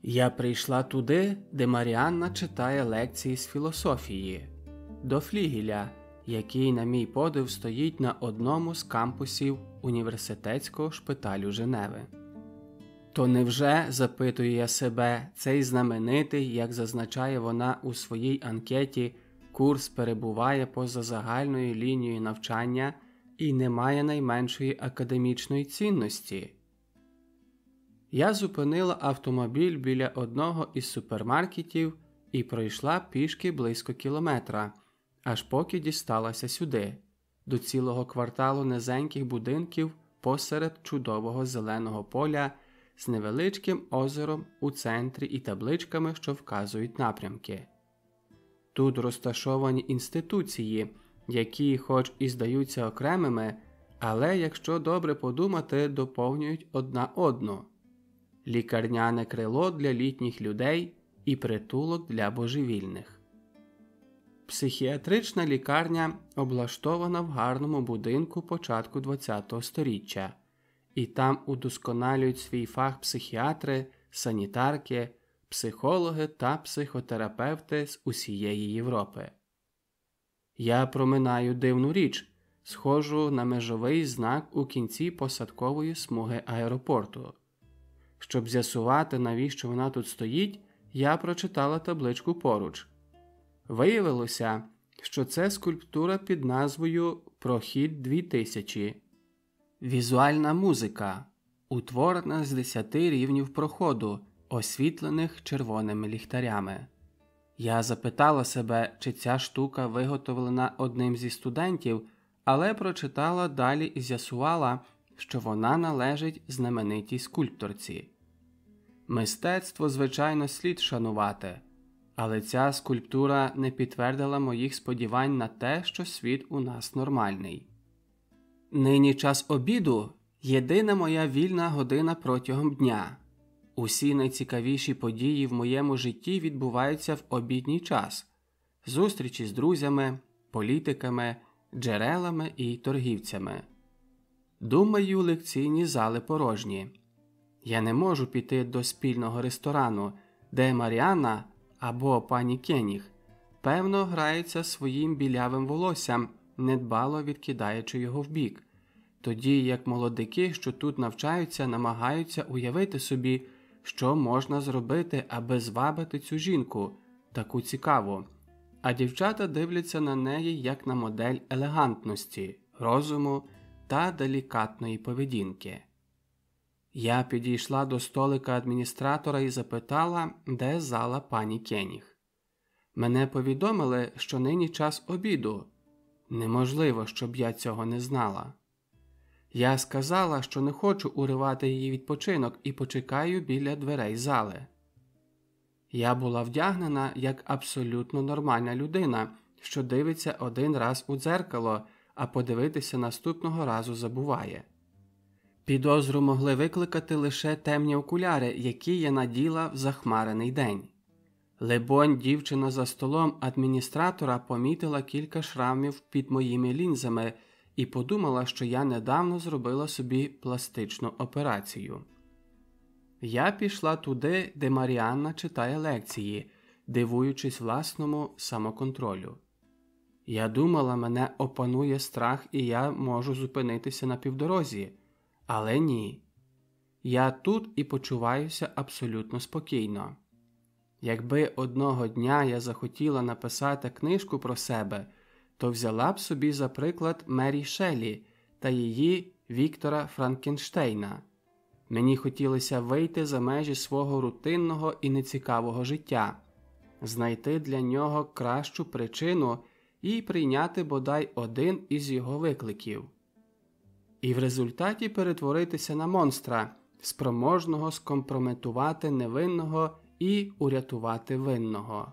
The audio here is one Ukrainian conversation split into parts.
Я прийшла туди, де Маріанна читає лекції з філософії, до флігеля, який, на мій подив, стоїть на одному з кампусів університетського шпиталю Женеви. То невже, запитую я себе, цей знаменитий, як зазначає вона у своїй анкеті, курс перебуває поза загальною лінією навчання і не має найменшої академічної цінності? Я зупинила автомобіль біля одного із супермаркетів і пройшла пішки близько кілометра, аж поки дісталася сюди, до цілого кварталу низеньких будинків посеред чудового зеленого поля з невеличким озером у центрі і табличками, що вказують напрямки. Тут розташовані інституції, які хоч і здаються окремими, але, якщо добре подумати, доповнюють одна одну. Лікарняне крило для літніх людей і притулок для божевільних. Психіатрична лікарня облаштована в гарному будинку початку ХХ століття, і там удосконалюють свій фах психіатри, санітарки, психологи та психотерапевти з усієї Європи. Я проминаю дивну річ, схожу на межовий знак у кінці посадкової смуги аеропорту. Щоб з'ясувати, навіщо вона тут стоїть, я прочитала табличку поруч. Виявилося, що це скульптура під назвою «Прохід 2000». Візуальна музика, утворена з 10 рівнів проходу, освітлених червоними ліхтарями. Я запитала себе, чи ця штука виготовлена одним зі студентів, але прочитала далі і з'ясувала, що вона належить знаменитій скульпторці. Мистецтво, звичайно, слід шанувати, але ця скульптура не підтвердила моїх сподівань на те, що світ у нас нормальний. Нині час обіду – єдина моя вільна година протягом дня. Усі найцікавіші події в моєму житті відбуваються в обідній час. Зустрічі з друзями, політиками, джерелами і торгівцями. Думаю, лекційні зали порожні. Я не можу піти до спільного ресторану, де Маріанна або пані Кеніг, певно, грається своїм білявим волоссям, недбало відкидаючи його вбік, тоді як молодики, що тут навчаються, намагаються уявити собі, що можна зробити, аби звабити цю жінку, таку цікаву, а дівчата дивляться на неї як на модель елегантності, розуму та делікатної поведінки. Я підійшла до столика адміністратора і запитала, де зала пані Кеніг. Мене повідомили, що нині час обіду. Неможливо, щоб я цього не знала. Я сказала, що не хочу уривати її відпочинок і почекаю біля дверей зали. Я була вдягнена як абсолютно нормальна людина, що дивиться один раз у дзеркало, а подивитися наступного разу забуває. Підозру могли викликати лише темні окуляри, які я наділа в захмарений день. Либонь, дівчина за столом адміністратора помітила кілька шрамів під моїми лінзами і подумала, що я недавно зробила собі пластичну операцію. Я пішла туди, де Маріанна читає лекції, дивуючись власному самоконтролю. Я думала, мене опанує страх і я можу зупинитися на півдорозі. Але ні. Я тут і почуваюся абсолютно спокійно. Якби одного дня я захотіла написати книжку про себе, то взяла б собі за приклад Мері Шеллі та її Віктора Франкенштейна. Мені хотілося вийти за межі свого рутинного і нецікавого життя, знайти для нього кращу причину і прийняти бодай один із його викликів. І в результаті перетворитися на монстра, спроможного скомпрометувати невинного і урятувати винного.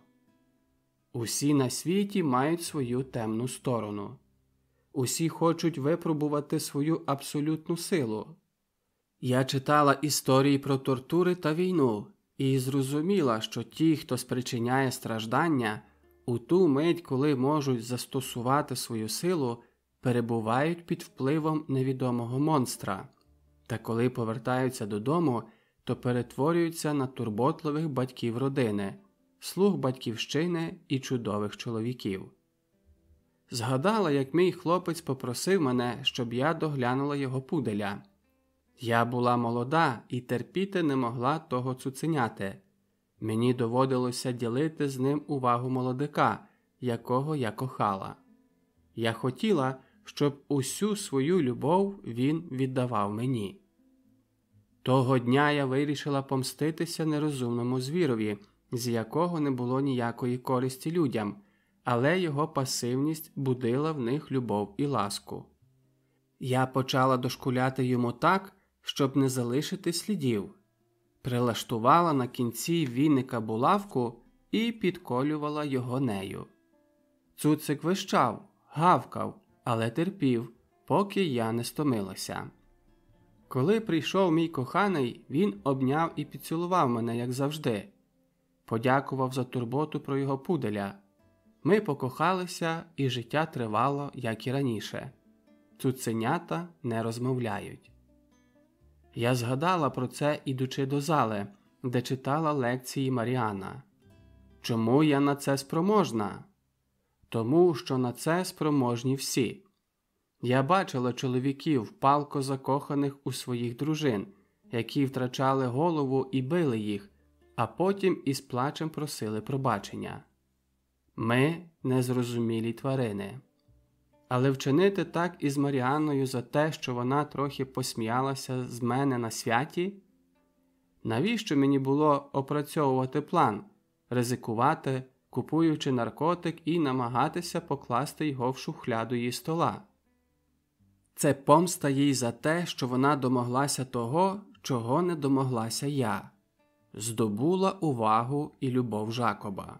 Усі на світі мають свою темну сторону. Усі хочуть випробувати свою абсолютну силу. Я читала історії про тортури та війну і зрозуміла, що ті, хто спричиняє страждання, у ту мить, коли можуть застосувати свою силу, перебувають під впливом невідомого монстра, та коли повертаються додому, то перетворюються на турботливих батьків родини, слуг батьківщини і чудових чоловіків. Згадала, як мій хлопець попросив мене, щоб я доглянула його пуделя. Я була молода і терпіти не могла того цуценяти. Мені доводилося ділити з ним увагу молодика, якого я кохала. Я хотіла, щоб усю свою любов він віддавав мені. Того дня я вирішила помститися нерозумному звірові, з якого не було ніякої користі людям, але його пасивність будила в них любов і ласку. Я почала дошкуляти йому так, щоб не залишити слідів. Прилаштувала на кінці віника булавку і підколювала його нею. Цуцик вищав, гавкав, але терпів, поки я не стомилася. Коли прийшов мій коханий, він обняв і поцілував мене, як завжди. Подякував за турботу про його пуделя. Ми покохалися, і життя тривало, як і раніше. Цуценята не розмовляють. Я згадала про це, ідучи до зали, де читала лекції Маріана. Чому я на це спроможна? Тому, що на це спроможні всі. Я бачила чоловіків, палко закоханих у своїх дружин, які втрачали голову і били їх, а потім із плачем просили пробачення. Ми – незрозумілі тварини. Але вчинити так із Маріанною за те, що вона трохи посміялася з мене на святі? Навіщо мені було опрацьовувати план, ризикувати, купуючи наркотик і намагатися покласти його в шухляду її стола? Це помста їй за те, що вона домоглася того, чого не домоглася я. Здобула увагу і любов Жакоба.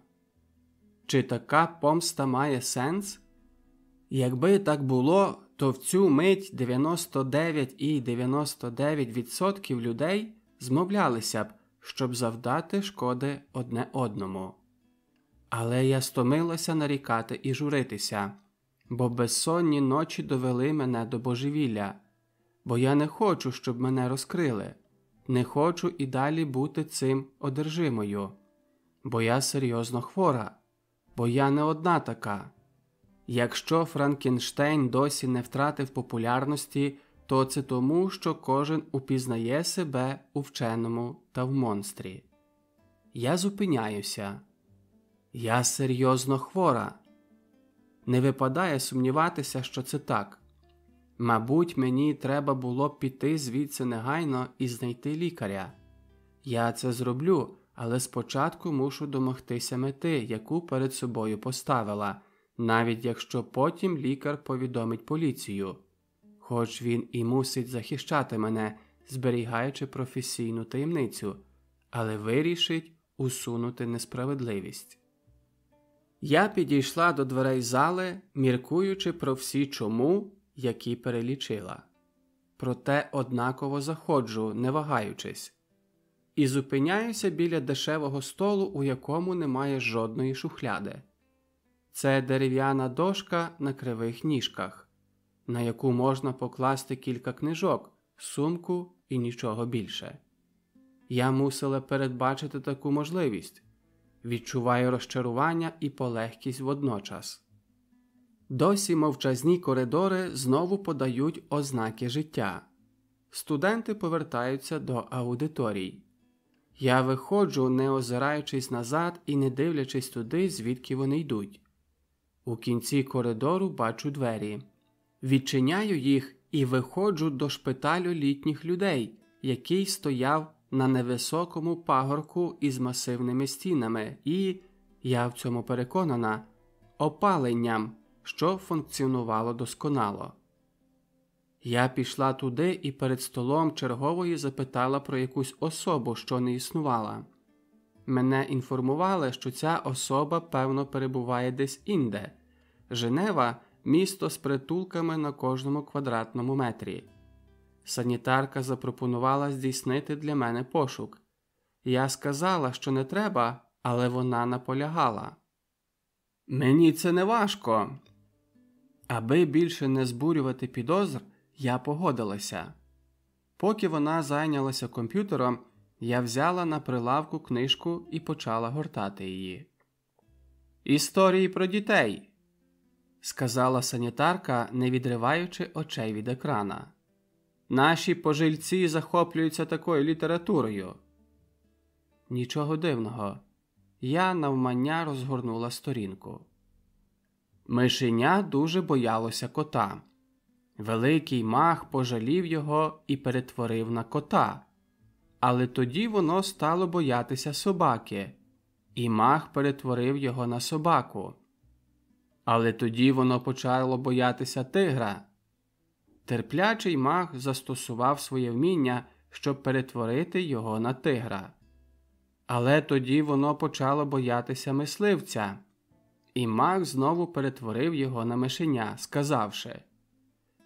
Чи така помста має сенс? Якби так було, то в цю мить 99,99% людей змовлялися б, щоб завдати шкоди одне одному. Але я стомилася нарікати і журитися, бо безсонні ночі довели мене до божевілля, бо я не хочу, щоб мене розкрили, не хочу і далі бути цим одержимою, бо я серйозно хвора, бо я не одна така. Якщо Франкенштейн досі не втратив популярності, то це тому, що кожен упізнає себе у вченому та в монстрі. Я зупиняюся. Я серйозно хвора. Не випадає сумніватися, що це так. Мабуть, мені треба було піти звідси негайно і знайти лікаря. Я це зроблю, але спочатку мушу домогтися мети, яку перед собою поставила, навіть якщо потім лікар повідомить поліцію. Хоч він і мусить захищати мене, зберігаючи професійну таємницю, але вирішить усунути несправедливість. Я підійшла до дверей зали, міркуючи про всі чому, які перелічила. Проте однаково заходжу, не вагаючись. І зупиняюся біля дешевого столу, у якому немає жодної шухляди. Це дерев'яна дошка на кривих ніжках, на яку можна покласти кілька книжок, сумку і нічого більше. Я мусила передбачити таку можливість. Відчуваю розчарування і полегкість водночас. Досі мовчазні коридори знову подають ознаки життя. Студенти повертаються до аудиторій. Я виходжу, не озираючись назад і не дивлячись туди, звідки вони йдуть. У кінці коридору бачу двері. Відчиняю їх і виходжу до шпиталю літніх людей, який стояв на невисокому пагорку із масивними стінами і, я в цьому переконана, опаленням, що функціонувало досконало. Я пішла туди і перед столом чергової запитала про якусь особу, що не існувала. Мене інформували, що ця особа, певно, перебуває десь інде. Женева – місто з притулками на кожному квадратному метрі. Санітарка запропонувала здійснити для мене пошук. Я сказала, що не треба, але вона наполягала. Мені це не важко. Аби більше не збурювати підозр, я погодилася. Поки вона зайнялася комп'ютером, Я взяла на прилавку книжку і почала гортати її. «Історії про дітей», – сказала санітарка, не відриваючи очей від екрана. «Наші пожильці захоплюються такою літературою». Нічого дивного. Я навмання розгорнула сторінку. Мишеня дуже боялося кота. Великий мах пожалів його і перетворив на кота. Але тоді воно стало боятися собаки, і мах перетворив його на собаку. Але тоді воно почало боятися тигра. Терплячий мах застосував своє вміння, щоб перетворити його на тигра. Але тоді воно почало боятися мисливця, і мах знову перетворив його на мишеня, сказавши: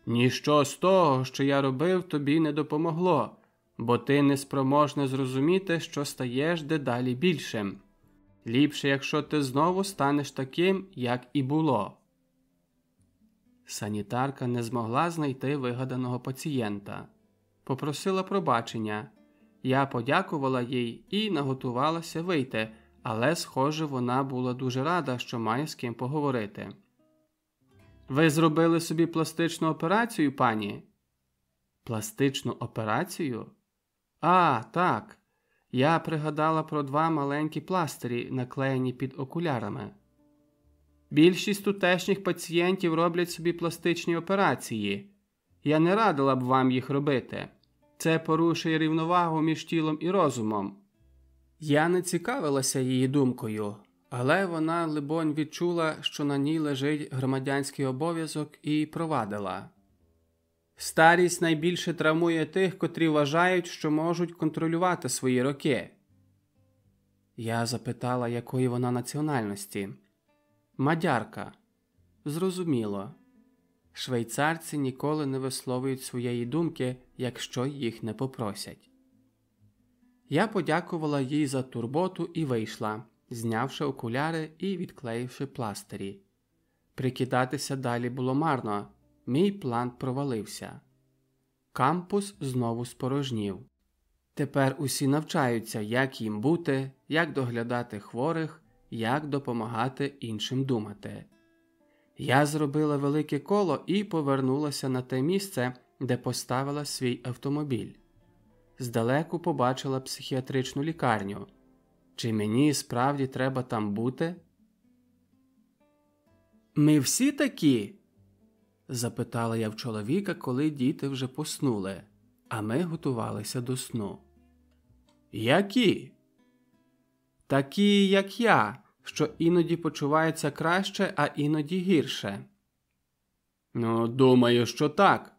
«Ніщо з того, що я робив, тобі не допомогло, бо ти неспроможна зрозуміти, що стаєш дедалі більшим. Ліпше, якщо ти знову станеш таким, як і було». Санітарка не змогла знайти вигаданого пацієнта. Попросила пробачення. Я подякувала їй і наготувалася вийти, але, схоже, вона була дуже рада, що має з ким поговорити. «Ви зробили собі пластичну операцію, пані?» «Пластичну операцію? А, так. Я пригадала про 2 маленькі пластирі, наклеєні під окулярами. Більшість тутешніх пацієнтів роблять собі пластичні операції. Я не радила б вам їх робити. Це порушує рівновагу між тілом і розумом». Я не цікавилася її думкою, але вона, либонь, відчула, що на ній лежить громадянський обов'язок, і провадила. «Старість найбільше травмує тих, котрі вважають, що можуть контролювати свої роки». Я запитала, якої вона національності. «Мадярка». Зрозуміло. Швейцарці ніколи не висловлюють своєї думки, якщо їх не попросять. Я подякувала їй за турботу і вийшла, знявши окуляри і відклеївши пластирі. Прикидатися далі було марно. Мій план провалився. Кампус знову спорожнів. Тепер усі навчаються, як їм бути, як доглядати хворих, як допомагати іншим думати. Я зробила велике коло і повернулася на те місце, де поставила свій автомобіль. Здалеку побачила психіатричну лікарню. Чи мені справді треба там бути? «Ми всі такі?» – запитала я в чоловіка, коли діти вже поснули, а ми готувалися до сну. «Які?» «Такі, як я, що іноді почуваються краще, а іноді гірше». «Ну, думаю, що так.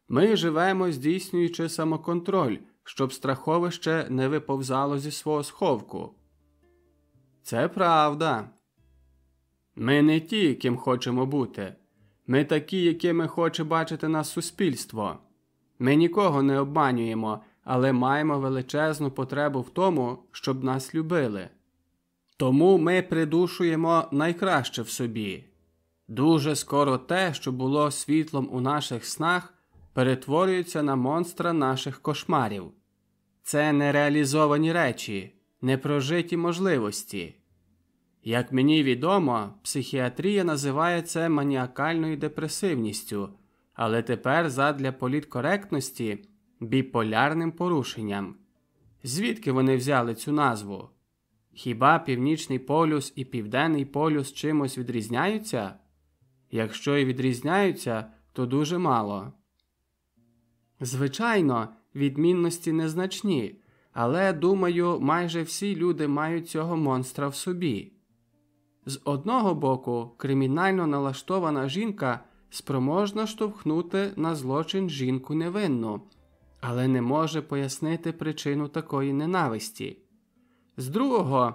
Ми живемо, здійснюючи самоконтроль, щоб страховище не виповзало зі свого сховку». «Це правда. Ми не ті, ким хочемо бути. Ми такі, якими хоче бачити нас суспільство. Ми нікого не обманюємо, але маємо величезну потребу в тому, щоб нас любили. Тому ми придушуємо найкраще в собі. Дуже скоро те, що було світлом у наших снах, перетворюється на монстра наших кошмарів. Це нереалізовані речі, непрожиті можливості. Як мені відомо, психіатрія називає це маніакальною депресивністю, але тепер задля політкоректності – біполярним порушенням. Звідки вони взяли цю назву? Хіба Північний полюс і Південний полюс чимось відрізняються? Якщо і відрізняються, то дуже мало. Звичайно, відмінності незначні, але, думаю, майже всі люди мають цього монстра в собі. З одного боку, кримінально налаштована жінка спроможна штовхнути на злочин жінку невинну, але не може пояснити причину такої ненависті. З другого,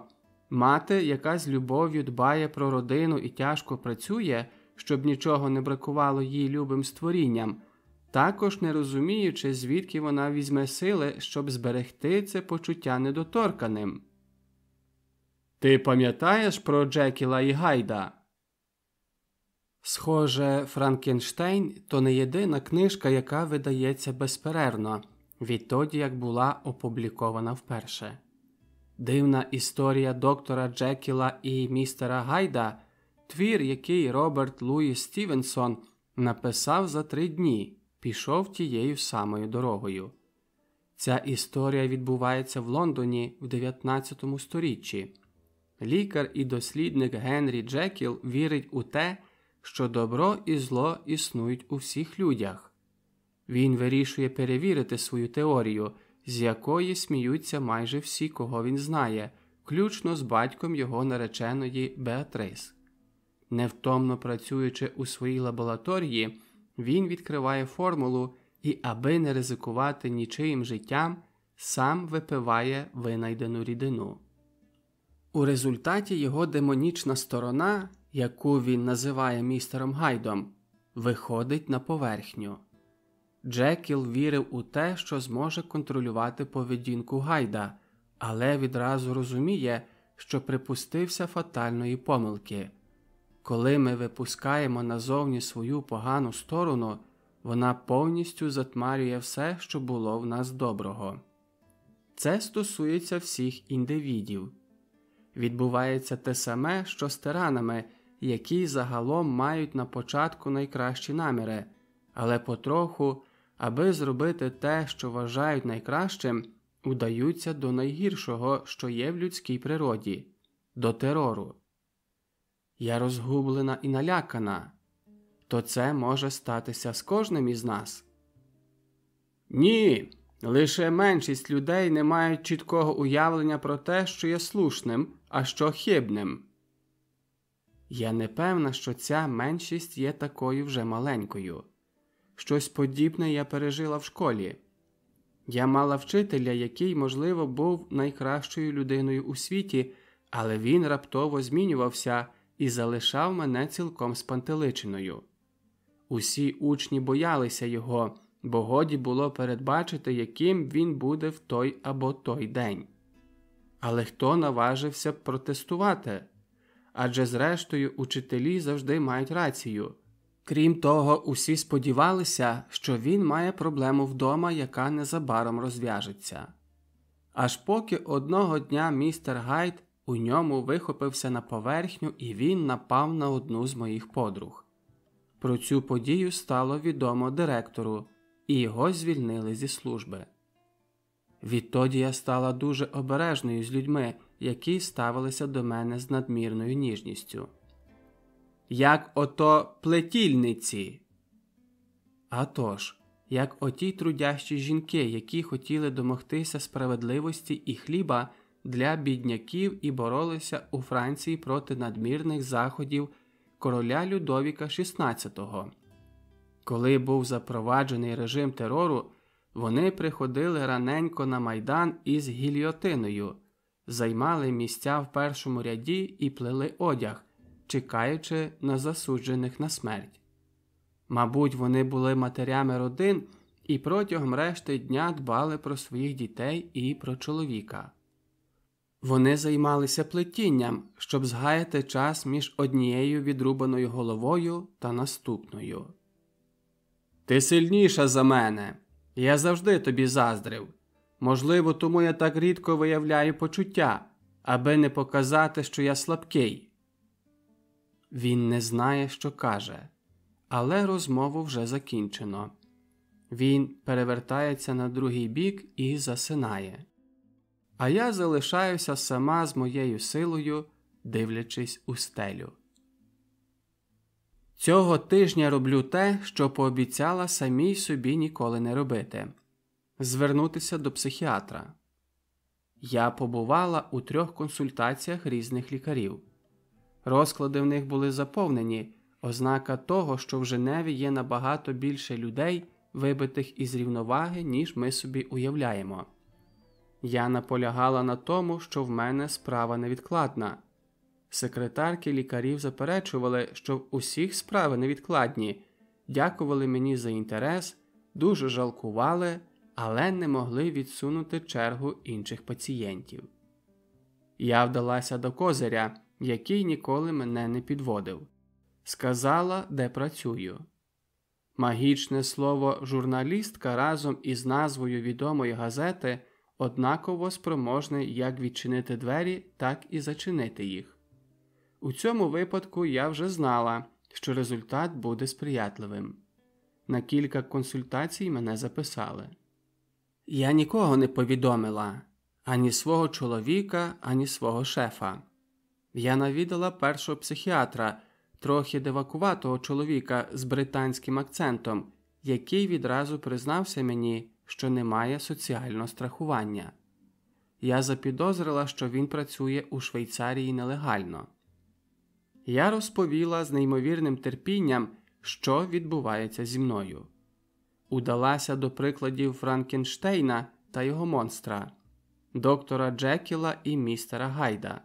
мати, яка з любов'ю дбає про родину і тяжко працює, щоб нічого не бракувало їй любим створінням, також не розуміючи, звідки вона візьме сили, щоб зберегти це почуття недоторканим. «Ти пам'ятаєш про Джекіла і Гайда?» Схоже, Франкенштейн – то не єдина книжка, яка видається безперервно. відтоді як була опублікована вперше. Дивна історія доктора Джекіла і містера Гайда – твір, який Роберт Луїс Стівенсон написав за 3 дні, пішов тією самою дорогою. Ця історія відбувається в Лондоні в 19 сторіччі. Лікар і дослідник Генрі Джекіл вірить у те, що добро і зло існують у всіх людях. Він вирішує перевірити свою теорію, з якої сміються майже всі, кого він знає, включно з батьком його нареченої Беатрис. Невтомно працюючи у своїй лабораторії, він відкриває формулу і, аби не ризикувати нічиїм життям, сам випиває винайдену рідину. У результаті його демонічна сторона, яку він називає містером Гайдом, виходить на поверхню. Джекіл вірив у те, що зможе контролювати поведінку Гайда, але відразу розуміє, що припустився фатальної помилки. Коли ми випускаємо назовні свою погану сторону, вона повністю затьмарює все, що було в нас доброго. Це стосується всіх індивідів. Відбувається те саме, що з тиранами, які загалом мають на початку найкращі наміри, але потроху, аби зробити те, що вважають найкращим, удаються до найгіршого, що є в людській природі – до терору. Я розгублена і налякана. То це може статися з кожним із нас? Ні, лише меншість людей не мають чіткого уявлення про те, що є слушним, а що хибним. Я не певна, що ця меншість є такою вже маленькою. Щось подібне я пережила в школі. Я мала вчителя, який, можливо, був найкращою людиною у світі, але він раптово змінювався і залишав мене цілком спантеличеною. Усі учні боялися його, бо годі було передбачити, яким він буде в той або той день. Але хто наважився б протестувати? Адже зрештою учителі завжди мають рацію. Крім того, усі сподівалися, що він має проблему вдома, яка незабаром розв'яжеться. Аж поки одного дня містер Гайд у ньому вихопився на поверхню і він напав на одну з моїх подруг. Про цю подію стало відомо директору, і його звільнили зі служби. Відтоді я стала дуже обережною з людьми, які ставилися до мене з надмірною ніжністю. Як ото плетільниці. А тож, як оті трудящі жінки, які хотіли домогтися справедливості і хліба для бідняків і боролися у Франції проти надмірних заходів короля Людовіка XVI. Коли був запроваджений режим терору, вони приходили раненько на Майдан із гільйотиною, займали місця в першому ряді і плели одяг, чекаючи на засуджених на смерть. Мабуть, вони були матерями родин і протягом решти дня дбали про своїх дітей і про чоловіка. Вони займалися плетінням, щоб згаяти час між однією відрубаною головою та наступною. «Ти сильніша за мене. Я завжди тобі заздрив. Можливо, тому я так рідко виявляю почуття, аби не показати, що я слабкий». Він не знає, що каже, але розмову вже закінчено. Він перевертається на другий бік і засинає. А я залишаюся сама з моєю силою, дивлячись у стелю. Цього тижня роблю те, що пообіцяла самій собі ніколи не робити – звернутися до психіатра. Я побувала у 3 консультаціях різних лікарів. Розклади в них були заповнені, ознака того, що в Женеві є набагато більше людей, вибитих із рівноваги, ніж ми собі уявляємо. Я наполягала на тому, що в мене справа невідкладна. Секретарки лікарів заперечували, що в усіх справи невідкладні, дякували мені за інтерес, дуже жалкували, але не могли відсунути чергу інших пацієнтів. Я вдалася до козиря, який ніколи мене не підводив. Сказала, де працюю. Магічне слово «журналістка» разом із назвою відомої газети однаково спроможне як відчинити двері, так і зачинити їх. У цьому випадку я вже знала, що результат буде сприятливим. На кілька консультацій мене записали. Я нікого не повідомила, ані свого чоловіка, ані свого шефа. Я навідала першого психіатра, трохи дивакуватого чоловіка з британським акцентом, який відразу признався мені, що немає соціального страхування. Я запідозрила, що він працює у Швейцарії нелегально. Я розповіла з неймовірним терпінням, що відбувається зі мною. Удалася до прикладів Франкенштейна та його монстра, доктора Джекіла і містера Гайда.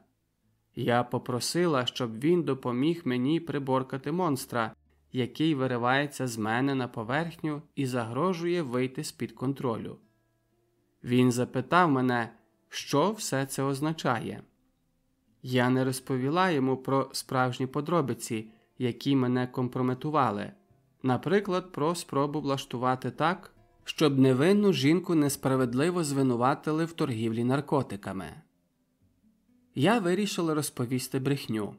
Я попросила, щоб він допоміг мені приборкати монстра, який виривається з мене на поверхню і загрожує вийти з-під контролю. Він запитав мене, що все це означає. Я не розповіла йому про справжні подробиці, які мене компрометували. Наприклад, про спробу влаштувати так, щоб невинну жінку несправедливо звинуватили в торгівлі наркотиками. Я вирішила розповісти брехню.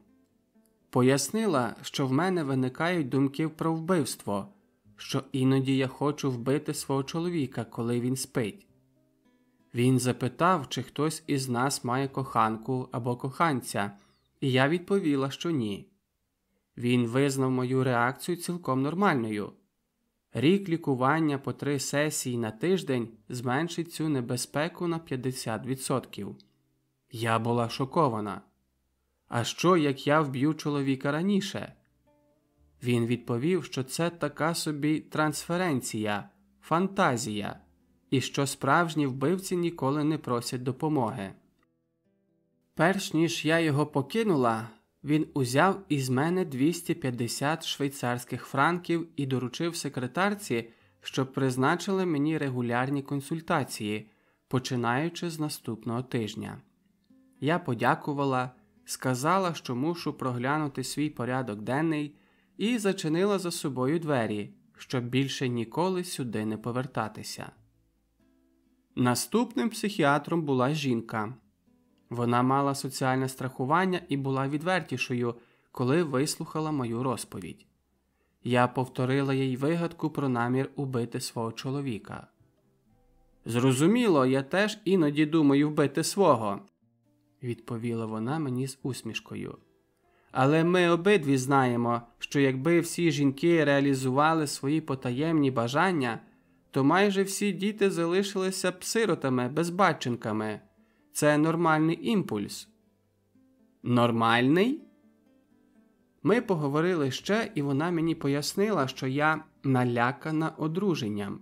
Пояснила, що в мене виникають думки про вбивство, що іноді я хочу вбити свого чоловіка, коли він спить. Він запитав, чи хтось із нас має коханку або коханця, і я відповіла, що ні. Він визнав мою реакцію цілком нормальною. Рік лікування по 3 сесії на тиждень зменшить цю небезпеку на 50%. Я була шокована. А що, як я вб'ю чоловіка раніше? Він відповів, що це така собі трансференція, фантазія, і що справжні вбивці ніколи не просять допомоги. Перш ніж я його покинула, він узяв із мене 250 швейцарських франків і доручив секретарці, щоб призначили мені регулярні консультації, починаючи з наступного тижня. Я подякувала, сказала, що мушу проглянути свій порядок денний, і зачинила за собою двері, щоб більше ніколи сюди не повертатися. Наступним психіатром була жінка. Вона мала соціальне страхування і була відвертішою, коли вислухала мою розповідь. Я повторила їй вигадку про намір убити свого чоловіка. «Зрозуміло, я теж іноді думаю вбити свого», – відповіла вона мені з усмішкою. «Але ми обидві знаємо, що якби всі жінки реалізували свої потаємні бажання, то майже всі діти залишилися б сиротами, безбатченками. Це нормальний імпульс». «Нормальний?» Ми поговорили ще, і вона мені пояснила, що я налякана одруженням,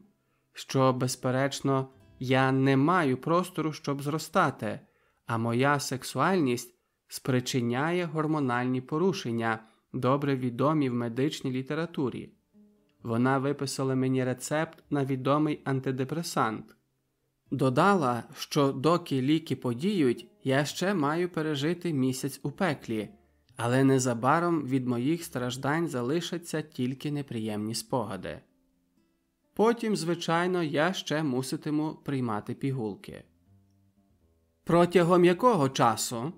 що, безперечно, я не маю простору, щоб зростати, а моя сексуальність спричиняє гормональні порушення, добре відомі в медичній літературі. Вона виписала мені рецепт на відомий антидепресант. Додала, що доки ліки подіють, я ще маю пережити місяць у пеклі, але незабаром від моїх страждань залишаться тільки неприємні спогади. Потім, звичайно, я ще муситиму приймати пігулки. Протягом якого часу?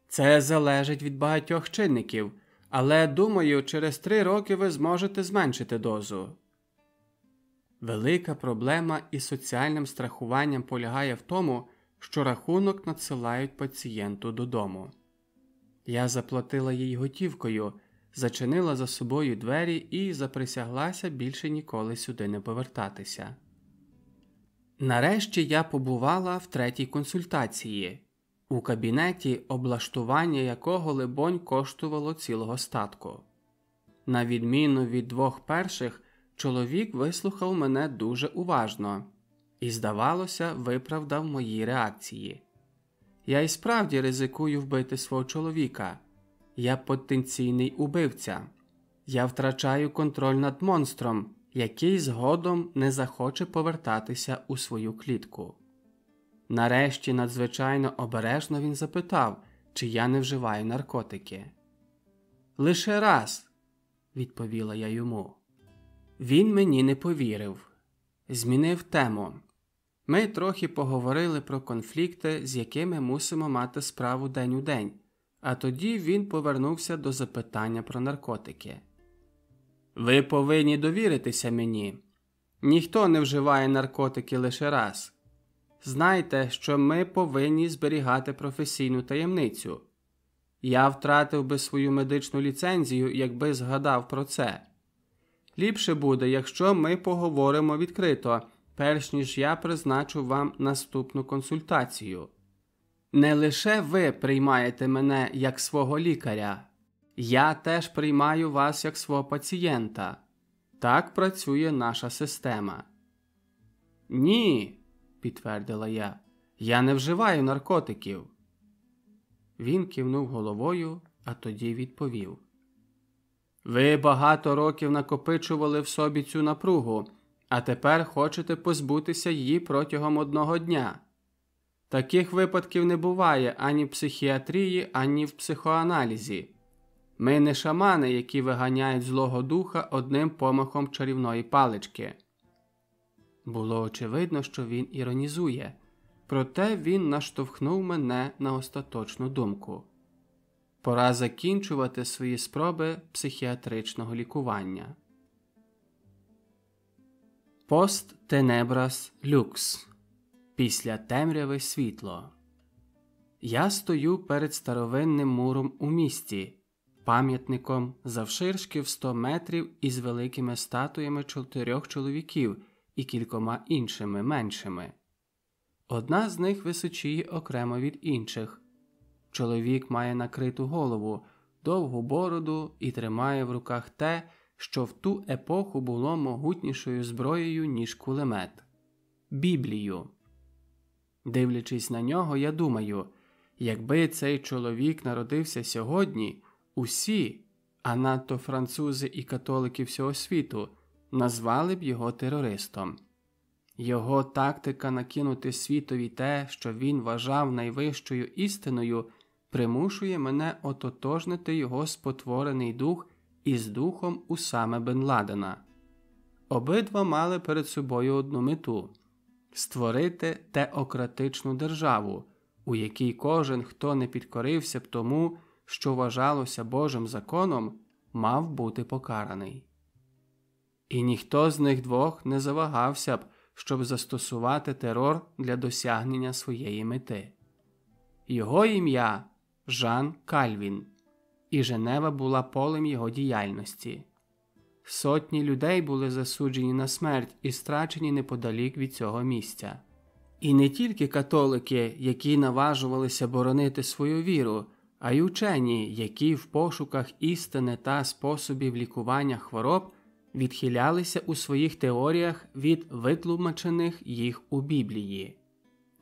Це залежить від багатьох чинників, але, думаю, через 3 роки ви зможете зменшити дозу. Велика проблема із соціальним страхуванням полягає в тому, що рахунок надсилають пацієнту додому. Я заплатила їй готівкою, зачинила за собою двері і заприсяглася більше ніколи сюди не повертатися. Нарешті я побувала в 3-й консультації, у кабінеті, облаштування якого, либонь, коштувало цілого статку. На відміну від 2 перших, чоловік вислухав мене дуже уважно і, здавалося, виправдав мої реакції. Я і справді ризикую вбити свого чоловіка. Я потенційний убивця. Я втрачаю контроль над монстром, який згодом не захоче повертатися у свою клітку. Нарешті, надзвичайно обережно він запитав, чи я не вживаю наркотики. «Лише раз», – відповіла я йому. Він мені не повірив. Змінив тему. Ми трохи поговорили про конфлікти, з якими мусимо мати справу день у день, а тоді він повернувся до запитання про наркотики. Ви повинні довіритися мені. Ніхто не вживає наркотики лише раз. Знайте, що ми повинні зберігати професійну таємницю. Я втратив би свою медичну ліцензію, якби згадав про це. Ліпше буде, якщо ми поговоримо відкрито, перш ніж я призначу вам наступну консультацію. Не лише ви приймаєте мене як свого лікаря. Я теж приймаю вас як свого пацієнта. Так працює наша система. Ні, підтвердила я. Я не вживаю наркотиків. Він кивнув головою, а тоді відповів. Ви багато років накопичували в собі цю напругу, а тепер хочете позбутися її протягом одного дня. Таких випадків не буває ані в психіатрії, ані в психоаналізі. Ми не шамани, які виганяють злого духа одним помахом чарівної палички. Було очевидно, що він іронізує, проте він наштовхнув мене на остаточну думку. Пора закінчувати свої спроби психіатричного лікування. Пост тенебрас люкс. Після темряви світло. Я стою перед старовинним муром у місті, пам'ятником завширшки в 100 метрів із великими статуями 4 чоловіків і кількома іншими меншими. Одна з них височіє окремо від інших. Чоловік має накриту голову, довгу бороду і тримає в руках те, що в ту епоху було могутнішою зброєю, ніж кулемет – Біблію. Дивлячись на нього, я думаю, якби цей чоловік народився сьогодні, усі, а надто французи і католики всього світу, назвали б його терористом. Його тактика накинути світові те, що він вважав найвищою істиною, примушує мене ототожнити його спотворений дух із духом Усами бен Ладена. Обидва мали перед собою одну мету – створити теократичну державу, у якій кожен, хто не підкорився б тому, що вважалося Божим законом, мав бути покараний. І ніхто з них двох не завагався б, щоб застосувати терор для досягнення своєї мети. Його ім'я – Жан Кальвін, і Женева була полем його діяльності. Сотні людей були засуджені на смерть і страчені неподалік від цього місця. І не тільки католики, які наважувалися боронити свою віру, а й учені, які в пошуках істини та способів лікування хвороб відхилялися у своїх теоріях від витлумачених їх у Біблії.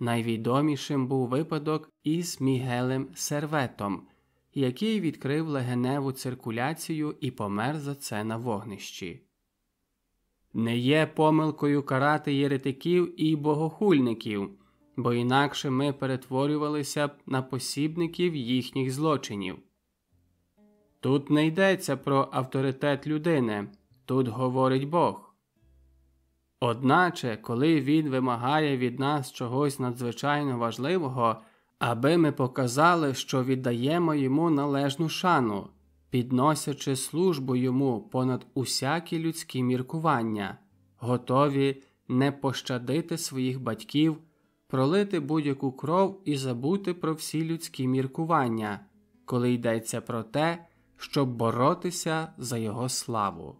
Найвідомішим був випадок із Мігелем Серветом, який відкрив легеневу циркуляцію і помер за це на вогнищі. Не є помилкою карати єретиків і богохульників, бо інакше ми перетворювалися б на посібників їхніх злочинів. Тут не йдеться про авторитет людини, тут говорить Бог. Одначе, коли Він вимагає від нас чогось надзвичайно важливого, аби ми показали, що віддаємо Йому належну шану, підносячи службу Йому понад усякі людські міркування, готові не пощадити своїх батьків, пролити будь-яку кров і забути про всі людські міркування, коли йдеться про те, щоб боротися за Його славу.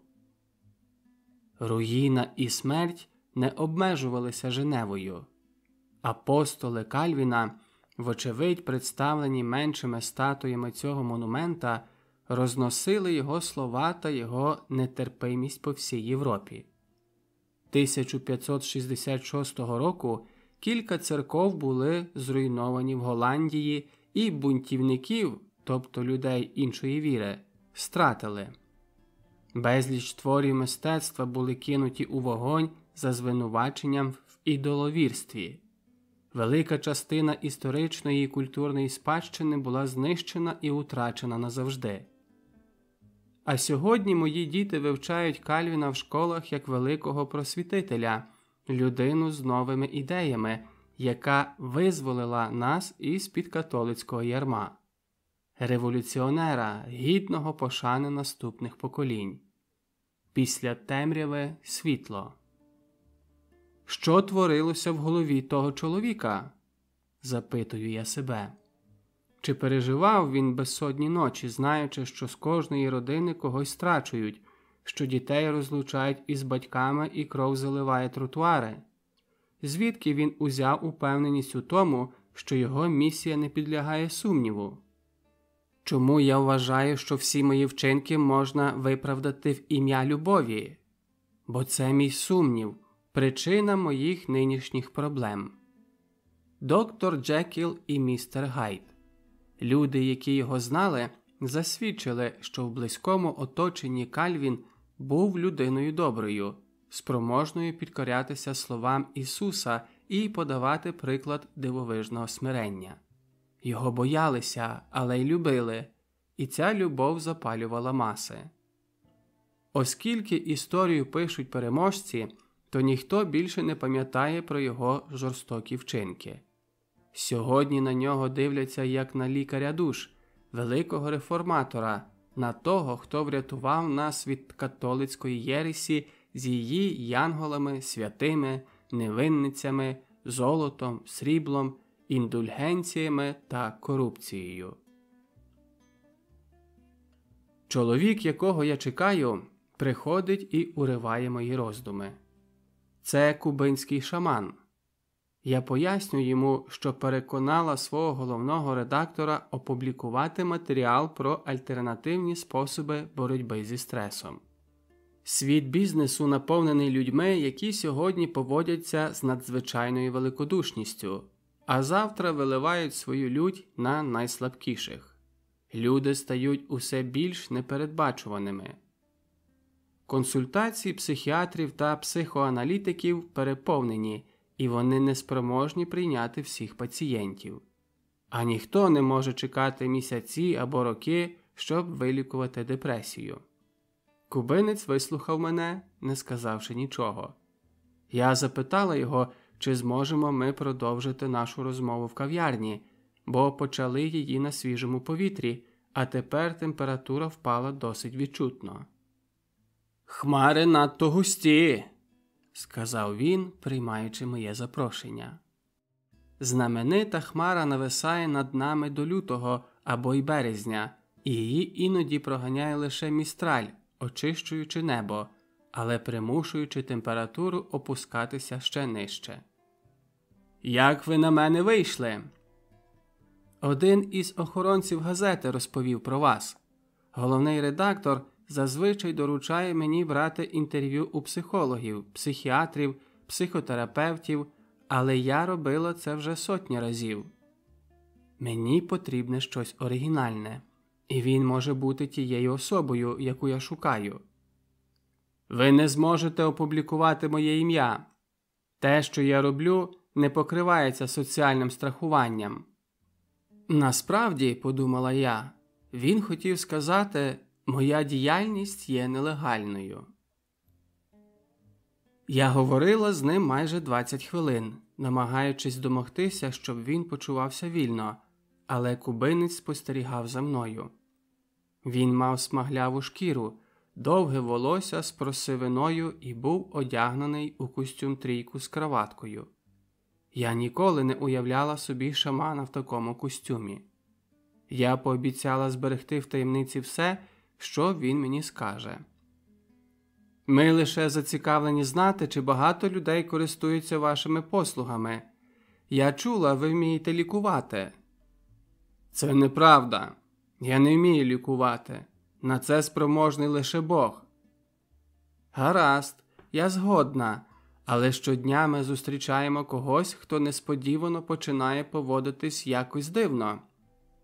Руїна і смерть не обмежувалися Женевою. Апостоли Кальвіна, вочевидь представлені меншими статуями цього монумента, розносили його слова та його нетерпимість по всій Європі. 1566 року кілька церков були зруйновані в Голландії і бунтівників, тобто людей іншої віри, стратили. Безліч творів мистецтва були кинуті у вогонь за звинуваченням в ідоловірстві. Велика частина історичної і культурної спадщини була знищена і утрачена назавжди. А сьогодні мої діти вивчають Кальвіна в школах як великого просвітителя, людину з новими ідеями, яка визволила нас із-під католицького ярма. Революціонера, гідного пошани наступних поколінь. Після темряви – світло. Що творилося в голові того чоловіка? Запитую я себе. Чи переживав він безсонні ночі, знаючи, що з кожної родини когось страчують, що дітей розлучають із батьками і кров заливає тротуари? Звідки він узяв упевненість у тому, що його місія не підлягає сумніву? Чому я вважаю, що всі мої вчинки можна виправдати в ім'я любові? Бо це мій сумнів, причина моїх нинішніх проблем. Доктор Джекіл і містер Гайд. Люди, які його знали, засвідчили, що в близькому оточенні Кальвін був людиною доброю, спроможною підкорятися словам Ісуса і подавати приклад дивовижного смирення. Його боялися, але й любили, і ця любов запалювала маси. Оскільки історію пишуть переможці, то ніхто більше не пам'ятає про його жорстокі вчинки. Сьогодні на нього дивляться як на лікаря душ, великого реформатора, на того, хто врятував нас від католицької єресі з її янголами, святими, невинницями, золотом, сріблом, індульгенціями та корупцією. Чоловік, якого я чекаю, приходить і уриває мої роздуми. Це кубинський шаман. Я поясню йому, що переконала свого головного редактора опублікувати матеріал про альтернативні способи боротьби зі стресом. Світ бізнесу наповнений людьми, які сьогодні поводяться з надзвичайною великодушністю, а завтра виливають свою лють на найслабкіших. Люди стають усе більш непередбачуваними. Консультації психіатрів та психоаналітиків переповнені, і вони неспроможні прийняти всіх пацієнтів. А ніхто не може чекати місяці або роки, щоб вилікувати депресію. Кубинець вислухав мене, не сказавши нічого. Я запитала його, чи зможемо ми продовжити нашу розмову в кав'ярні, бо почали її на свіжому повітрі, а тепер температура впала досить відчутно. «Хмари надто густі», – сказав він, приймаючи моє запрошення. Знаменита хмара нависає над нами до лютого або й березня, і її іноді проганяє лише містраль, очищуючи небо, але примушуючи температуру опускатися ще нижче. «Як ви на мене вийшли?» «Один із охоронців газети розповів про вас. Головний редактор зазвичай доручає мені брати інтерв'ю у психологів, психіатрів, психотерапевтів, але я робила це вже сотні разів. Мені потрібне щось оригінальне, і він може бути тією особою, яку я шукаю. Ви не зможете опублікувати моє ім'я. Те, що я роблю, не покривається соціальним страхуванням». Насправді, подумала я, він хотів сказати, моя діяльність є нелегальною. Я говорила з ним майже 20 хвилин, намагаючись домогтися, щоб він почувався вільно, але кубинець спостерігав за мною. Він мав смагляву шкіру, довге волосся з просивиною і був одягнений у костюм-трійку з краваткою. Я ніколи не уявляла собі шамана в такому костюмі. Я пообіцяла зберегти в таємниці все, що він мені скаже. «Ми лише зацікавлені знати, чи багато людей користуються вашими послугами. Я чула, ви вмієте лікувати». «Це неправда. Я не вмію лікувати. На це спроможний лише Бог». «Гаразд, я згодна, але щодня ми зустрічаємо когось, хто несподівано починає поводитись якось дивно.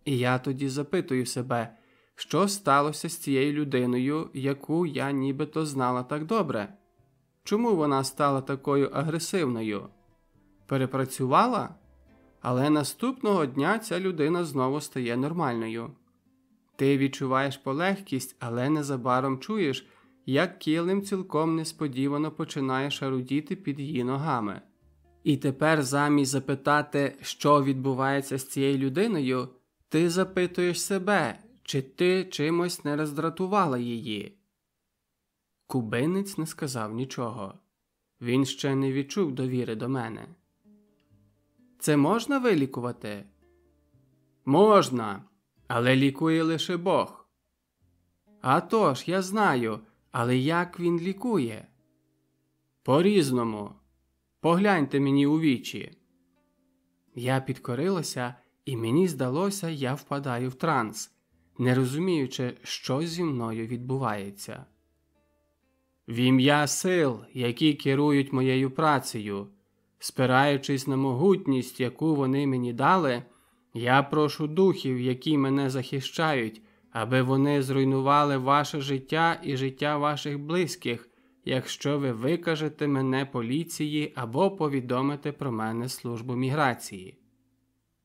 І я тоді запитую себе, що сталося з цією людиною, яку я нібито знала так добре? Чому вона стала такою агресивною? Перепрацювала? Але наступного дня ця людина знову стає нормальною. Ти відчуваєш полегкість, але незабаром чуєш, як килим цілком несподівано починає шарудіти під її ногами. І тепер замість запитати, що відбувається з цією людиною, ти запитуєш себе, чи ти чимось не роздратувала її. Кубинець не сказав нічого. Він ще не відчув довіри до мене. Це можна вилікувати? Можна, але лікує лише Бог. А тож, я знаю, але як він лікує? По-різному. Погляньте мені у вічі. Я підкорилася, і мені здалося, я впадаю в транс, не розуміючи, що зі мною відбувається. В ім'я сил, які керують моєю працею, спираючись на могутність, яку вони мені дали, я прошу духів, які мене захищають, аби вони зруйнували ваше життя і життя ваших близьких, якщо ви викажете мене поліції або повідомите про мене службу міграції.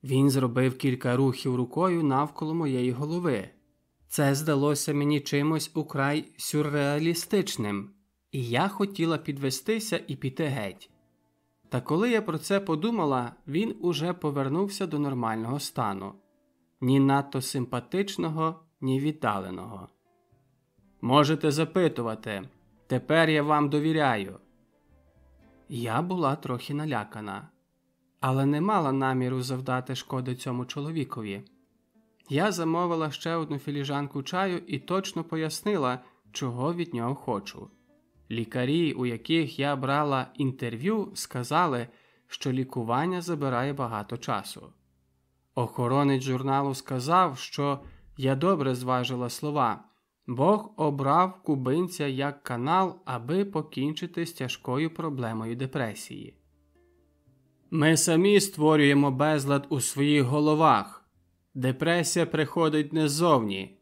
Він зробив кілька рухів рукою навколо моєї голови. Це здалося мені чимось украй сюрреалістичним, і я хотіла підвестися і піти геть. Та коли я про це подумала, він уже повернувся до нормального стану. Ні надто симпатичного, ні віддаленого. Можете запитувати. Тепер я вам довіряю. Я була трохи налякана, але не мала наміру завдати шкоди цьому чоловікові. Я замовила ще одну філіжанку чаю і точно пояснила, чого від нього хочу. Лікарі, у яких я брала інтерв'ю, сказали, що лікування забирає багато часу. Охоронець журналу сказав, що я добре зважила слова. Бог обрав кубинця як канал, аби покінчити з тяжкою проблемою депресії. Ми самі створюємо безлад у своїх головах. Депресія приходить не ззовні.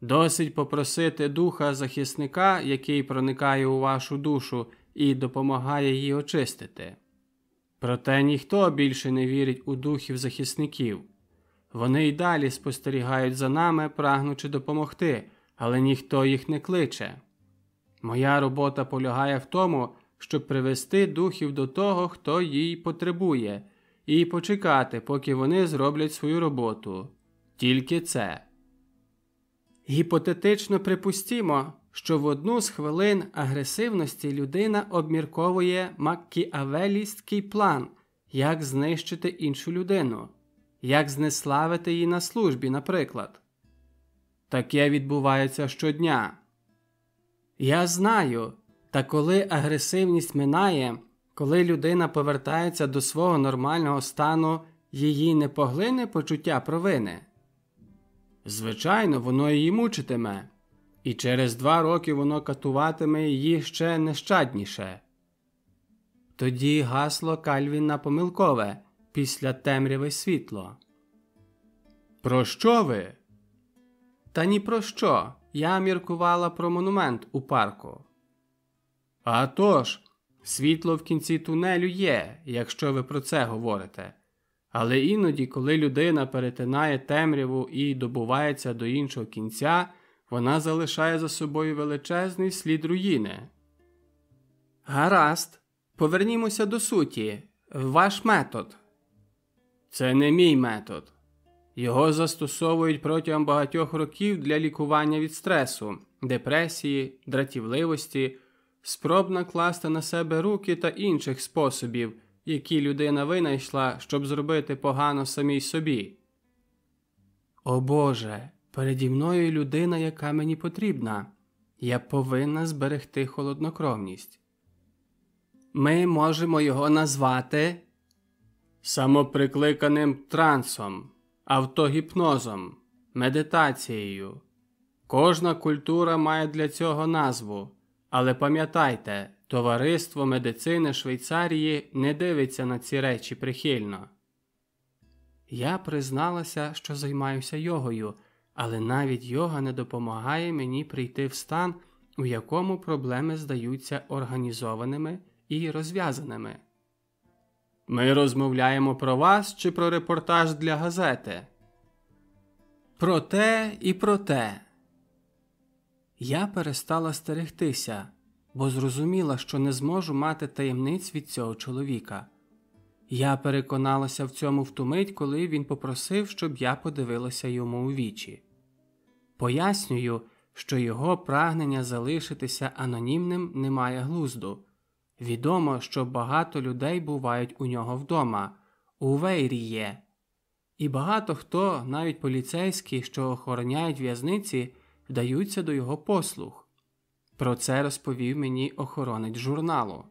Досить попросити духа-захисника, який проникає у вашу душу і допомагає її очистити. Проте ніхто більше не вірить у духів-захисників. Вони й далі спостерігають за нами, прагнучи допомогти, але ніхто їх не кличе. Моя робота полягає в тому, щоб привести духів до того, хто її потребує, і почекати, поки вони зроблять свою роботу. Тільки це. Гіпотетично припустімо, що в одну з хвилин агресивності людина обмірковує макіавелістський план, як знищити іншу людину, як знеславити її на службі, наприклад. Таке відбувається щодня. Я знаю, та коли агресивність минає, коли людина повертається до свого нормального стану, її не поглине почуття провини. Звичайно, воно її мучитиме, і через 2 роки воно катуватиме її ще нещадніше. Тоді гасло Кальвіна помилкове, після темряви світло. Про що ви? Та ні про що. Я міркувала про монумент у парку. А тож, світло в кінці тунелю є, якщо ви про це говорите. Але іноді, коли людина перетинає темряву і добувається до іншого кінця, вона залишає за собою величезний слід руїни. Гаразд, повернімося до суті. Ваш метод. Це не мій метод. Його застосовують протягом багатьох років для лікування від стресу, депресії, дратівливості, спроб накласти на себе руки та інших способів, які людина винайшла, щоб зробити погано самій собі. О Боже, переді мною людина, яка мені потрібна. Я повинна зберегти холоднокровність. Ми можемо його назвати самоприкликаним трансом, автогіпнозом, медитацією. Кожна культура має для цього назву, але пам'ятайте, товариство медицини Швейцарії не дивиться на ці речі прихильно. Я призналася, що займаюся йогою, але навіть йога не допомагає мені прийти в стан, у якому проблеми здаються організованими і розв'язаними. Ми розмовляємо про вас чи про репортаж для газети? Проте і проте. Я перестала стерегтися, бо зрозуміла, що не зможу мати таємниць від цього чоловіка. Я переконалася в цьому в ту мить, коли він попросив, щоб я подивилася йому у вічі. Пояснюю, що його прагнення залишитися анонімним не має глузду. Відомо, що багато людей бувають у нього вдома, у Вейріє. І багато хто, навіть поліцейські, що охороняють в'язниці, вдаються до його послуг. Про це розповів мені охоронець журналу.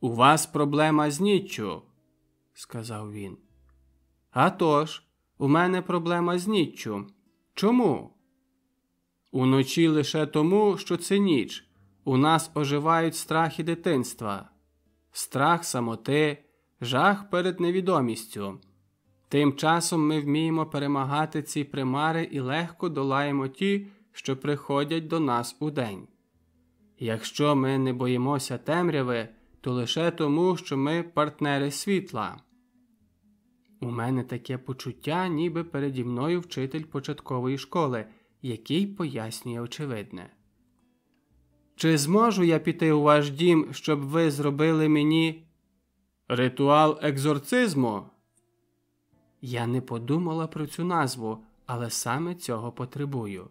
«У вас проблема з ніччю», – сказав він. «А тож, у мене проблема з ніччю. Чому?» «Уночі лише тому, що це ніч. У нас оживають страхи дитинства. Страх самоти, жах перед невідомістю. Тим часом ми вміємо перемагати ці примари і легко долаємо ті, що приходять до нас удень. Якщо ми не боїмося темряви, то лише тому, що ми партнери світла». У мене таке почуття, ніби переді мною вчитель початкової школи, який пояснює очевидне. «Чи зможу я піти у ваш дім, щоб ви зробили мені ритуал екзорцизму?» Я не подумала про цю назву, але саме цього потребую.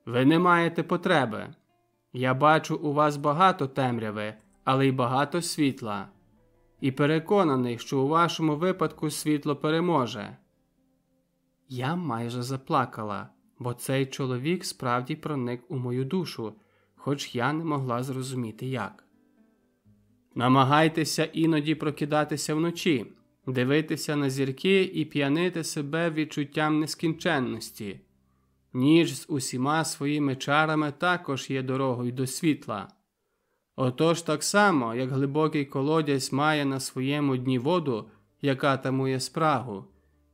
«Ви не маєте потреби. Я бачу у вас багато темряви, але й багато світла. І переконаний, що у вашому випадку світло переможе». Я майже заплакала, бо цей чоловік справді проник у мою душу, хоч я не могла зрозуміти як. «Намагайтеся іноді прокидатися вночі, дивитися на зірки і п'янити себе відчуттям нескінченності. Ніч з усіма своїми чарами також є дорогою до світла. Отож так само, як глибокий колодязь має на своєму дні воду, яка тамує спрагу,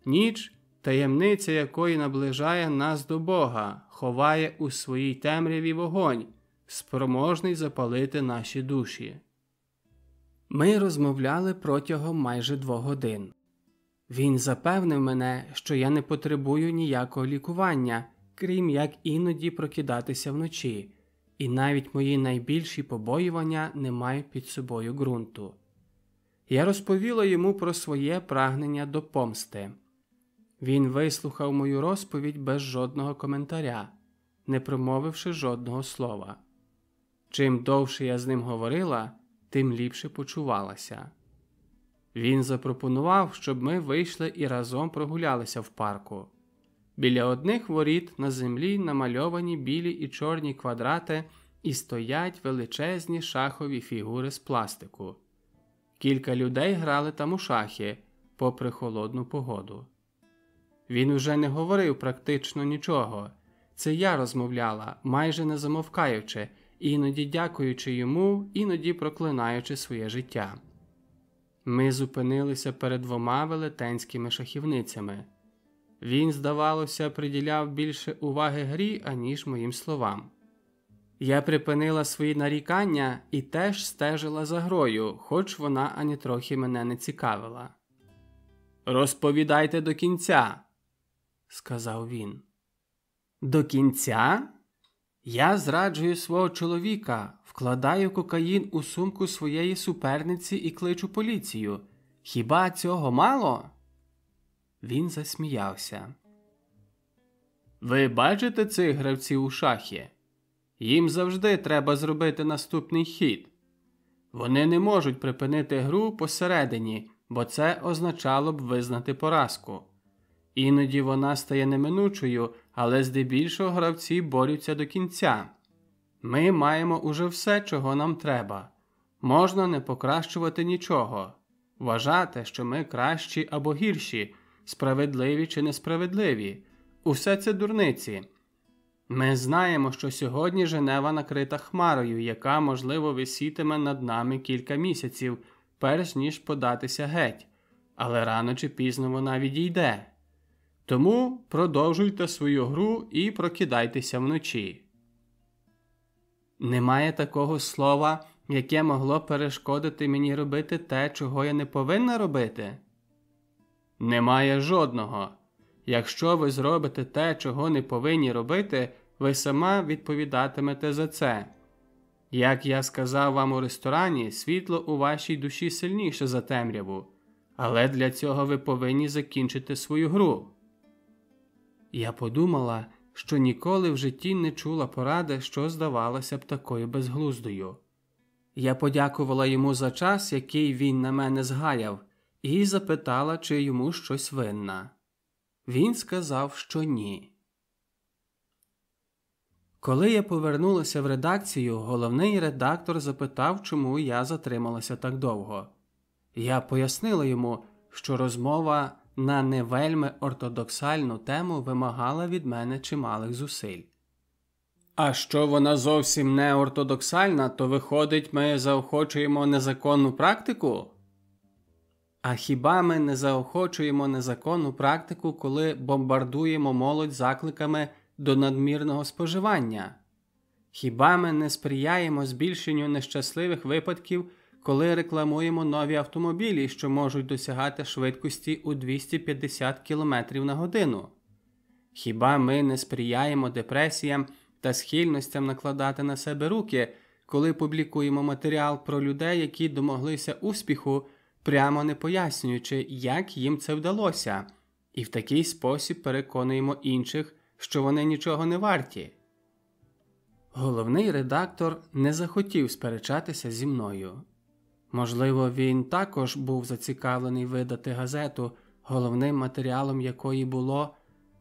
ніч, таємниця якої наближає нас до Бога, ховає у своїй темряві вогонь, спроможний запалити наші душі». Ми розмовляли протягом майже 2 годин. Він запевнив мене, що я не потребую ніякого лікування, крім як іноді прокидатися вночі, і навіть мої найбільші побоювання не мають під собою ґрунту. Я розповіла йому про своє прагнення до помсти. Він вислухав мою розповідь без жодного коментаря, не промовивши жодного слова. Чим довше я з ним говорила, тим ліпше почувалася. Він запропонував, щоб ми вийшли і разом прогулялися в парку. Біля одних воріт на землі намальовані білі і чорні квадрати і стоять величезні шахові фігури з пластику. Кілька людей грали там у шахи, попри холодну погоду. Він уже не говорив практично нічого. Це я розмовляла, майже не замовкаючи, іноді дякуючи йому, іноді проклинаючи своє життя. Ми зупинилися перед 2 велетенськими шахівницями. Він, здавалося, приділяв більше уваги грі, аніж моїм словам. Я припинила свої нарікання і теж стежила за грою, хоч вона ані трохи мене не цікавила. «Розповідайте до кінця», – сказав він. «До кінця? Я зраджую свого чоловіка, вкладаю кокаїн у сумку своєї суперниці і кличу поліцію. Хіба цього мало?» Він засміявся. «Ви бачите цих гравців у шахи? Їм завжди треба зробити наступний хід. Вони не можуть припинити гру посередині, бо це означало б визнати поразку. Іноді вона стає неминучою, але здебільшого гравці борються до кінця. Ми маємо уже все, чого нам треба. Можна не покращувати нічого. Вважати, що ми кращі або гірші, справедливі чи несправедливі. Усе це дурниці. Ми знаємо, що сьогодні Женева накрита хмарою, яка, можливо, висітиме над нами кілька місяців, перш ніж податися геть. Але рано чи пізно вона відійде. Тому продовжуйте свою гру і прокидайтеся вночі». Немає такого слова, яке могло перешкодити мені робити те, чого я не повинна робити? Немає жодного. Якщо ви зробите те, чого не повинні робити, ви сама відповідатимете за це. Як я сказав вам у ресторані, світло у вашій душі сильніше за темряву, але для цього ви повинні закінчити свою гру. Я подумала, що ніколи в житті не чула поради, що здавалося б такою безглуздою. Я подякувала йому за час, який він на мене згаяв, і запитала, чи йому щось винна. Він сказав, що ні. Коли я повернулася в редакцію, головний редактор запитав, чому я затрималася так довго. Я пояснила йому, що розмова на не вельми ортодоксальну тему вимагала від мене чималих зусиль. А що вона зовсім не ортодоксальна, то виходить, ми заохочуємо незаконну практику? А хіба ми не заохочуємо незаконну практику, коли бомбардуємо молодь закликами до надмірного споживання? Хіба ми не сприяємо збільшенню нещасливих випадків, коли рекламуємо нові автомобілі, що можуть досягати швидкості у 250 км на годину? Хіба ми не сприяємо депресіям та схильностям накладати на себе руки, коли публікуємо матеріал про людей, які домоглися успіху, прямо не пояснюючи, як їм це вдалося, і в такий спосіб переконуємо інших, що вони нічого не варті? Головний редактор не захотів сперечатися зі мною. Можливо, він також був зацікавлений видати газету, головним матеріалом якої було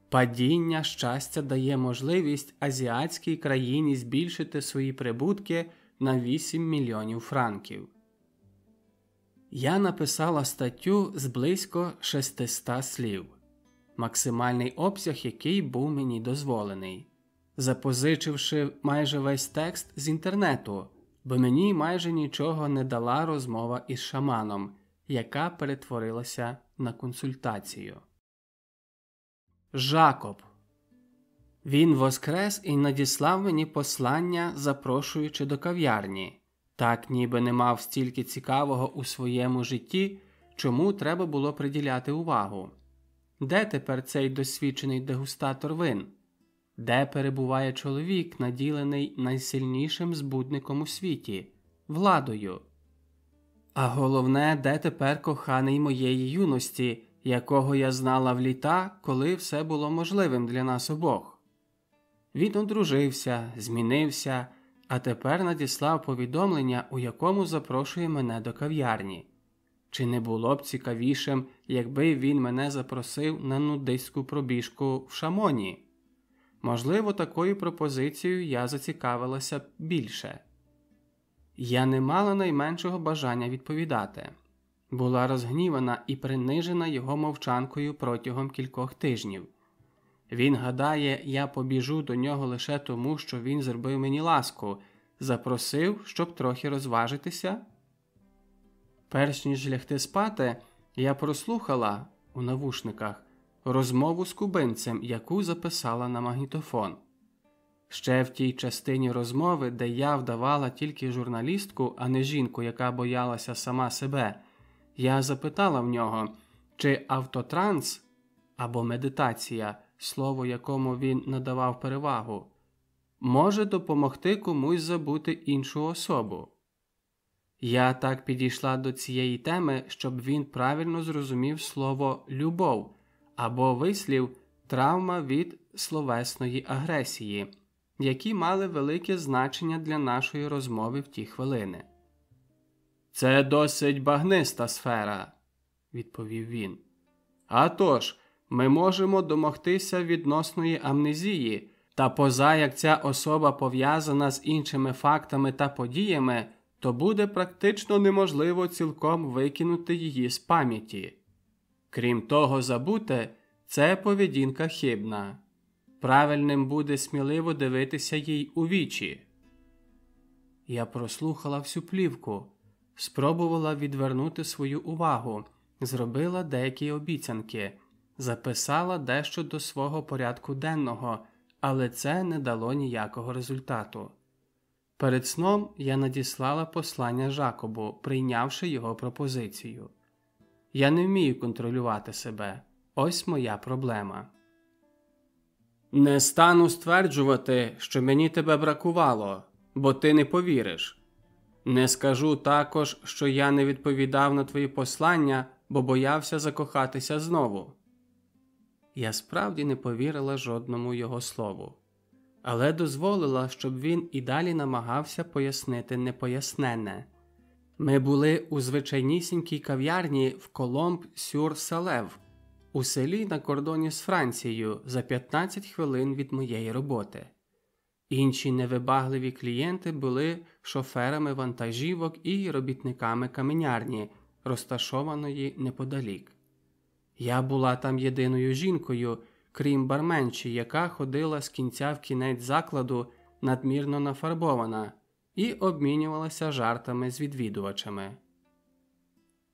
«Падіння щастя дає можливість азіатській країні збільшити свої прибутки на 8 мільйонів франків». Я написала статтю з близько 600 слів, максимальний обсяг який був мені дозволений, запозичивши майже весь текст з інтернету, бо мені майже нічого не дала розмова із шаманом, яка перетворилася на консультацію. Жакоб. Він воскрес і надіслав мені послання, запрошуючи до кав'ярні. Так ніби не мав стільки цікавого у своєму житті, чому треба було приділяти увагу. Де тепер цей досвідчений дегустатор вин? Де перебуває чоловік, наділений найсильнішим збудником у світі – владою? А головне, де тепер коханий моєї юності, якого я знала в літа, коли все було можливим для нас обох? Він одружився, змінився, а тепер надіслав повідомлення, у якому запрошує мене до кав'ярні. Чи не було б цікавішим, якби він мене запросив на нудистську пробіжку в Шамоні? Можливо, такою пропозицією я зацікавилася б більше. Я не мала найменшого бажання відповідати. Була розгнівана і принижена його мовчанкою протягом кількох тижнів. Він гадає, я побіжу до нього лише тому, що він зробив мені ласку, запросив, щоб трохи розважитися? Перш ніж лягти спати, я прослухала у навушниках розмову з кубинцем, яку записала на магнітофон. Ще в тій частині розмови, де я вдавала тільки журналістку, а не жінку, яка боялася сама себе, я запитала в нього, чи автотранс або медитація, слово якому він надавав перевагу, може допомогти комусь забути іншу особу. Я так підійшла до цієї теми, щоб він правильно зрозумів слово «любов» або вислів «травма від словесної агресії», які мали велике значення для нашої розмови в ті хвилини. «Це досить багниста сфера», – відповів він. «А тож, ми можемо домогтися відносної амнезії, та поза як ця особа пов'язана з іншими фактами та подіями, то буде практично неможливо цілком викинути її з пам'яті. Крім того, забути – це поведінка хибна. Правильним буде сміливо дивитися їй у вічі». Я прослухала всю плівку, спробувала відвернути свою увагу, зробила деякі обіцянки, записала дещо до свого порядку денного, але це не дало ніякого результату. Перед сном я надіслала послання Жакобу, прийнявши його пропозицію. Я не вмію контролювати себе. Ось моя проблема. Не стану стверджувати, що мені тебе бракувало, бо ти не повіриш. Не скажу також, що я не відповідав на твої послання, бо боявся закохатися знову. Я справді не повірила жодному його слову, але дозволила, щоб він і далі намагався пояснити непояснене. Ми були у звичайнісінькій кав'ярні в Коломб-сюр-Салев, у селі на кордоні з Францією, за 15 хвилин від моєї роботи. Інші невибагливі клієнти були шоферами вантажівок і робітниками каменярні, розташованої неподалік. Я була там єдиною жінкою, крім барменші, яка ходила з кінця в кінець закладу, надмірно нафарбована, і обмінювалася жартами з відвідувачами.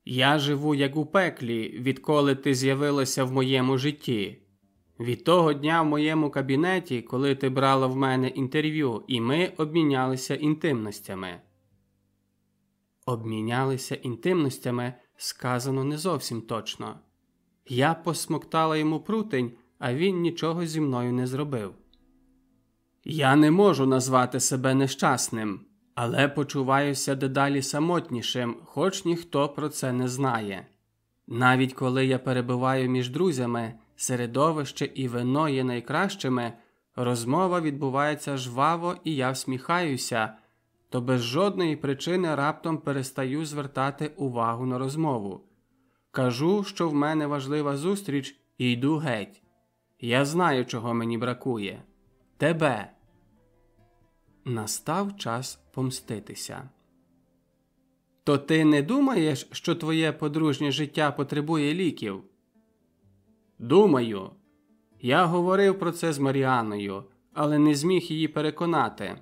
«Я живу як у пеклі, відколи ти з'явилася в моєму житті. Від того дня в моєму кабінеті, коли ти брала в мене інтерв'ю, і ми обмінялися інтимностями». Обмінялися інтимностями сказано не зовсім точно. Я посмоктала йому прутень, а він нічого зі мною не зробив. Я не можу назвати себе нещасним, але почуваюся дедалі самотнішим, хоч ніхто про це не знає. Навіть коли я перебуваю між друзями, середовище і вино є найкращими, розмова відбувається жваво і я всміхаюся, то без жодної причини раптом перестаю звертати увагу на розмову. Кажу, що в мене важлива зустріч, і йду геть. Я знаю, чого мені бракує. Тебе. Настав час помститися. То ти не думаєш, що твоє подружнє життя потребує ліків? Думаю. Я говорив про це з Маріаною, але не зміг її переконати.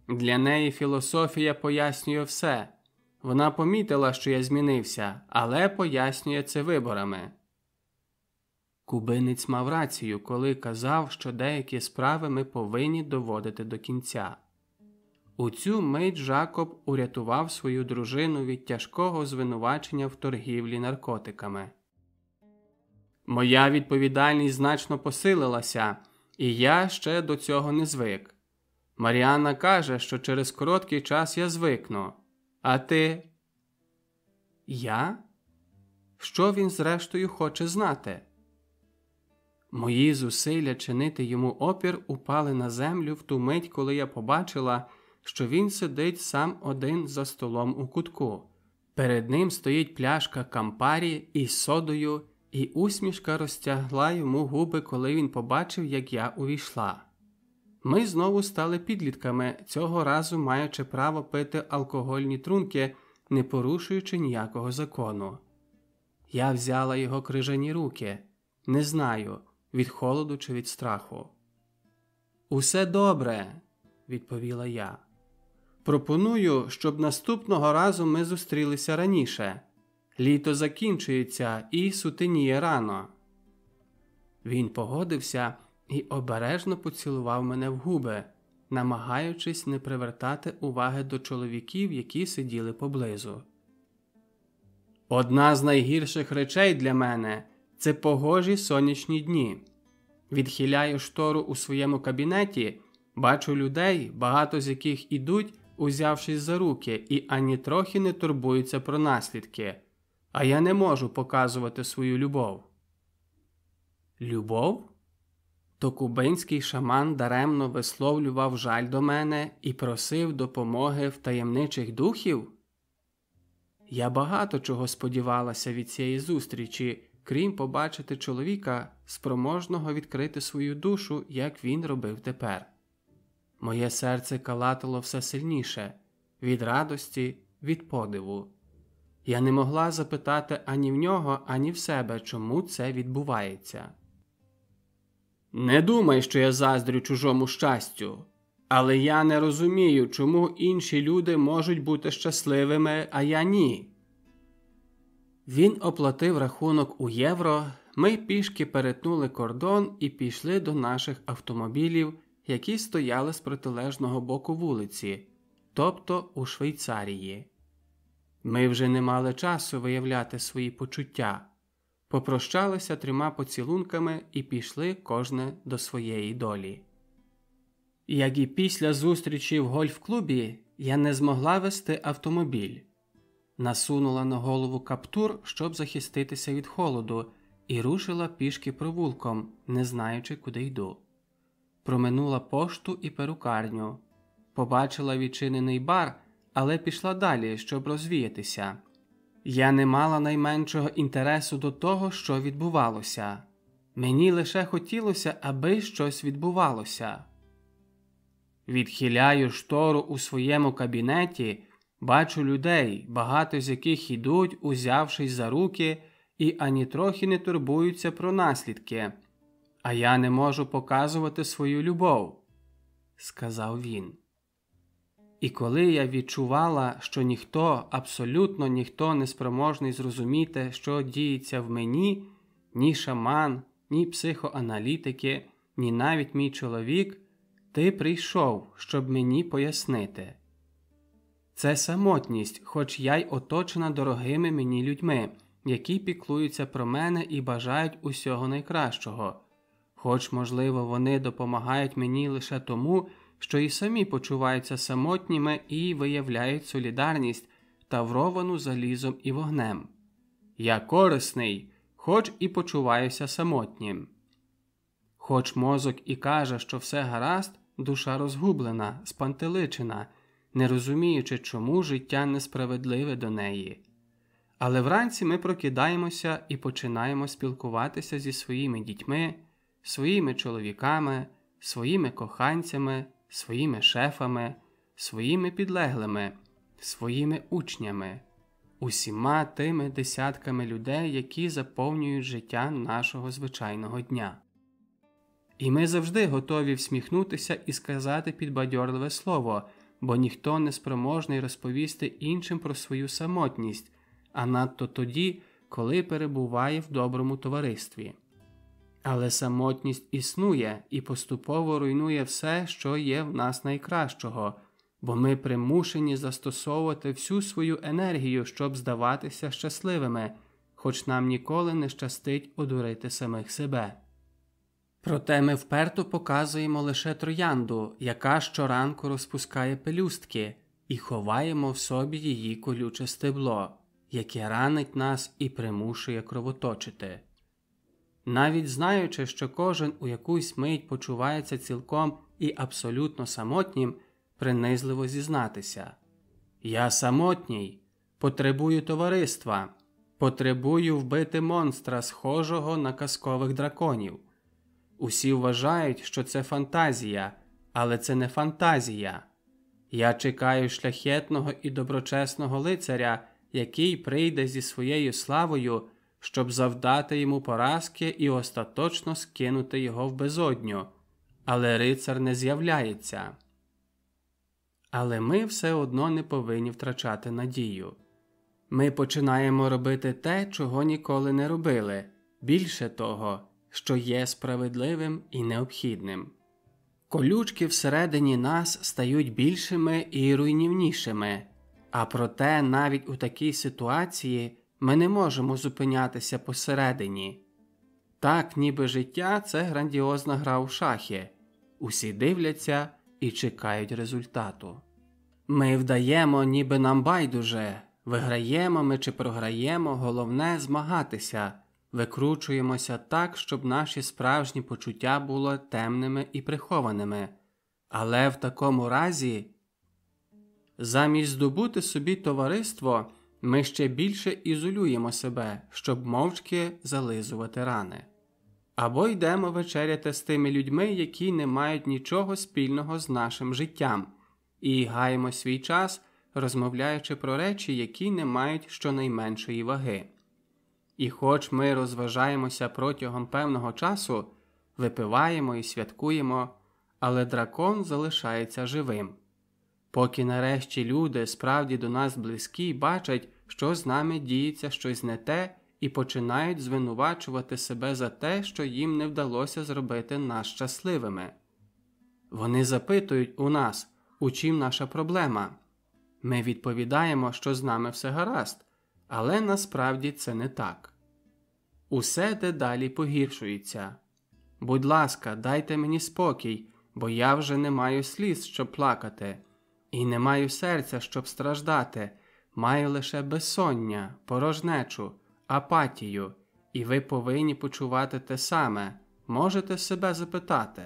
Для неї філософія пояснює все. Вона помітила, що я змінився, але пояснює це виборами. Кубинець мав рацію, коли казав, що деякі справи ми повинні доводити до кінця. У цю мить Жакоб урятував свою дружину від тяжкого звинувачення в торгівлі наркотиками. Моя відповідальність значно посилилася, і я ще до цього не звик. Маріанна каже, що через короткий час я звикну. А ти? Я? Що він зрештою хоче знати? Мої зусилля чинити йому опір упали на землю в ту мить, коли я побачила, що він сидить сам один за столом у кутку. Перед ним стоїть пляшка кампарі із содою, і усмішка розтягла йому губи, коли він побачив, як я увійшла. Ми знову стали підлітками, цього разу маючи право пити алкогольні трунки, не порушуючи ніякого закону. Я взяла його крижані руки. Не знаю, від холоду чи від страху. «Усе добре», – відповіла я. «Пропоную, щоб наступного разу ми зустрілися раніше. Літо закінчується і сутеніє рано». Він погодився і обережно поцілував мене в губи, намагаючись не привертати уваги до чоловіків, які сиділи поблизу. Одна з найгірших речей для мене – це погожі сонячні дні. Відхиляю штору у своєму кабінеті, бачу людей, багато з яких ідуть, узявшись за руки, і ані трохи не турбуються про наслідки. А я не можу показувати свою любов. Любов? То кубинський шаман даремно висловлював жаль до мене і просив допомоги в таємничих духів? Я багато чого сподівалася від цієї зустрічі, крім побачити чоловіка, спроможного відкрити свою душу, як він робив тепер. Моє серце калатало все сильніше, від радості, від подиву. Я не могла запитати ані в нього, ані в себе, чому це відбувається. Не думай, що я заздрю чужому щастю, але я не розумію, чому інші люди можуть бути щасливими, а я ні. Він оплатив рахунок у євро, ми пішки перетнули кордон і пішли до наших автомобілів, які стояли з протилежного боку вулиці, тобто у Швейцарії. Ми вже не мали часу виявляти свої почуття. попрощалися 3 поцілунками і пішли кожне до своєї долі. Як і після зустрічі в гольф-клубі, я не змогла вести автомобіль. Насунула на голову каптур, щоб захиститися від холоду, і рушила пішки провулком, не знаючи, куди йду. Проминула пошту і перукарню. Побачила відчинений бар, але пішла далі, щоб розвіятися. Я не мала найменшого інтересу до того, що відбувалося. Мені лише хотілося, аби щось відбувалося. Відхиляю штору у своєму кабінеті, бачу людей, багато з яких ідуть, узявшись за руки, і ані трохи не турбуються про наслідки. А я не можу показувати свою любов, сказав він. І коли я відчувала, що ніхто, абсолютно ніхто не спроможний зрозуміти, що діється в мені, ні шаман, ні психоаналітики, ні навіть мій чоловік, ти прийшов, щоб мені пояснити. Це самотність, хоч я й оточена дорогими мені людьми, які піклуються про мене і бажають усього найкращого. Хоч, можливо, вони допомагають мені лише тому, що і самі почуваються самотніми і виявляють солідарність, тавровану залізом і вогнем. Я корисний, хоч і почуваюся самотнім. Хоч мозок і каже, що все гаразд, душа розгублена, спантеличена, не розуміючи, чому життя несправедливе до неї. Але вранці ми прокидаємося і починаємо спілкуватися зі своїми дітьми, своїми чоловіками, своїми коханцями, своїми шефами, своїми підлеглими, своїми учнями, усіма тими десятками людей, які заповнюють життя нашого звичайного дня. І ми завжди готові всміхнутися і сказати підбадьорливе слово, бо ніхто не спроможний розповісти іншим про свою самотність, а надто тоді, коли перебуває в доброму товаристві. Але самотність існує і поступово руйнує все, що є в нас найкращого, бо ми примушені застосовувати всю свою енергію, щоб здаватися щасливими, хоч нам ніколи не щастить одурити самих себе. Проте ми вперто показуємо лише троянду, яка щоранку розпускає пелюстки, і ховаємо в собі її колюче стебло, яке ранить нас і примушує кровоточити. Навіть знаючи, що кожен у якусь мить почувається цілком і абсолютно самотнім, принизливо зізнатися. Я самотній, потребую товариства, потребую вбити монстра, схожого на казкових драконів. Усі вважають, що це фантазія, але це не фантазія. Я чекаю шляхетного і доброчесного лицаря, який прийде зі своєю славою, щоб завдати йому поразки і остаточно скинути його в безодню. Але рицар не з'являється. Але ми все одно не повинні втрачати надію. Ми починаємо робити те, чого ніколи не робили. Більше того, що є справедливим і необхідним. Колючки всередині нас стають більшими і руйнівнішими, а проте навіть у такій ситуації ми не можемо зупинятися посередині. Так, ніби життя – це грандіозна гра у шахи. Усі дивляться і чекають результату. Ми вдаємо, ніби нам байдуже. Виграємо ми чи програємо, головне – змагатися. Викручуємося так, щоб наші справжні почуття були темними і прихованими. Але в такому разі, замість здобути собі товариство, ми ще більше ізолюємо себе, щоб мовчки зализувати рани. Або йдемо вечеряти з тими людьми, які не мають нічого спільного з нашим життям, і гаємо свій час, розмовляючи про речі, які не мають щонайменшої ваги. І хоч ми розважаємося протягом певного часу, випиваємо і святкуємо, але дракон залишається живим. Поки нарешті люди справді до нас близькі бачать, що з нами діється щось не те, і починають звинувачувати себе за те, що їм не вдалося зробити нас щасливими. Вони запитують у нас, у чим наша проблема. Ми відповідаємо, що з нами все гаразд, але насправді це не так. Усе дедалі погіршується. Будь ласка, дайте мені спокій, бо я вже не маю сліз, щоб плакати, і не маю серця, щоб страждати, маю лише безсоння, порожнечу, апатію, і ви повинні почувати те саме, можете себе запитати.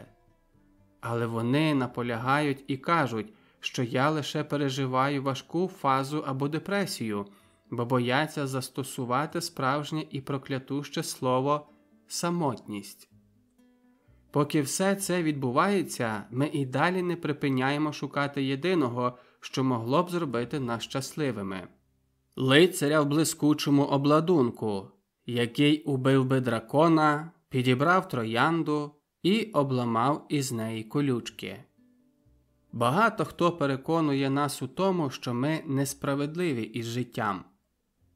Але вони наполягають і кажуть, що я лише переживаю важку фазу або депресію, бо бояться застосувати справжнє і проклятуще слово «самотність». Поки все це відбувається, ми і далі не припиняємо шукати єдиного, що могло б зробити нас щасливими. Лицаря в блискучому обладунку, який убив би дракона, підібрав троянду і обламав із неї колючки. Багато хто переконує нас у тому, що ми несправедливі із життям.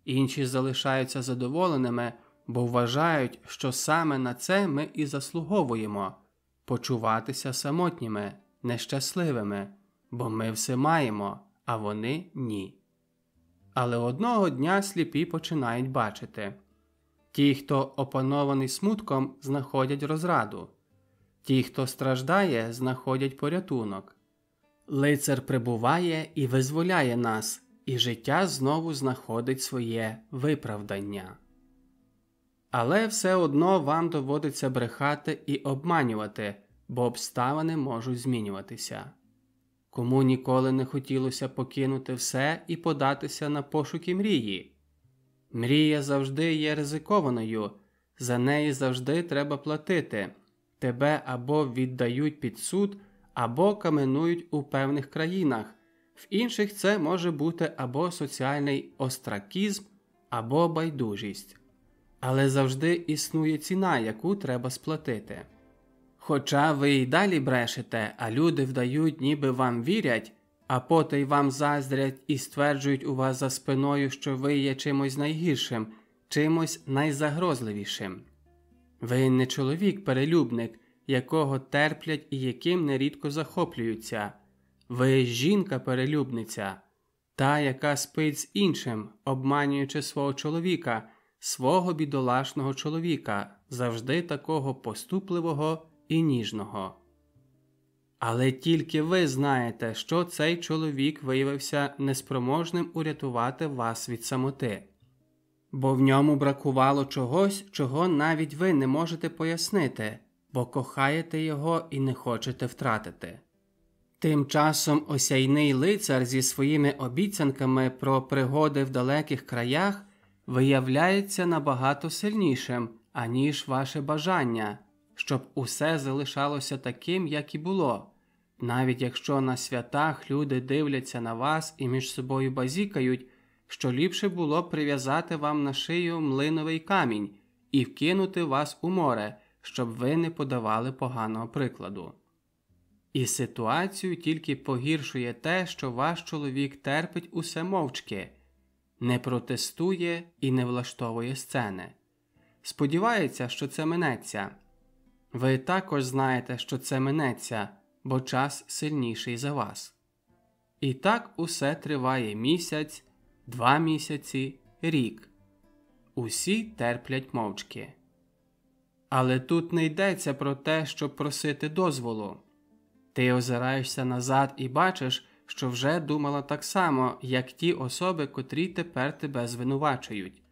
Інші залишаються задоволеними, бо вважають, що саме на це ми і заслуговуємо – почуватися самотніми, нещасливими, бо ми все маємо, а вони – ні. Але одного дня сліпі починають бачити. Ті, хто опанований смутком, знаходять розраду. Ті, хто страждає, знаходять порятунок. Лицар прибуває і визволяє нас, і життя знову знаходить своє виправдання. Але все одно вам доводиться брехати і обманювати, бо обставини можуть змінюватися. Кому ніколи не хотілося покинути все і податися на пошуки мрії? Мрія завжди є ризикованою, за неї завжди треба платити. Тебе або віддають під суд, або каменують у певних країнах. В інших це може бути або соціальний остракізм, або байдужість. Але завжди існує ціна, яку треба сплатити. Хоча ви й далі брешете, а люди вдають, ніби вам вірять, а потай вам заздрять і стверджують у вас за спиною, що ви є чимось найгіршим, чимось найзагрозливішим. Ви не чоловік-перелюбник, якого терплять і яким нерідко захоплюються. Ви жінка-перелюбниця, та, яка спить з іншим, обманюючи свого чоловіка, свого бідолашного чоловіка, завжди такого поступливого і ніжного. Але тільки ви знаєте, що цей чоловік виявився неспроможним урятувати вас від самоти. Бо в ньому бракувало чогось, чого навіть ви не можете пояснити, бо кохаєте його і не хочете втратити. Тим часом осяйний лицар зі своїми обіцянками про пригоди в далеких краях виявляється набагато сильнішим, аніж ваше бажання, щоб усе залишалося таким, як і було. Навіть якщо на святах люди дивляться на вас і між собою базікають, що ліпше було прив'язати вам на шию млиновий камінь і вкинути вас у море, щоб ви не подавали поганого прикладу. І ситуацію тільки погіршує те, що ваш чоловік терпить усе мовчки, не протестує і не влаштовує сцени. Сподівається, що це минеться. Ви також знаєте, що це минеться, бо час сильніший за вас. І так усе триває місяць, 2 місяці, рік. Усі терплять мовчки. Але тут не йдеться про те, щоб просити дозволу. Ти озираєшся назад і бачиш, що вже думала так само, як ті особи, котрі тепер тебе звинувачують.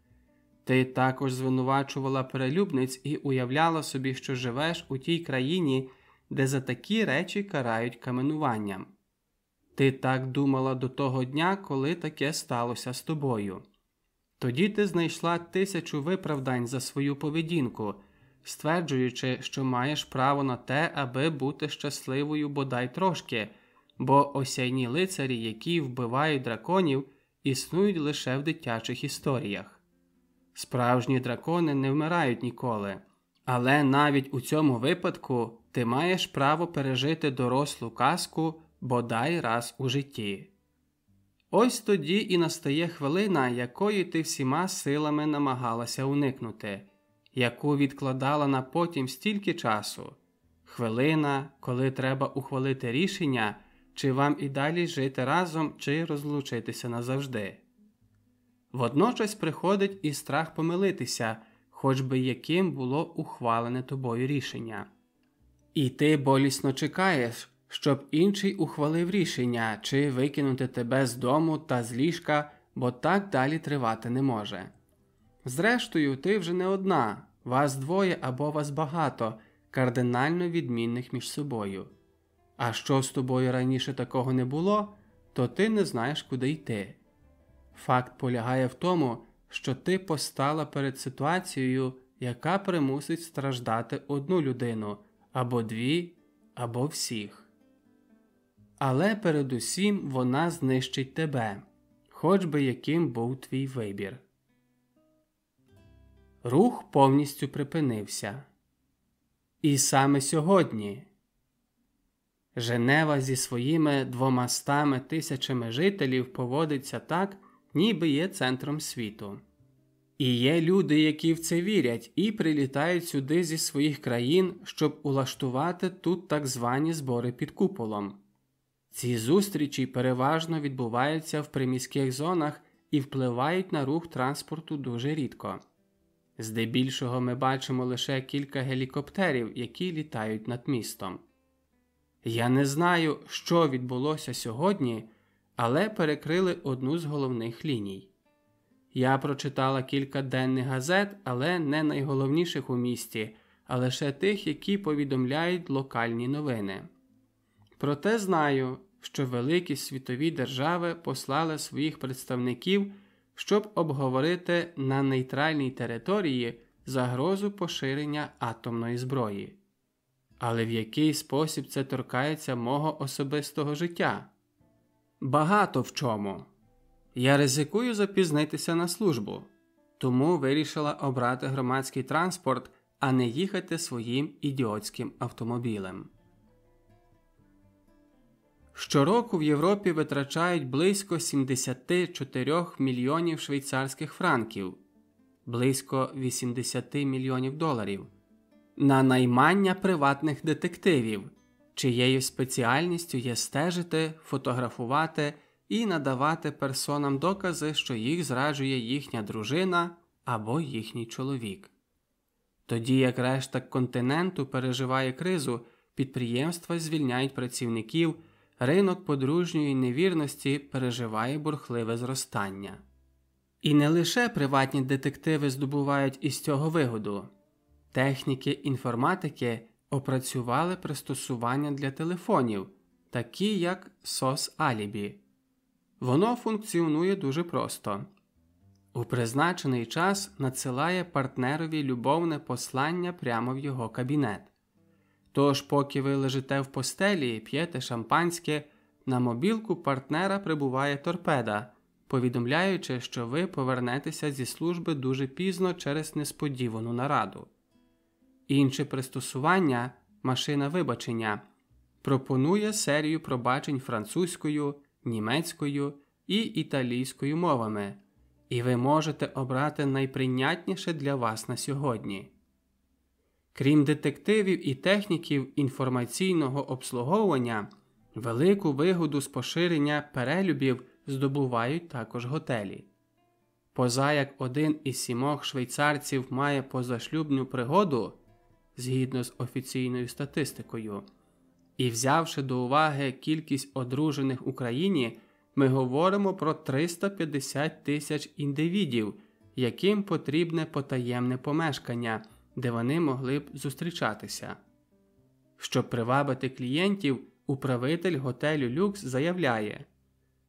Ти також звинувачувала перелюбниць і уявляла собі, що живеш у тій країні, де за такі речі карають каменуванням. Ти так думала до того дня, коли таке сталося з тобою. Тоді ти знайшла 1000 виправдань за свою поведінку, стверджуючи, що маєш право на те, аби бути щасливою бодай трошки, бо осяйні лицарі, які вбивають драконів, існують лише в дитячих історіях. Справжні дракони не вмирають ніколи, але навіть у цьому випадку ти маєш право пережити дорослу казку бодай раз у житті. Ось тоді і настає хвилина, якої ти всіма силами намагалася уникнути, яку відкладала на потім стільки часу. Хвилина, коли треба ухвалити рішення, чи вам і далі жити разом, чи розлучитися назавжди. Водночас приходить і страх помилитися, хоч би яким було ухвалене тобою рішення. І ти болісно чекаєш, щоб інший ухвалив рішення, чи викинути тебе з дому та з ліжка, бо так далі тривати не може. Зрештою, ти вже не одна, вас двоє або вас багато, кардинально відмінних між собою. А що з тобою раніше такого не було, то ти не знаєш, куди йти. Факт полягає в тому, що ти постала перед ситуацією, яка примусить страждати одну людину, або дві, або всіх. Але передусім вона знищить тебе, хоч би яким був твій вибір. Рух повністю припинився. І саме сьогодні Женева зі своїми 200 тисячами жителів поводиться так, ніби є центром світу. І є люди, які в це вірять і прилітають сюди зі своїх країн, щоб улаштувати тут так звані збори під куполом. Ці зустрічі переважно відбуваються в приміських зонах і впливають на рух транспорту дуже рідко. Здебільшого ми бачимо лише кілька гелікоптерів, які літають над містом. Я не знаю, що відбулося сьогодні, але перекрили одну з головних ліній. Я прочитала кілька денних газет, але не найголовніших у місті, а лише тих, які повідомляють локальні новини. Проте знаю, що великі світові держави послали своїх представників, щоб обговорити на нейтральній території загрозу поширення атомної зброї. Але в який спосіб це торкається мого особистого життя? Багато в чому. Я ризикую запізнитися на службу, тому вирішила обрати громадський транспорт, а не їхати своїм ідіотським автомобілем. Щороку в Європі витрачають близько 74 мільйонів швейцарських франків, близько 80 мільйонів доларів, на наймання приватних детективів, чиєю спеціальністю є стежити, фотографувати і надавати персонам докази, що їх зраджує їхня дружина або їхній чоловік. Тоді як решта континенту переживає кризу, підприємства звільняють працівників, ринок подружньої невірності переживає бурхливе зростання. І не лише приватні детективи здобувають із цього вигоду. Техніки інформатики опрацювали пристосування для телефонів, такі як SOS Alibi. Воно функціонує дуже просто. У призначений час надсилає партнерові любовне послання прямо в його кабінет. Тож, поки ви лежите в постелі і п'єте шампанське, на мобілку партнера прибуває торпеда, повідомляючи, що ви повернетеся зі служби дуже пізно через несподівану нараду. Інше пристосування – машина вибачення – пропонує серію пробачень французькою, німецькою і італійською мовами, і ви можете обрати найприйнятніше для вас на сьогодні. Крім детективів і техніків інформаційного обслуговування, велику вигоду з поширення перелюбів здобувають також готелі. Поза як 1 із 7 швейцарців має позашлюбну пригоду, згідно з офіційною статистикою, і взявши до уваги кількість одружених в Україні, ми говоримо про 350 тисяч індивідів, яким потрібне потаємне помешкання, де вони могли б зустрічатися. Щоб привабити клієнтів, управитель готелю «Люкс» заявляє: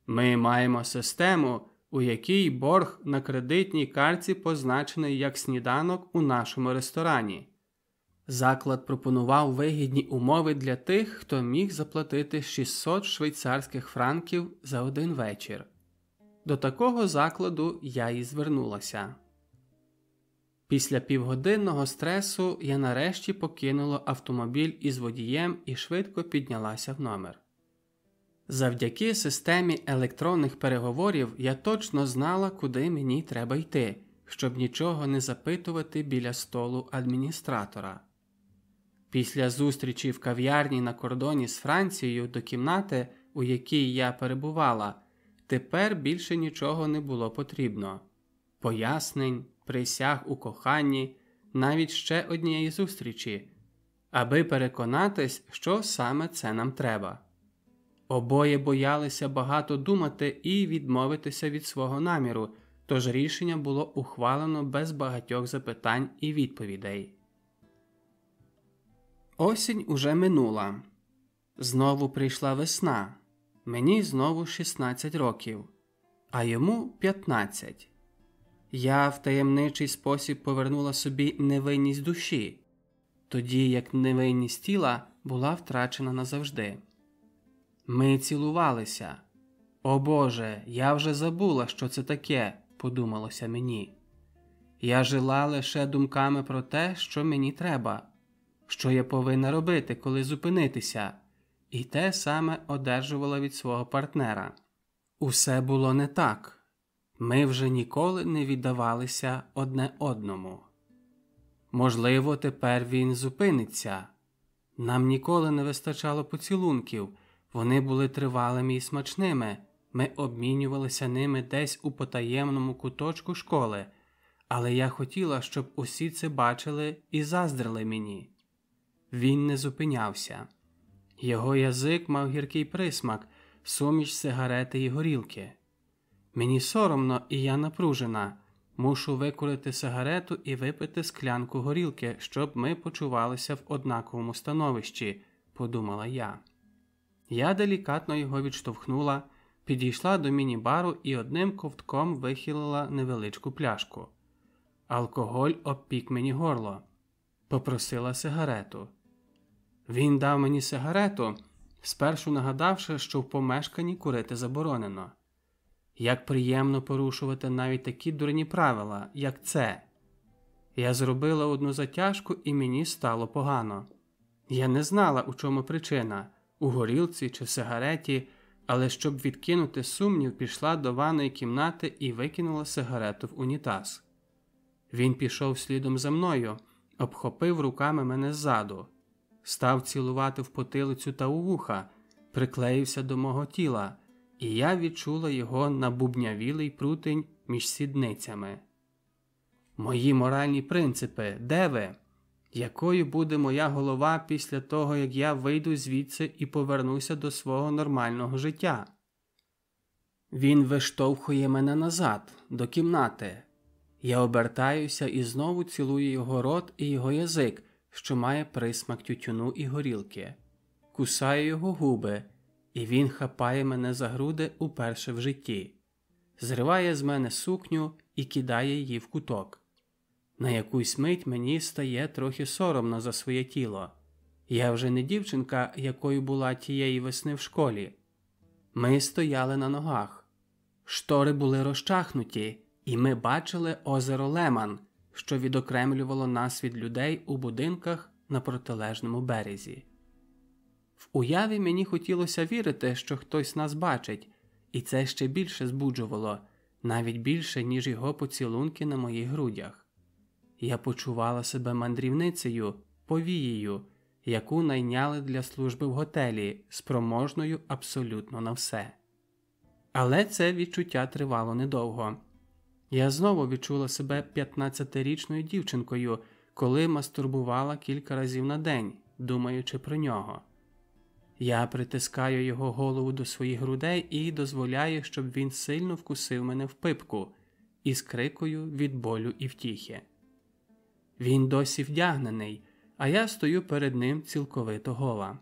«Ми маємо систему, у якій борг на кредитній картці позначений як сніданок у нашому ресторані». Заклад пропонував вигідні умови для тих, хто міг заплатити 600 швейцарських франків за один вечір. До такого закладу я і звернулася. Після півгодинного стресу я нарешті покинула автомобіль із водієм і швидко піднялася в номер. Завдяки системі електронних переговорів я точно знала, куди мені треба йти, щоб нічого не запитувати біля столу адміністратора. Після зустрічі в кав'ярні на кордоні з Францією до кімнати, у якій я перебувала, тепер більше нічого не було потрібно. Пояснень, присяг у коханні, навіть ще однієї зустрічі, аби переконатись, що саме це нам треба. Обоє боялися багато думати і відмовитися від свого наміру, тож рішення було ухвалено без багатьох запитань і відповідей. Осінь уже минула. Знову прийшла весна. Мені знову 16 років, а йому 15. Я в таємничий спосіб повернула собі невинність душі, тоді як невинність тіла була втрачена назавжди. Ми цілувалися. О Боже, я вже забула, що це таке, подумалося мені. Я жила лише думками про те, що мені треба, що я повинна робити, коли зупинитися, і те саме одержувала від свого партнера. Усе було не так. Ми вже ніколи не віддавалися одне одному. Можливо, тепер він зупиниться. Нам ніколи не вистачало поцілунків, вони були тривалими і смачними, ми обмінювалися ними десь у потаємному куточку школи, але я хотіла, щоб усі це бачили і заздрили мені. Він не зупинявся. Його язик мав гіркий присмак, суміш сигарети і горілки. Мені соромно, і я напружена. Мушу викурити сигарету і випити склянку горілки, щоб ми почувалися в однаковому становищі, подумала я. Я делікатно його відштовхнула, підійшла до міні-бару і одним ковтком вихилила невеличку пляшку. Алкоголь обпік мені горло. Попросила сигарету. Він дав мені сигарету, спершу нагадавши, що в помешканні курити заборонено. Як приємно порушувати навіть такі дурні правила, як це. Я зробила одну затяжку, і мені стало погано. Я не знала, у чому причина – у горілці чи в сигареті, але щоб відкинути сумнів, пішла до ванної кімнати і викинула сигарету в унітаз. Він пішов слідом за мною, обхопив руками мене ззаду, став цілувати в потилицю та у вуха, приклеївся до мого тіла, і я відчула його набубнявілий прутень між сідницями. Мої моральні принципи, де ви? Якою буде моя голова після того, як я вийду звідси і повернуся до свого нормального життя? Він виштовхує мене назад, до кімнати. Я обертаюся і знову цілую його рот і його язик, що має присмак тютюну і горілки. Кусаю його губи, і він хапає мене за груди уперше в житті. Зриває з мене сукню і кидає її в куток. На якусь мить мені стає трохи соромно за своє тіло. Я вже не дівчинка, якою була тієї весни в школі. Ми стояли на ногах. Штори були розчахнуті, і ми бачили озеро Леман, що відокремлювало нас від людей у будинках на протилежному березі. В уяві мені хотілося вірити, що хтось нас бачить, і це ще більше збуджувало, навіть більше, ніж його поцілунки на моїх грудях. Я почувала себе мандрівницею, повією, яку найняли для служби в готелі, спроможною абсолютно на все. Але це відчуття тривало недовго. Я знову відчула себе 15-річною дівчинкою, коли мастурбувала кілька разів на день, думаючи про нього. Я притискаю його голову до своїх грудей і дозволяю, щоб він сильно вкусив мене в пипку, із крикою від болю і втіхи. Він досі вдягнений, а я стою перед ним цілковито гола.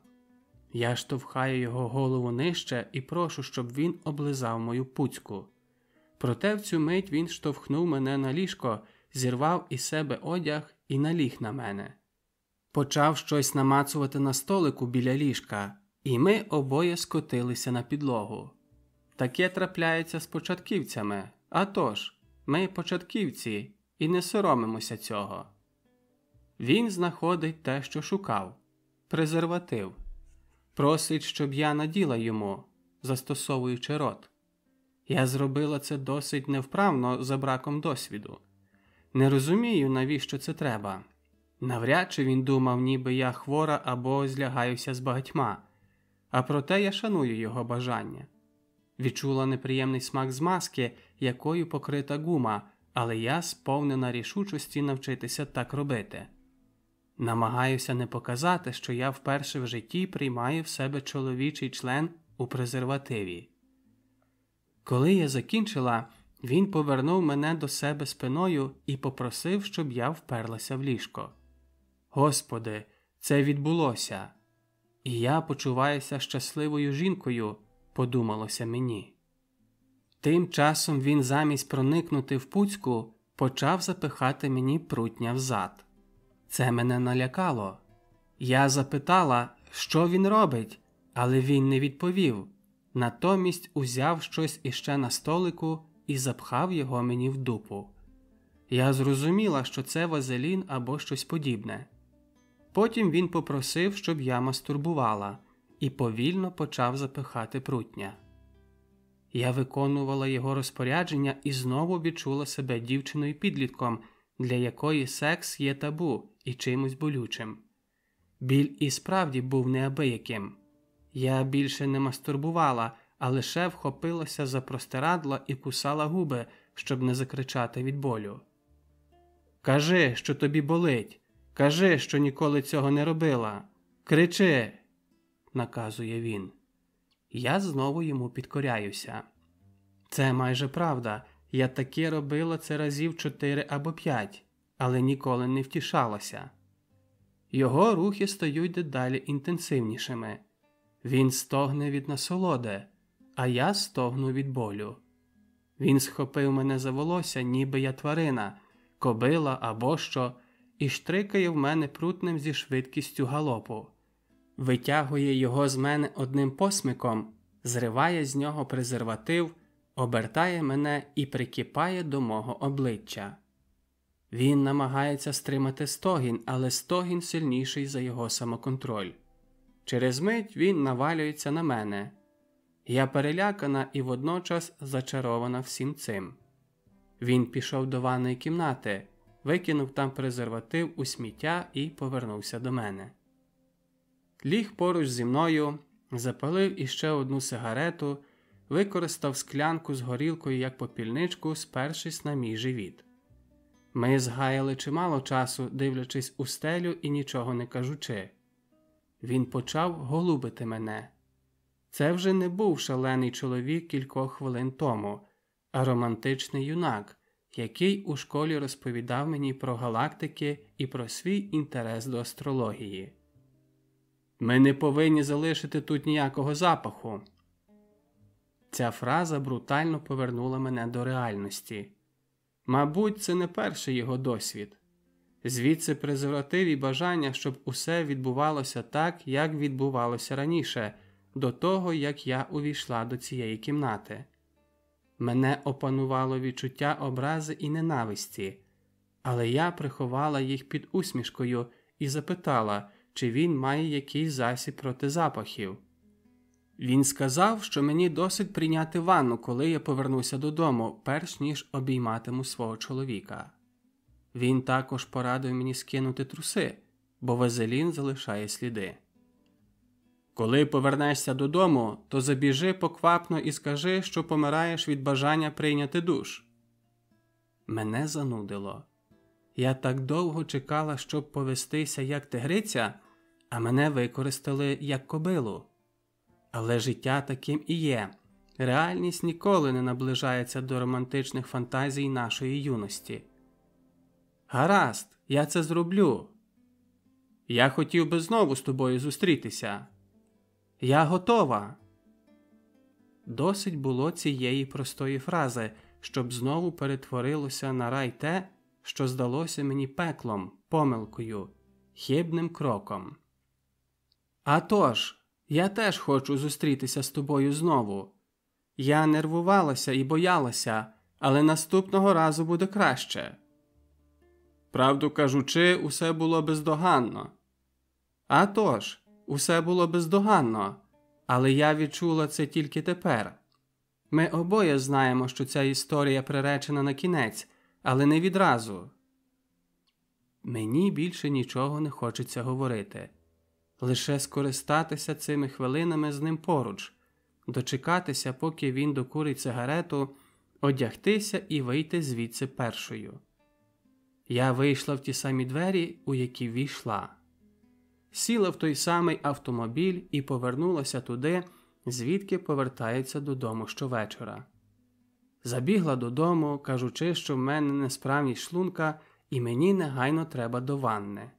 Я штовхаю його голову нижче і прошу, щоб він облизав мою пуцьку. Проте в цю мить він штовхнув мене на ліжко, зірвав із себе одяг і наліг на мене. Почав щось намацувати на столику біля ліжка, і ми обоє скотилися на підлогу. Таке трапляється з початківцями. А тож, ми початківці і не соромимося цього. Він знаходить те, що шукав – презерватив. Просить, щоб я наділа йому, застосовуючи рот. Я зробила це досить невправно за браком досвіду. Не розумію, навіщо це треба. Навряд чи він думав, ніби я хвора або злягаюся з багатьма. А проте я шаную його бажання. Відчула неприємний смак змазки, якою покрита гума, але я сповнена рішучості навчитися так робити. Намагаюся не показати, що я вперше в житті приймаю в себе чоловічий член у презервативі. Коли я закінчила, він повернув мене до себе спиною і попросив, щоб я вперлася в ліжко. Господи, це відбулося. І я почуваюся щасливою жінкою, подумалося мені. Тим часом він замість проникнути в пуцьку, почав запихати мені прутня взад. Це мене налякало. Я запитала, що він робить, але він не відповів. Натомість узяв щось іще на столику і запхав його мені в дупу. Я зрозуміла, що це вазелін або щось подібне. Потім він попросив, щоб я мастурбувала, і повільно почав запихати прутня. Я виконувала його розпорядження і знову відчула себе дівчиною-підлітком, для якої секс є табу і чимось болючим. Біль і справді був неабияким. Я більше не мастурбувала, а лише вхопилася за простирадла і кусала губи, щоб не закричати від болю. «Кажи, що тобі болить! Кажи, що ніколи цього не робила! Кричи!» – наказує він. Я знову йому підкоряюся. Це майже правда, я таки робила це разів 4 або 5, але ніколи не втішалася. Його рухи стають дедалі інтенсивнішими. Він стогне від насолоди, а я стогну від болю. Він схопив мене за волосся, ніби я тварина, кобила або що, і штрикає в мене прутнем зі швидкістю галопу. Витягує його з мене одним посмиком, зриває з нього презерватив, обертає мене і прикипає до мого обличчя. Він намагається стримати стогін, але стогін сильніший за його самоконтроль. Через мить він навалюється на мене. Я перелякана і водночас зачарована всім цим. Він пішов до ванної кімнати, викинув там презерватив у сміття і повернувся до мене. Ліг поруч зі мною, запалив іще одну сигарету, використав склянку з горілкою як попільничку, спершись на мій живіт. Ми згаяли чимало часу, дивлячись у стелю і нічого не кажучи. Він почав голубити мене. Це вже не був шалений чоловік кількох хвилин тому, а романтичний юнак, який у школі розповідав мені про галактики і про свій інтерес до астрології. «Ми не повинні залишити тут ніякого запаху». Ця фраза брутально повернула мене до реальності. Мабуть, це не перший його досвід. Звідси презерватив і бажання, щоб усе відбувалося так, як відбувалося раніше, до того, як я увійшла до цієї кімнати. Мене опанувало відчуття образи і ненависті, але я приховала їх під усмішкою і запитала, чи він має якийсь засіб проти запахів. Він сказав, що мені досить прийняти ванну, коли я повернуся додому, перш ніж обійматиму свого чоловіка. Він також порадив мені скинути труси, бо вазелін залишає сліди. «Коли повернешся додому, то забіжи поквапно і скажи, що помираєш від бажання прийняти душ». Мене занудило. Я так довго чекала, щоб повестися як тигриця, а мене використали як кобилу. Але життя таким і є. Реальність ніколи не наближається до романтичних фантазій нашої юності. «Гаразд, я це зроблю. Я хотів би знову з тобою зустрітися. Я готова». Досить було цієї простої фрази, щоб знову перетворилося на рай те, що здалося мені пеклом, помилкою, хибним кроком. «А тож, я теж хочу зустрітися з тобою знову. Я нервувалася і боялася, але наступного разу буде краще». Правду кажучи, усе було бездоганно. «А тож, усе було бездоганно, але я відчула це тільки тепер. Ми обоє знаємо, що ця історія приречена на кінець, але не відразу». Мені більше нічого не хочеться говорити. Лише скористатися цими хвилинами з ним поруч, дочекатися, поки він докурить сигарету, одягтися і вийти звідси першою. Я вийшла в ті самі двері, у які ввійшла. Сіла в той самий автомобіль і повернулася туди, звідки повертається додому щовечора. Забігла додому, кажучи, що в мене несправність шлунка і мені негайно треба до ванни.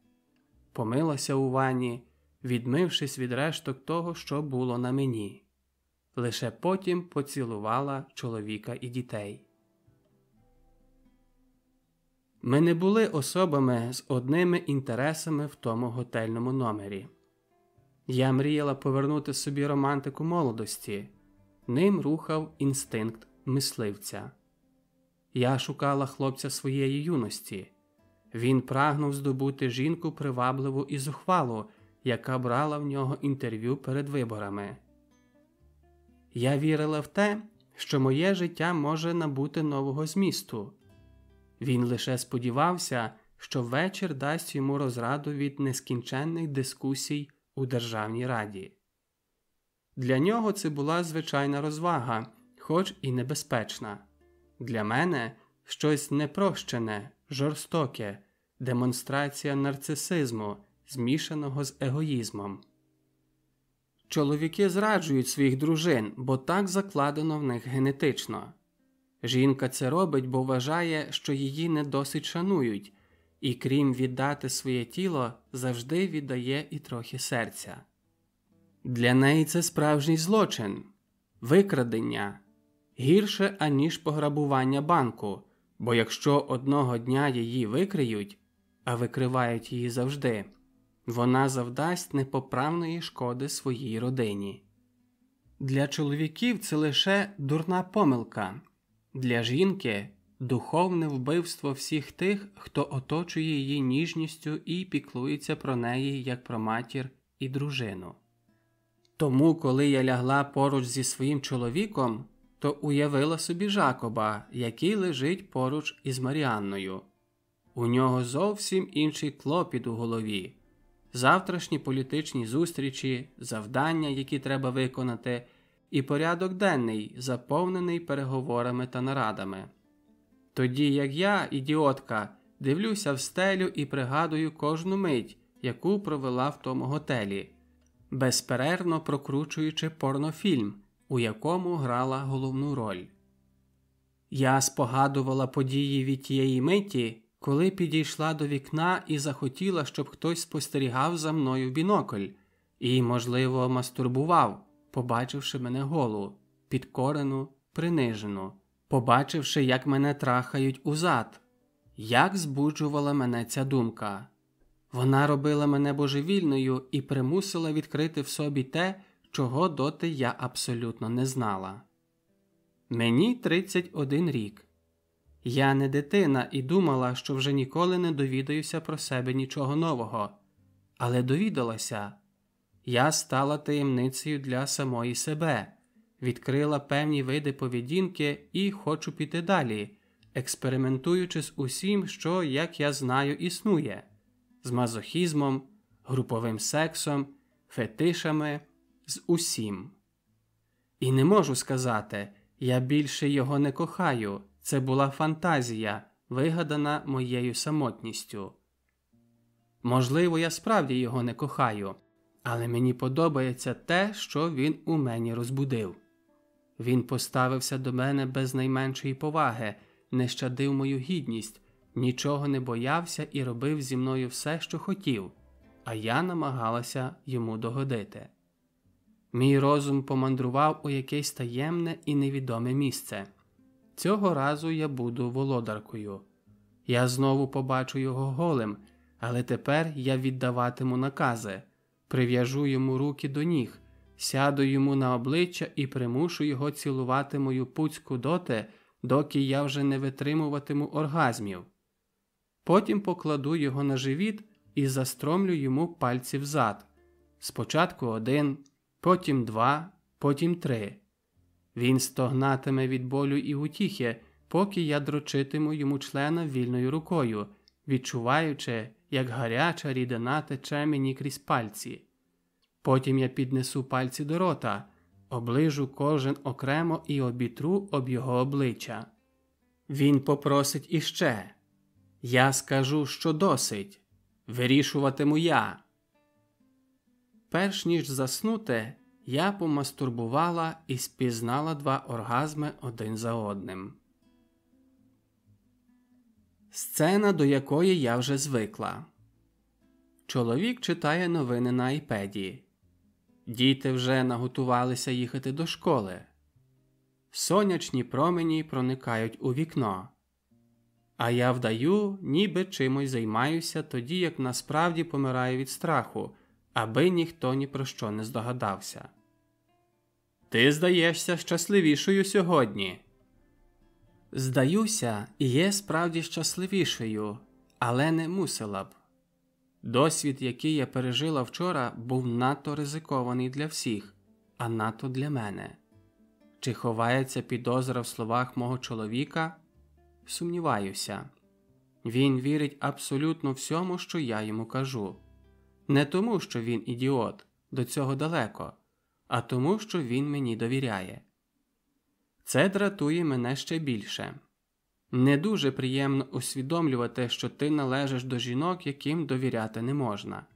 Помилася у ванні, відмившись від решток того, що було на мені. Лише потім поцілувала чоловіка і дітей. Ми не були особами з одними інтересами в тому готельному номері. Я мріяла повернути собі романтику молодості. Ним рухав інстинкт мисливця. Я шукала хлопця своєї юності. Він прагнув здобути жінку привабливу і зухвалу, яка брала в нього інтерв'ю перед виборами. Я вірила в те, що моє життя може набути нового змісту. Він лише сподівався, що вечір дасть йому розраду від нескінченних дискусій у Державній Раді. Для нього це була звичайна розвага, хоч і небезпечна. Для мене щось непрощене, жорстоке, демонстрація нарцисизму, змішаного з егоїзмом. Чоловіки зраджують своїх дружин, бо так закладено в них генетично. Жінка це робить, бо вважає, що її не досить шанують, і крім віддати своє тіло, завжди віддає і трохи серця. Для неї це справжній злочин, викрадення, гірше, аніж пограбування банку, бо якщо одного дня її викриють, а викривають її завжди, вона завдасть непоправної шкоди своїй родині. Для чоловіків це лише дурна помилка, для жінки – духовне вбивство всіх тих, хто оточує її ніжністю і піклується про неї як про матір і дружину. Тому, коли я лягла поруч зі своїм чоловіком, то уявила собі Жакоба, який лежить поруч із Маріанною. У нього зовсім інший клопіт у голові. Завтрашні політичні зустрічі, завдання, які треба виконати, і порядок денний, заповнений переговорами та нарадами. Тоді як я, ідіотка, дивлюся в стелю і пригадую кожну мить, яку провела в тому готелі, безперервно прокручуючи порнофільм, у якому грала головну роль. Я спогадувала події від тієї миті, коли підійшла до вікна і захотіла, щоб хтось спостерігав за мною в бінокль і, можливо, мастурбував, побачивши мене голу, підкорену, принижену, побачивши, як мене трахають у зад. Як збуджувала мене ця думка. Вона робила мене божевільною і примусила відкрити в собі те, чого доти я абсолютно не знала. Мені 31 рік. Я не дитина і думала, що вже ніколи не довідаюся про себе нічого нового. Але довідалася. Я стала таємницею для самої себе, відкрила певні види поведінки і хочу піти далі, експериментуючи з усім, що, як я знаю, існує. З мазохізмом, груповим сексом, фетишами, з усім. І не можу сказати, я більше його не кохаю, це була фантазія, вигадана моєю самотністю. Можливо, я справді його не кохаю, але мені подобається те, що він у мені розбудив. Він поставився до мене без найменшої поваги, не щадив мою гідність, нічого не боявся і робив зі мною все, що хотів, а я намагалася йому догодити. Мій розум помандрував у якесь таємне і невідоме місце. Цього разу я буду володаркою. Я знову побачу його голим, але тепер я віддаватиму накази, прив'яжу йому руки до ніг, сяду йому на обличчя і примушу його цілувати мою пуцьку доти, доки я вже не витримуватиму оргазмів. Потім покладу його на живіт і застромлю йому пальці взад. Спочатку 1, потім 2, потім 3. Він стогнатиме від болю і утіхи, поки я дрочитиму йому члена вільною рукою, відчуваючи, як гаряча рідина тече мені крізь пальці. Потім я піднесу пальці до рота, оближу кожен окремо і обітру об його обличчя. Він попросить іще. Я скажу, що досить. Вирішуватиму я. Перш ніж заснути, я помастурбувала і спізнала 2 оргазми один за одним. Сцена, до якої я вже звикла. Чоловік читає новини на айпеді. Діти вже наготувалися їхати до школи. Сонячні промені проникають у вікно. А я вдаю, ніби чимось займаюся, тоді як насправді помираю від страху, аби ніхто ні про що не здогадався. Ти здаєшся щасливішою сьогодні. Здаюся, і є справді щасливішою, але не мусила б. Досвід, який я пережила вчора, був надто ризикований для всіх, а надто для мене. Чи ховається підозра в словах мого чоловіка? Сумніваюся. Він вірить абсолютно всьому, що я йому кажу. Не тому, що він ідіот, до цього далеко, а тому, що він мені довіряє. Це дратує мене ще більше. Не дуже приємно усвідомлювати, що ти належиш до жінок, яким довіряти не можна.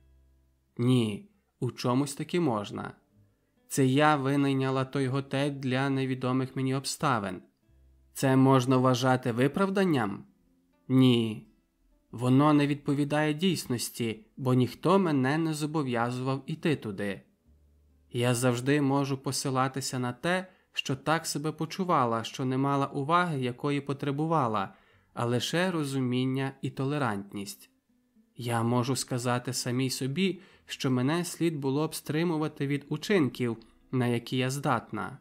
Ні, у чомусь таки можна. Це я винайняла той готель для невідомих мені обставин. Це можна вважати виправданням? Ні. Воно не відповідає дійсності, бо ніхто мене не зобов'язував іти туди. Я завжди можу посилатися на те, що так себе почувала, що не мала уваги, якої потребувала, а лише розуміння і толерантність. Я можу сказати самій собі, що мене слід було б стримувати від учинків, на які я здатна.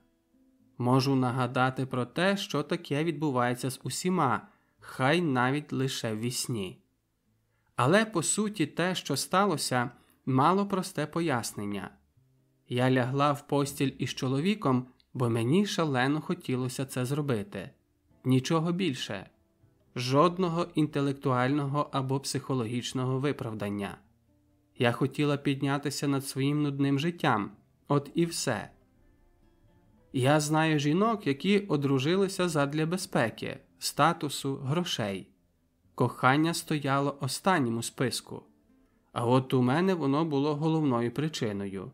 Можу нагадати про те, що таке відбувається з усіма, хай навіть лише ввісні. Але, по суті, те, що сталося, мало просте пояснення. Я лягла в постіль із чоловіком, бо мені шалено хотілося це зробити. Нічого більше. Жодного інтелектуального або психологічного виправдання. Я хотіла піднятися над своїм нудним життям. От і все. Я знаю жінок, які одружилися задля безпеки, статусу, грошей. Кохання стояло останнім у списку. А от у мене воно було головною причиною.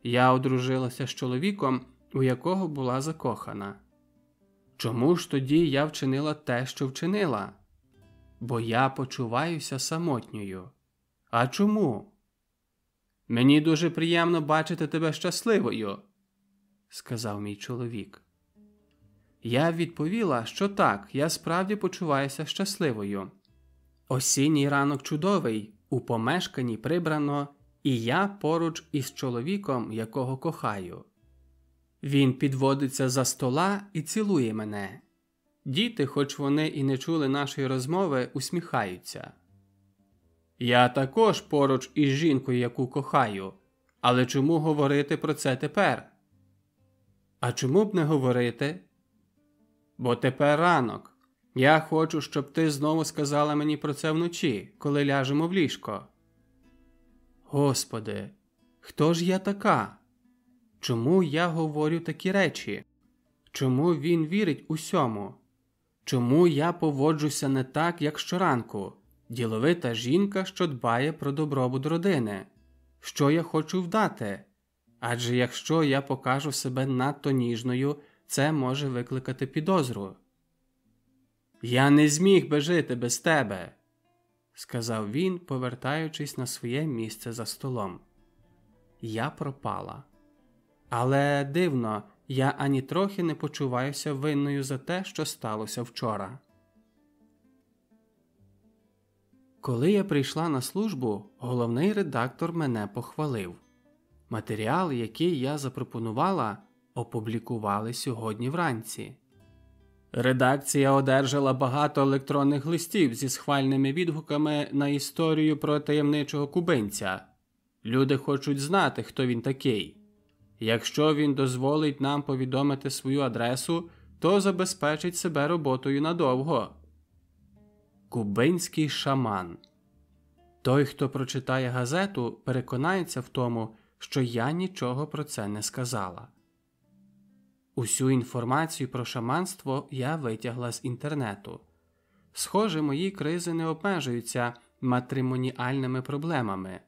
Я одружилася з чоловіком, у якого була закохана. Чому ж тоді я вчинила те, що вчинила? Бо я почуваюся самотньою. А чому? Мені дуже приємно бачити тебе щасливою, сказав мій чоловік. Я відповіла, що так, я справді почуваюся щасливою. Осінній ранок чудовий, у помешканні прибрано, і я поруч із чоловіком, якого кохаю. Він підводиться за стола і цілує мене. Діти, хоч вони і не чули нашої розмови, усміхаються. Я також поруч із жінкою, яку кохаю. Але чому говорити про це тепер? А чому б не говорити? Бо тепер ранок. Я хочу, щоб ти знову сказала мені про це вночі, коли ляжемо в ліжко. Господи, хто ж я така? Чому я говорю такі речі? Чому він вірить усьому? Чому я поводжуся не так, як щоранку? Діловита жінка, що дбає про добробут родини. Що я хочу вдати? Адже якщо я покажу себе надто ніжною, це може викликати підозру. «Я не зміг би жити без тебе», – сказав він, повертаючись на своє місце за столом. Я пропала. Але дивно, я ані трохи не почуваюся винною за те, що сталося вчора. Коли я прийшла на службу, головний редактор мене похвалив. Матеріал, який я запропонувала, опублікували сьогодні вранці. Редакція одержала багато електронних листів зі схвальними відгуками на історію про таємничого кубинця. Люди хочуть знати, хто він такий. Якщо він дозволить нам повідомити свою адресу, то забезпечить себе роботою надовго. Кубинський шаман. Той, хто прочитає газету, переконається в тому, що я нічого про це не сказала. Усю інформацію про шаманство я витягла з інтернету. Схоже, мої кризи не обмежуються матримоніальними проблемами.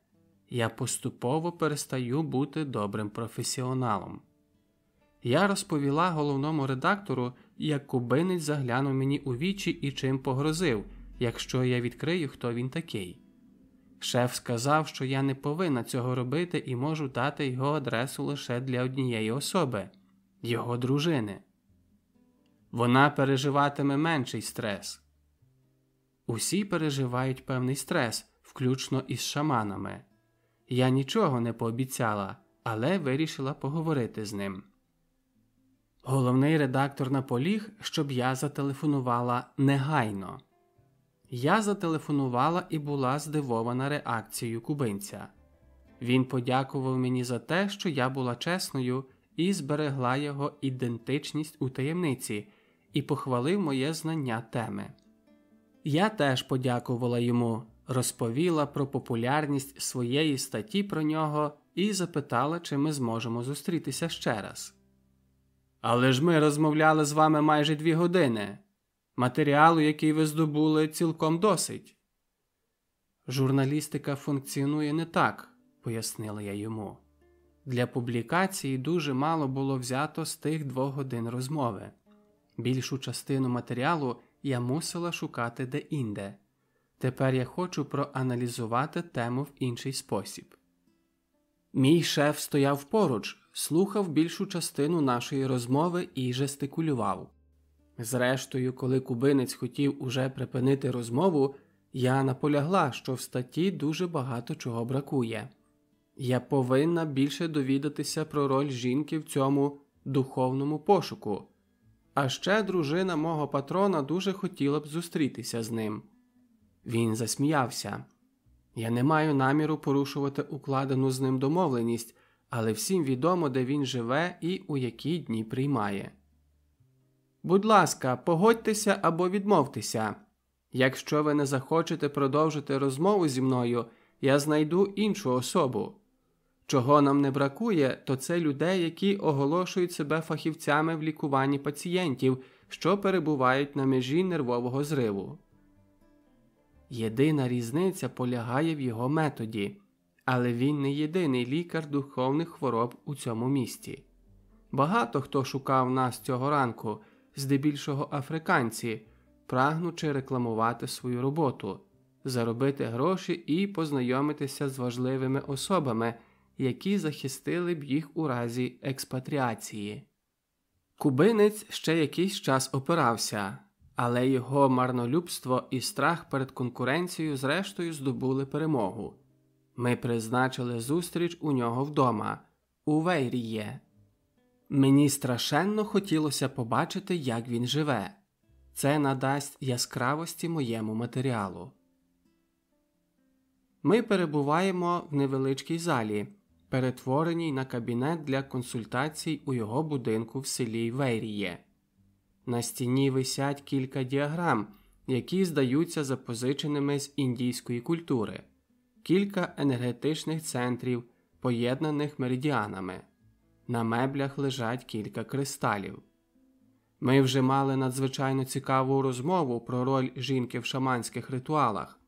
Я поступово перестаю бути добрим професіоналом. Я розповіла головному редактору, як кубинець заглянув мені у вічі і чим погрозив, якщо я відкрию, хто він такий. Шеф сказав, що я не повинна цього робити і можу дати його адресу лише для однієї особи – його дружини. Вона переживатиме менший стрес. Усі переживають певний стрес, включно із шаманами. Я нічого не пообіцяла, але вирішила поговорити з ним. Головний редактор наполіг, щоб я зателефонувала негайно. Я зателефонувала і була здивована реакцією кубинця. Він подякував мені за те, що я була чесною і зберегла його ідентичність у таємниці, і похвалив моє знання теми. Я теж подякувала йому, розповіла про популярність своєї статті про нього і запитала, чи ми зможемо зустрітися ще раз. «Але ж ми розмовляли з вами майже 2 години. Матеріалу, який ви здобули, цілком досить». «Журналістика функціонує не так», – пояснила я йому. «Для публікації дуже мало було взято з тих 2 годин розмови. Більшу частину матеріалу я мусила шукати де-інде. Тепер я хочу проаналізувати тему в інший спосіб». Мій шеф стояв поруч, слухав більшу частину нашої розмови і жестикулював. Зрештою, коли кубинець хотів уже припинити розмову, я наполягла, що в статті дуже багато чого бракує. Я повинна більше довідатися про роль жінки в цьому духовному пошуку. А ще дружина мого патрона дуже хотіла б зустрітися з ним. Він засміявся. Я не маю наміру порушувати укладену з ним домовленість, але всім відомо, де він живе і у які дні приймає. Будь ласка, погодьтеся або відмовтеся. Якщо ви не захочете продовжити розмову зі мною, я знайду іншу особу. Чого нам не бракує, то це людей, які оголошують себе фахівцями в лікуванні пацієнтів, що перебувають на межі нервового зриву. Єдина різниця полягає в його методі, але він не єдиний лікар духовних хвороб у цьому місті. Багато хто шукав нас цього ранку, здебільшого африканці, прагнучи рекламувати свою роботу, заробити гроші і познайомитися з важливими особами, які захистили б їх у разі експатріації. Кубинець ще якийсь час опирався, але його марнолюбство і страх перед конкуренцією зрештою здобули перемогу. Ми призначили зустріч у нього вдома, у Вейріє. Мені страшенно хотілося побачити, як він живе. Це надасть яскравості моєму матеріалу. Ми перебуваємо в невеличкій залі, перетвореній на кабінет для консультацій у його будинку в селі Вейріє. На стіні висять кілька діаграм, які здаються запозиченими з індійської культури, кілька енергетичних центрів, поєднаних меридіанами. На меблях лежать кілька кристалів. Ми вже мали надзвичайно цікаву розмову про роль жінки в шаманських ритуалах.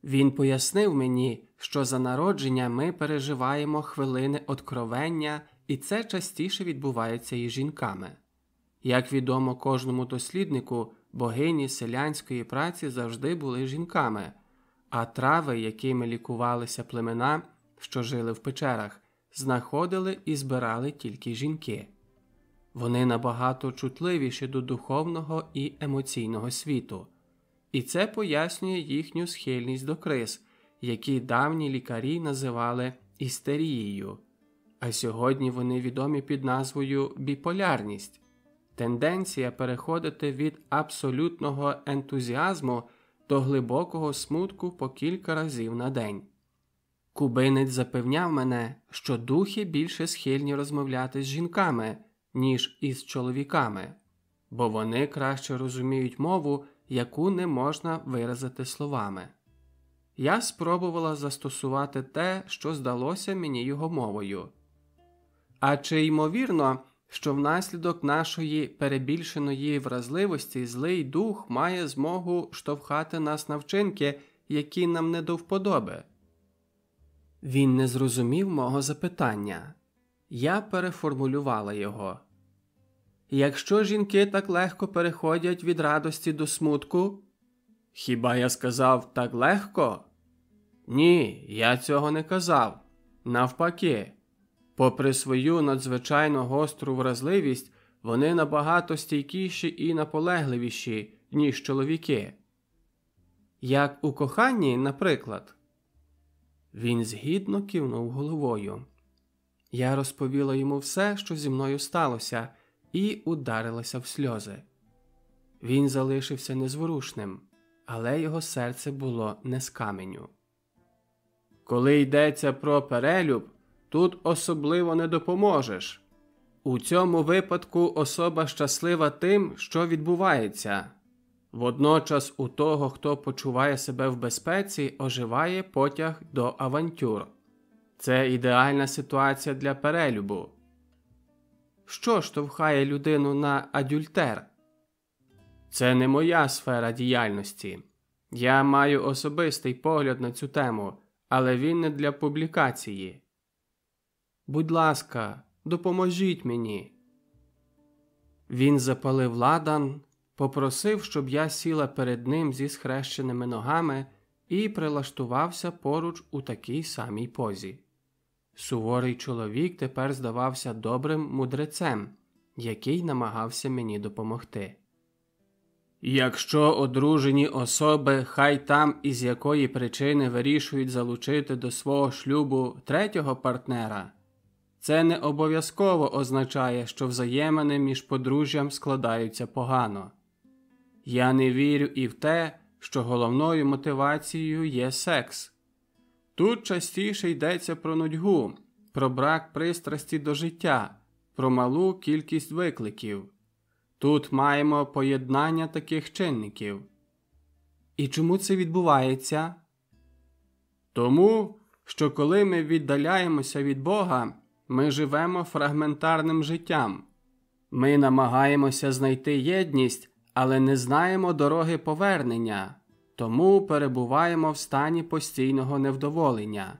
Він пояснив мені, що за народження ми переживаємо хвилини откровення, і це частіше відбувається із жінками. Як відомо кожному досліднику, богині селянської праці завжди були жінками, а трави, якими лікувалися племена, що жили в печерах, знаходили і збирали тільки жінки. Вони набагато чутливіші до духовного і емоційного світу. І це пояснює їхню схильність до криз, які давні лікарі називали істерією. А сьогодні вони відомі під назвою біполярність. Тенденція переходити від абсолютного ентузіазму до глибокого смутку по кілька разів на день. Кубинець запевняв мене, що духи більше схильні розмовляти з жінками, ніж із чоловіками, бо вони краще розуміють мову, яку не можна виразити словами. Я спробувала застосувати те, що здалося мені його мовою. «А чи ймовірно, що внаслідок нашої перебільшеної вразливості злий дух має змогу штовхати нас на вчинки, які нам не до вподоби. Він не зрозумів мого запитання. Я переформулювала його. Якщо жінки так легко переходять від радості до смутку? Хіба я сказав так легко? Ні, я цього не казав. Навпаки. Попри свою надзвичайно гостру вразливість, вони набагато стійкіші і наполегливіші, ніж чоловіки. Як у коханні, наприклад. Він згідно кивнув головою. Я розповіла йому все, що зі мною сталося, і ударилася в сльози. Він залишився незворушним, але його серце було не з каменю. Коли йдеться про перелюб, тут особливо не допоможеш. У цьому випадку особа щаслива тим, що відбувається. Водночас у того, хто почуває себе в безпеці, оживає потяг до авантюр. Це ідеальна ситуація для перелюбу. Що штовхає людину на адюльтер? Це не моя сфера діяльності. Я маю особистий погляд на цю тему, але він не для публікації. Будь ласка, допоможіть мені. Він запалив ладан, попросив, щоб я сіла перед ним зі схрещеними ногами і прилаштувався поруч у такій самій позі. Суворий чоловік тепер здавався добрим мудрецем, який намагався мені допомогти. Якщо одружені особи, хай там із якої причини вирішують залучити до свого шлюбу третього партнера, це не обов'язково означає, що взаємини між подружжям складаються погано. Я не вірю і в те, що головною мотивацією є секс. Тут частіше йдеться про нудьгу, про брак пристрасті до життя, про малу кількість викликів. Тут маємо поєднання таких чинників. І чому це відбувається? Тому, що коли ми віддаляємося від Бога, ми живемо фрагментарним життям. Ми намагаємося знайти єдність, але не знаємо дороги повернення, тому перебуваємо в стані постійного невдоволення.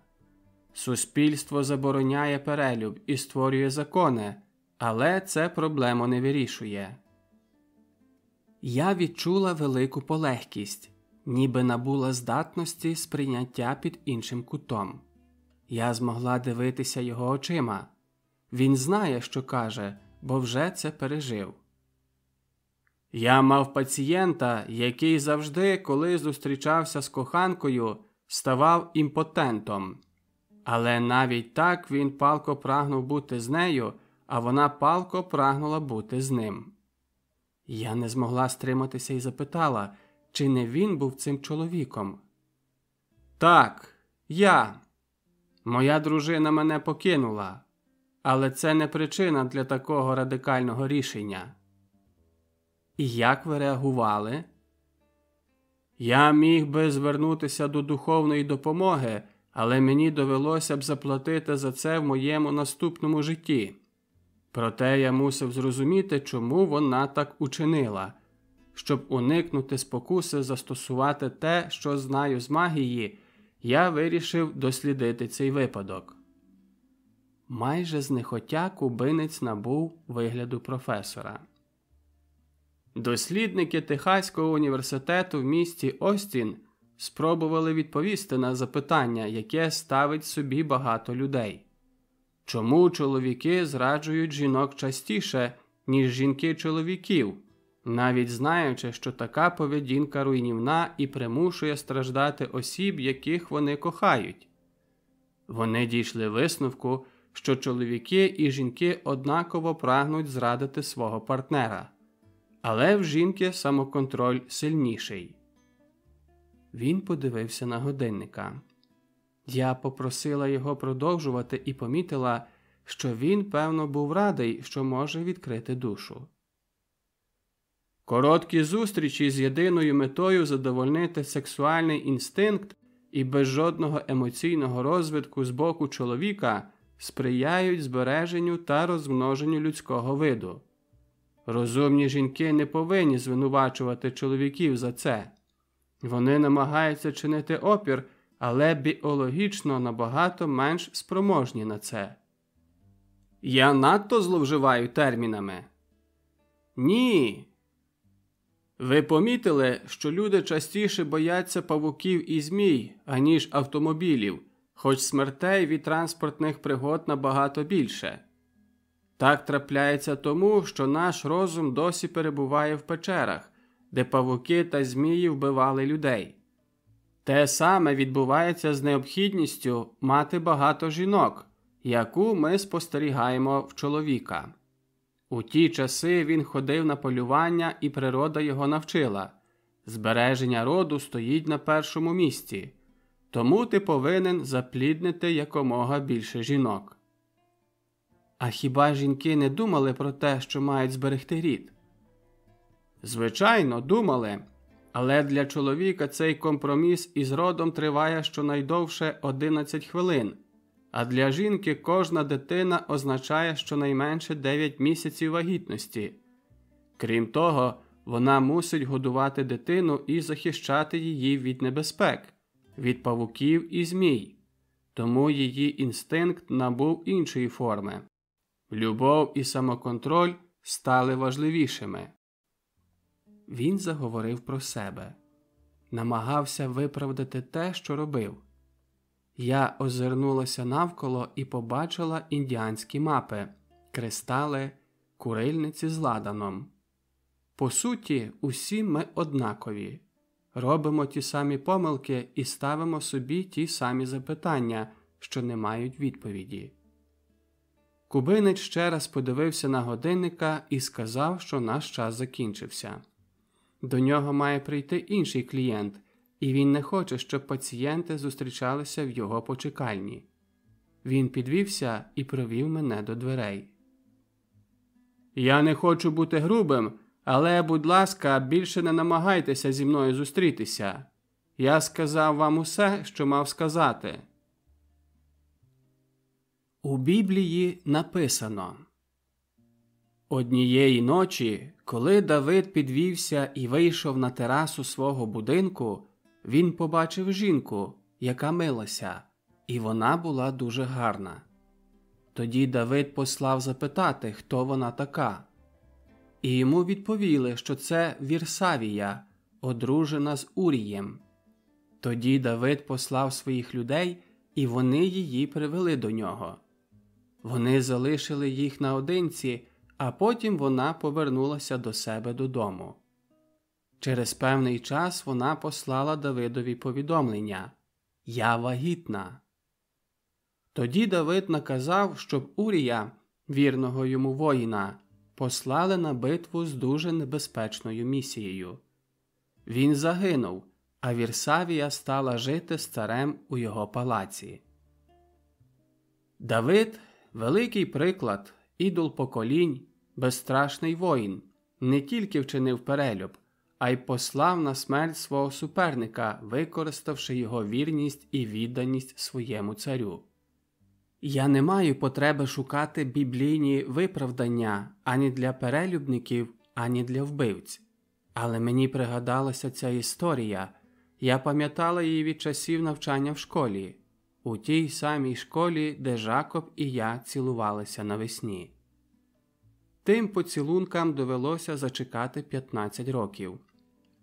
Суспільство забороняє перелюб і створює закони, але це проблему не вирішує. Я відчула велику полегкість, ніби набула здатності сприйняття під іншим кутом. Я змогла дивитися його очима. Він знає, що каже, бо вже це пережив. Я мав пацієнта, який завжди, коли зустрічався з коханкою, ставав імпотентом. Але навіть так він палко прагнув бути з нею, а вона палко прагнула бути з ним. Я не змогла стриматися і запитала, чи не він був цим чоловіком. Так, я. Моя дружина мене покинула, але це не причина для такого радикального рішення. І як ви реагували? Я міг би звернутися до духовної допомоги, але мені довелося б заплатити за це в моєму наступному житті. Проте я мусив зрозуміти, чому вона так учинила. Щоб уникнути спокуси застосувати те, що знаю з магії, я вирішив дослідити цей випадок. Майже знехотя кубинець набув вигляду професора. Дослідники Техаського університету в місті Остін спробували відповісти на запитання, яке ставить собі багато людей. Чому чоловіки зраджують жінок частіше, ніж жінки чоловіків, навіть знаючи, що така поведінка руйнівна і примушує страждати осіб, яких вони кохають? Вони дійшли висновку, що чоловіки і жінки однаково прагнуть зрадити свого партнера. Але в жінки самоконтроль сильніший. Він подивився на годинника. Я попросила його продовжувати і помітила, що він, певно, був радий, що може відкрити душу. Короткі зустрічі з єдиною метою задовольнити сексуальний інстинкт і без жодного емоційного розвитку з боку чоловіка сприяють збереженню та розмноженню людського виду. Розумні жінки не повинні звинувачувати чоловіків за це. Вони намагаються чинити опір, але біологічно набагато менш спроможні на це. Я надто зловживаю термінами? Ні. Ви помітили, що люди частіше бояться павуків і змій, аніж автомобілів, хоч смертей від транспортних пригод набагато більше. Так трапляється тому, що наш розум досі перебуває в печерах, де павуки та змії вбивали людей. Те саме відбувається з необхідністю мати багато жінок, яку ми спостерігаємо в чоловіка. У ті часи він ходив на полювання, і природа його навчила. Збереження роду стоїть на першому місці, тому ти повинен запліднити якомога більше жінок. А хіба жінки не думали про те, що мають зберегти рід? Звичайно, думали, але для чоловіка цей компроміс із родом триває щонайдовше 11 хвилин, а для жінки кожна дитина означає щонайменше 9 місяців вагітності. Крім того, вона мусить годувати дитину і захищати її від небезпек, від павуків і змій, тому її інстинкт набув іншої форми. Любов і самоконтроль стали важливішими. Він заговорив про себе. Намагався виправдати те, що робив. Я озирнулася навколо і побачила індіанські мапи, кристали, курильниці з ладаном. По суті, усі ми однакові. Робимо ті самі помилки і ставимо собі ті самі запитання, що не мають відповіді. Кубинець ще раз подивився на годинника і сказав, що наш час закінчився. До нього має прийти інший клієнт, і він не хоче, щоб пацієнти зустрічалися в його почекальні. Він підвівся і провів мене до дверей. «Я не хочу бути грубим, але, будь ласка, більше не намагайтеся зі мною зустрітися. Я сказав вам усе, що мав сказати». У Біблії написано: «Однієї ночі, коли Давид підвівся і вийшов на терасу свого будинку, він побачив жінку, яка милася, і вона була дуже гарна. Тоді Давид послав запитати, хто вона така. І йому відповіли, що це Вірсавія, одружена з Урієм. Тоді Давид послав своїх людей, і вони її привели до нього. Вони залишили їх наодинці, а потім вона повернулася до себе додому. Через певний час вона послала Давидові повідомлення: «Я вагітна». Тоді Давид наказав, щоб Урія, вірного йому воїна, послали на битву з дуже небезпечною місією. Він загинув, а Вірсавія стала жити з царем у його палаці. Давид – великий приклад, ідол поколінь, безстрашний воїн, не тільки вчинив перелюб, а й послав на смерть свого суперника, використавши його вірність і відданість своєму царю. Я не маю потреби шукати біблійні виправдання ані для перелюбників, ані для вбивць. Але мені пригадалася ця історія. Я пам'ятала її від часів навчання в школі. У тій самій школі, де Жакоб і я цілувалися навесні. Тим поцілункам довелося зачекати 15 років,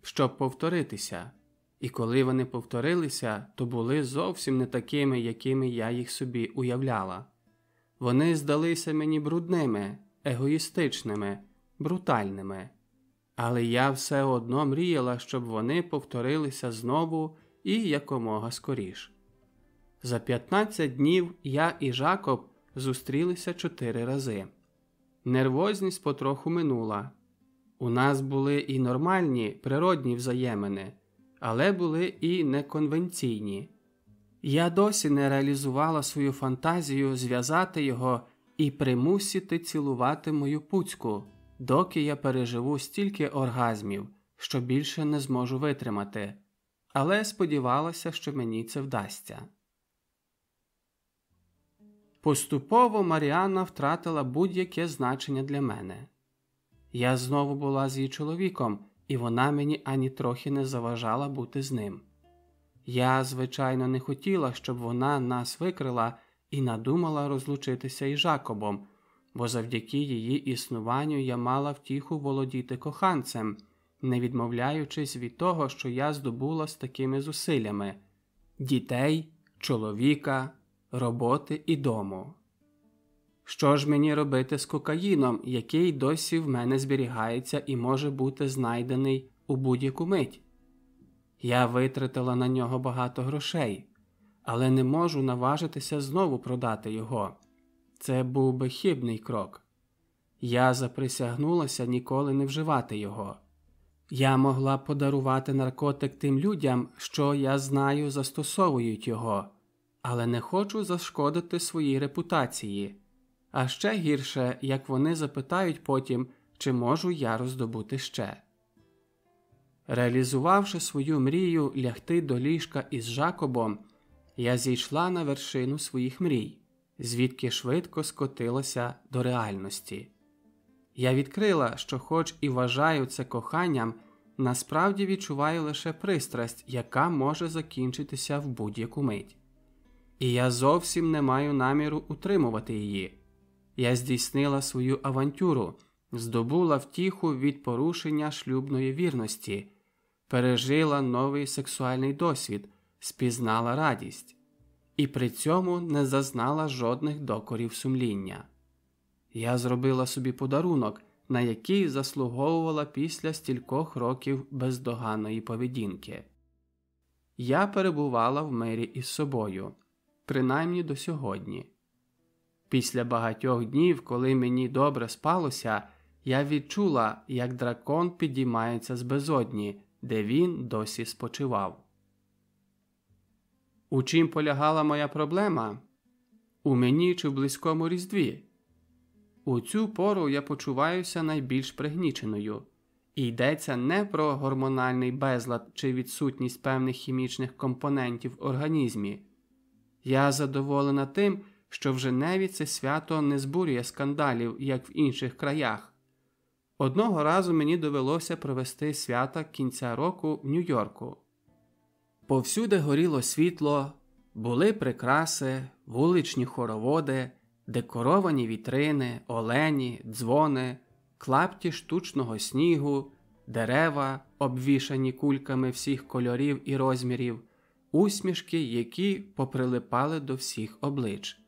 щоб повторитися. І коли вони повторилися, то були зовсім не такими, якими я їх собі уявляла. Вони здалися мені брудними, егоїстичними, брутальними. Але я все одно мріяла, щоб вони повторилися знову і якомога скоріш. За 15 днів я і Жакоб зустрілися 4 рази. Нервозність потроху минула. У нас були і нормальні, природні взаємини, але були і неконвенційні. Я досі не реалізувала свою фантазію зв'язати його і примусити цілувати мою пуцьку, доки я переживу стільки оргазмів, що більше не зможу витримати, але сподівалася, що мені це вдасться. Поступово Маріанна втратила будь-яке значення для мене. Я знову була з її чоловіком, і вона мені ані трохи не заважала бути з ним. Я, звичайно, не хотіла, щоб вона нас викрила і надумала розлучитися із Жакобом, бо завдяки її існуванню я мала втіху володіти коханцем, не відмовляючись від того, що я здобула з такими зусиллями – дітей, чоловіка, роботи і дому. Що ж мені робити з кокаїном, який досі в мене зберігається і може бути знайдений у будь-яку мить? Я витратила на нього багато грошей, але не можу наважитися знову продати його. Це був би хибний крок. Я заприсягнулася ніколи не вживати його. Я могла подарувати наркотик тим людям, що, я знаю, застосовують його, але не хочу зашкодити своїй репутації. А ще гірше, як вони запитають потім, чи можу я роздобути ще. Реалізувавши свою мрію лягти до ліжка із Жакобом, я зійшла на вершину своїх мрій, звідки швидко скотилася до реальності. Я відкрила, що хоч і вважаю це коханням, насправді відчуваю лише пристрасть, яка може закінчитися в будь-яку мить. І я зовсім не маю наміру утримувати її. Я здійснила свою авантюру, здобула втіху від порушення шлюбної вірності, пережила новий сексуальний досвід, спізнала радість. І при цьому не зазнала жодних докорів сумління. Я зробила собі подарунок, на який заслуговувала після стількох років бездоганної поведінки. Я перебувала в мирі із собою, принаймні до сьогодні. Після багатьох днів, коли мені добре спалося, я відчула, як дракон підіймається з безодні, де він досі спочивав. У чим полягала моя проблема? У мені чи в близькому Різдві? У цю пору я почуваюся найбільш пригніченою. І йдеться не про гормональний безлад чи відсутність певних хімічних компонентів в організмі. Я задоволена тим, що в Женеві це свято не збурює скандалів, як в інших краях. Одного разу мені довелося провести свята кінця року в Нью-Йорку. Повсюди горіло світло, були прикраси, вуличні хороводи, декоровані вітрини, олені, дзвони, клапті штучного снігу, дерева, обвішані кульками всіх кольорів і розмірів, усмішки, які поприлипали до всіх облич.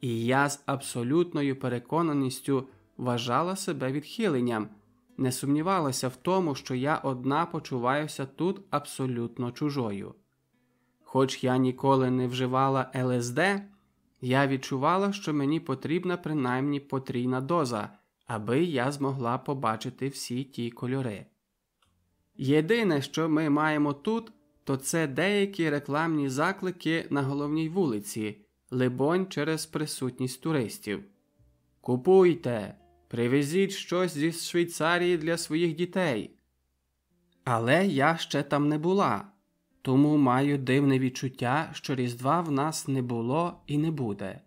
І я з абсолютною переконаністю вважала себе відхиленням, не сумнівалася в тому, що я одна почуваюся тут абсолютно чужою. Хоч я ніколи не вживала ЛСД, я відчувала, що мені потрібна принаймні потрійна доза, аби я змогла побачити всі ті кольори. Єдине, що ми маємо тут, то це деякі рекламні заклики на головній вулиці, либонь через присутність туристів. «Купуйте! Привезіть щось зі Швейцарії для своїх дітей!» Але я ще там не була, тому маю дивне відчуття, що Різдва в нас не було і не буде.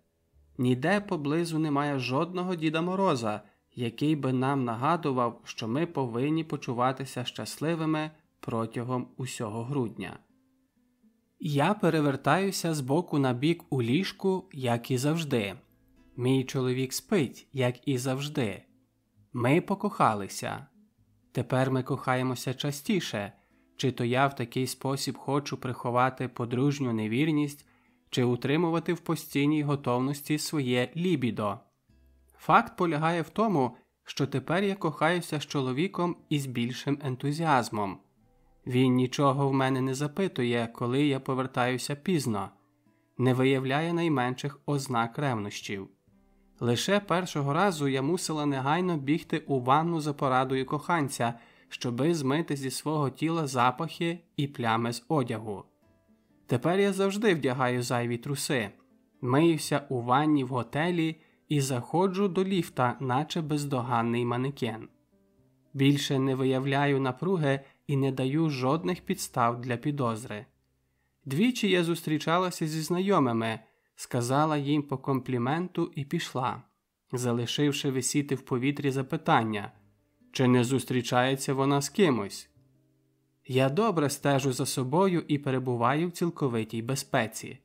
Ніде поблизу немає жодного Діда Мороза, який би нам нагадував, що ми повинні почуватися щасливими протягом усього грудня. Я перевертаюся з боку на бік у ліжку, як і завжди. Мій чоловік спить, як і завжди. Ми покохалися. Тепер ми кохаємося частіше. Чи то я в такий спосіб хочу приховати подружню невірність, чи утримувати в постійній готовності своє лібідо. Факт полягає в тому, що тепер я кохаюся з чоловіком із більшим ентузіазмом. Він нічого в мене не запитує, коли я повертаюся пізно, не виявляє найменших ознак ревнощів. Лише першого разу я мусила негайно бігти у ванну за порадою коханця, щоби змити зі свого тіла запахи і плями з одягу. Тепер я завжди вдягаю зайві труси, миюся у ванні в готелі і заходжу до ліфта, наче бездоганний манекен. Більше не виявляю напруги і не даю жодних підстав для підозри. Двічі я зустрічалася зі знайомими, сказала їм по компліменту і пішла, залишивши висіти в повітрі запитання, чи не зустрічається вона з кимось. Я добре стежу за собою і перебуваю в цілковитій безпеці.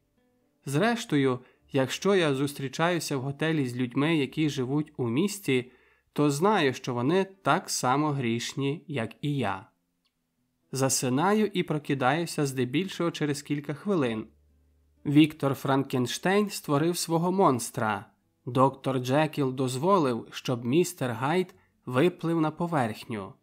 Зрештою, якщо я зустрічаюся в готелі з людьми, які живуть у місті, то знаю, що вони так само грішні, як і я. Засинаю і прокидаюся здебільшого через кілька хвилин. Віктор Франкенштейн створив свого монстра. Доктор Джекіл дозволив, щоб містер Гайд виплив на поверхню.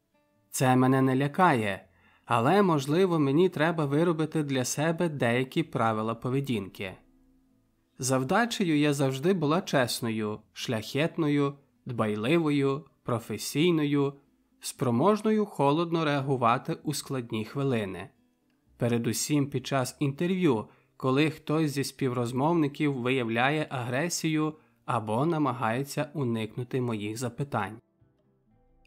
Це мене не лякає, але, можливо, мені треба виробити для себе деякі правила поведінки. За вдачею я завжди була чесною, шляхетною, дбайливою, професійною, спроможною холодно реагувати у складні хвилини. Передусім під час інтерв'ю, коли хтось зі співрозмовників виявляє агресію або намагається уникнути моїх запитань.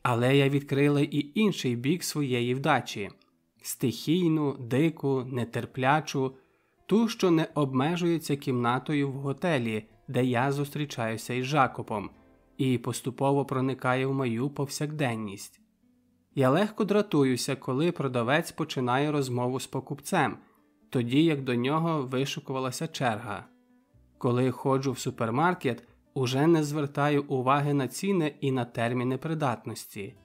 Але я відкрила і інший бік своєї вдачі – стихійну, дику, нетерплячу, ту, що не обмежується кімнатою в готелі, де я зустрічаюся із Жакобом, і поступово проникає в мою повсякденність. Я легко дратуюся, коли продавець починає розмову з покупцем, тоді як до нього вишукувалася черга. Коли ходжу в супермаркет, уже не звертаю уваги на ціни і на терміни придатності.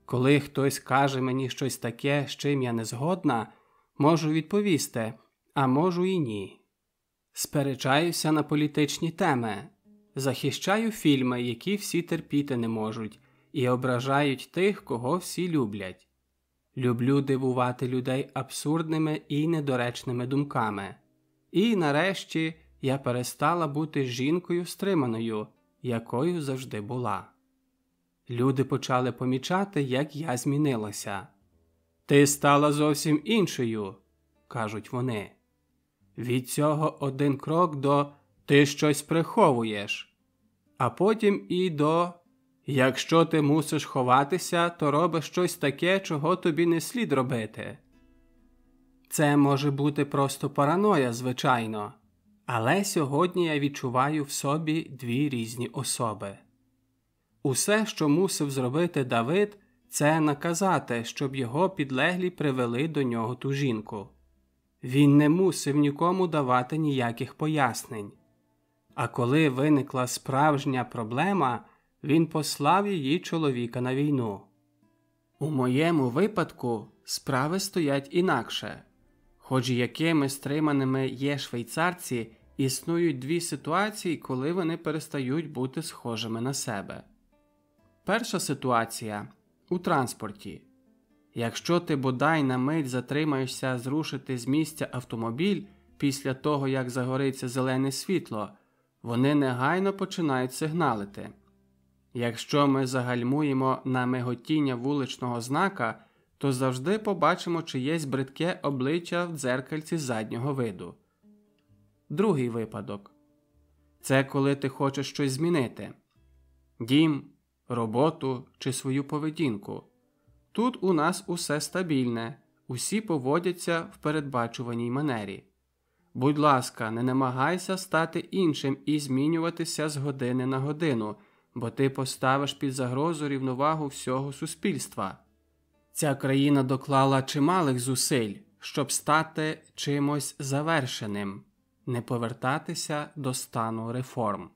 Коли хтось каже мені щось таке, з чим я не згодна, можу відповісти, а можу і ні. Сперечаюся на політичні теми, захищаю фільми, які всі терпіти не можуть, і ображають тих, кого всі люблять. Люблю дивувати людей абсурдними і недоречними думками. І, нарешті, я перестала бути жінкою стриманою, якою завжди була. Люди почали помічати, як я змінилася. «Ти стала зовсім іншою», – кажуть вони. Від цього один крок до «ти щось приховуєш», а потім і до «якщо ти мусиш ховатися, то робиш щось таке, чого тобі не слід робити». Це може бути просто параноя, звичайно, але сьогодні я відчуваю в собі дві різні особи. Усе, що мусив зробити Давид, це наказати, щоб його підлеглі привели до нього ту жінку. Він не мусив нікому давати ніяких пояснень. А коли виникла справжня проблема, він послав її чоловіка на війну. У моєму випадку справи стоять інакше. Хоч якими стриманими є швейцарці, існують дві ситуації, коли вони перестають бути схожими на себе. Перша ситуація – у транспорті. Якщо ти бодай на мить затримаєшся зрушити з місця автомобіль після того, як загориться зелене світло, вони негайно починають сигналити. Якщо ми загальмуємо на миготіння вуличного знака, то завжди побачимо чиєсь бридке обличчя в дзеркальці заднього виду. Другий випадок – це коли ти хочеш щось змінити. Дім, роботу чи свою поведінку. Тут у нас усе стабільне, усі поводяться в передбачуваній манері. Будь ласка, не намагайся стати іншим і змінюватися з години на годину, бо ти поставиш під загрозу рівновагу всього суспільства. Ця країна доклала чималих зусиль, щоб стати чимось завершеним, не повертатися до стану реформ.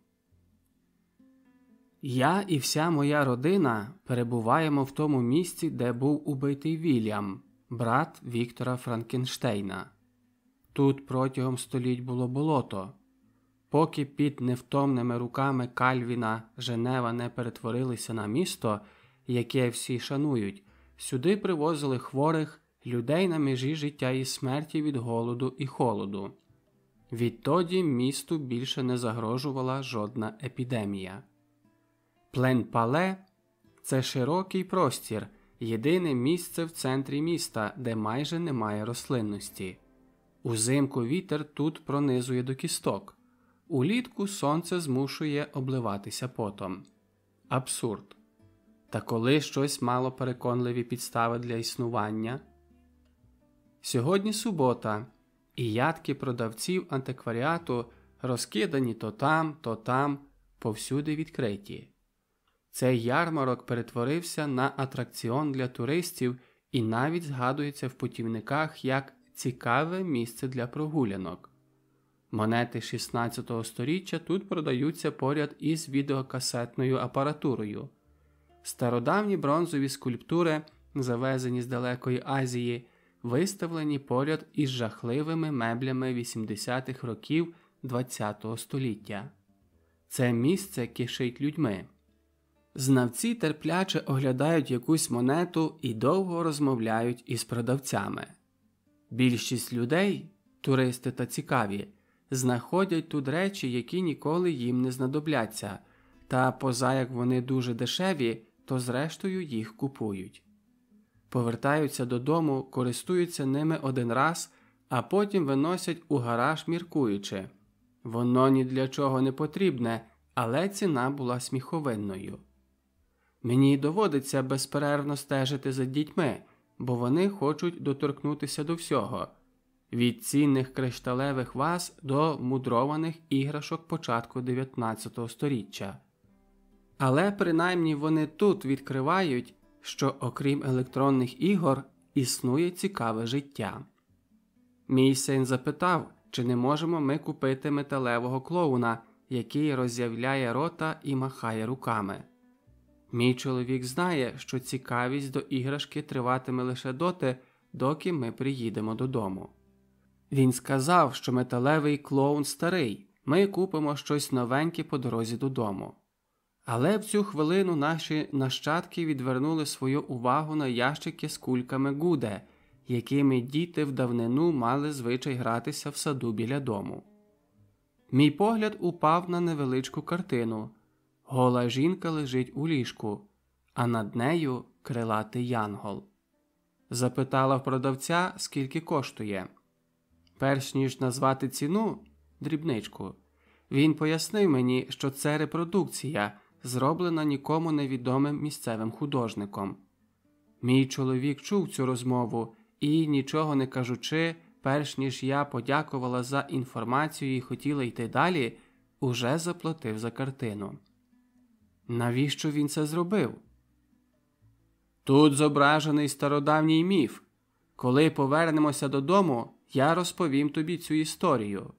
Я і вся моя родина перебуваємо в тому місці, де був убитий Вільям, брат Віктора Франкенштейна. Тут протягом століть було болото. Поки під невтомними руками Кальвіна Женева не перетворилися на місто, яке всі шанують, сюди привозили хворих, людей на межі життя і смерті від голоду і холоду. Відтоді місту більше не загрожувала жодна епідемія. Плен-Пале – це широкий простір, єдине місце в центрі міста, де майже немає рослинності. Узимку вітер тут пронизує до кісток. Улітку сонце змушує обливатися потом. Абсурд. Та коли щось мало переконливі підстави для існування? Сьогодні субота, і ядки продавців антикваріату розкидані то там, повсюди відкриті. Цей ярмарок перетворився на атракціон для туристів і навіть згадується в путівниках як цікаве місце для прогулянок. Монети 16 століття тут продаються поряд із відеокасетною апаратурою. Стародавні бронзові скульптури, завезені з далекої Азії, виставлені поряд із жахливими меблями 80-х років ХХ століття. Це місце кишить людьми. Знавці терпляче оглядають якусь монету і довго розмовляють із продавцями. Більшість людей, туристи та цікаві, знаходять тут речі, які ніколи їм не знадобляться, та поза як вони дуже дешеві, то зрештою їх купують. Повертаються додому, користуються ними один раз, а потім виносять у гараж, міркуючи. Воно ні для чого не потрібне, але ціна була сміховинною. Мені доводиться безперервно стежити за дітьми, бо вони хочуть доторкнутися до всього – від цінних кришталевих ваз до мудрованих іграшок початку 19 століття. Але принаймні вони тут відкривають, що окрім електронних ігор існує цікаве життя. Мій син запитав, чи не можемо ми купити металевого клоуна, який роззявляє рота і махає руками. Мій чоловік знає, що цікавість до іграшки триватиме лише доти, доки ми приїдемо додому. Він сказав, що металевий клоун старий, ми купимо щось новеньке по дорозі додому. Але в цю хвилину наші нащадки відвернули свою увагу на ящики з кульками Гуде, якими діти в давнину мали звичай гратися в саду біля дому. Мій погляд упав на невеличку картину. Гола жінка лежить у ліжку, а над нею крилатий янгол. Запитала в продавця, скільки коштує. Перш ніж назвати ціну, дрібничку, він пояснив мені, що це репродукція, зроблена нікому невідомим місцевим художником. Мій чоловік чув цю розмову і, нічого не кажучи, перш ніж я подякувала за інформацію і хотіла йти далі, уже заплатив за картину. Навіщо він це зробив? Тут зображений стародавній міф. Коли повернемося додому, я розповім тобі цю історію.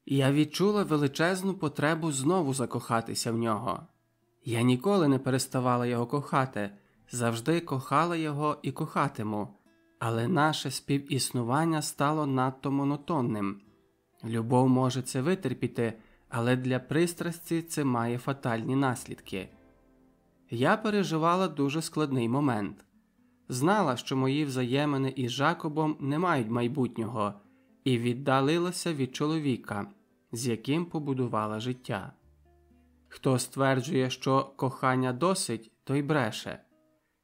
Я відчула величезну потребу знову закохатися в нього. Я ніколи не переставала його кохати, завжди кохала його і кохатиму, але наше співіснування стало надто монотонним. Любов може це витерпіти, але для пристрасті це має фатальні наслідки. Я переживала дуже складний момент. Знала, що мої взаємини із Жакобом не мають майбутнього, і віддалилася від чоловіка, з яким побудувала життя. Хто стверджує, що кохання досить, той бреше.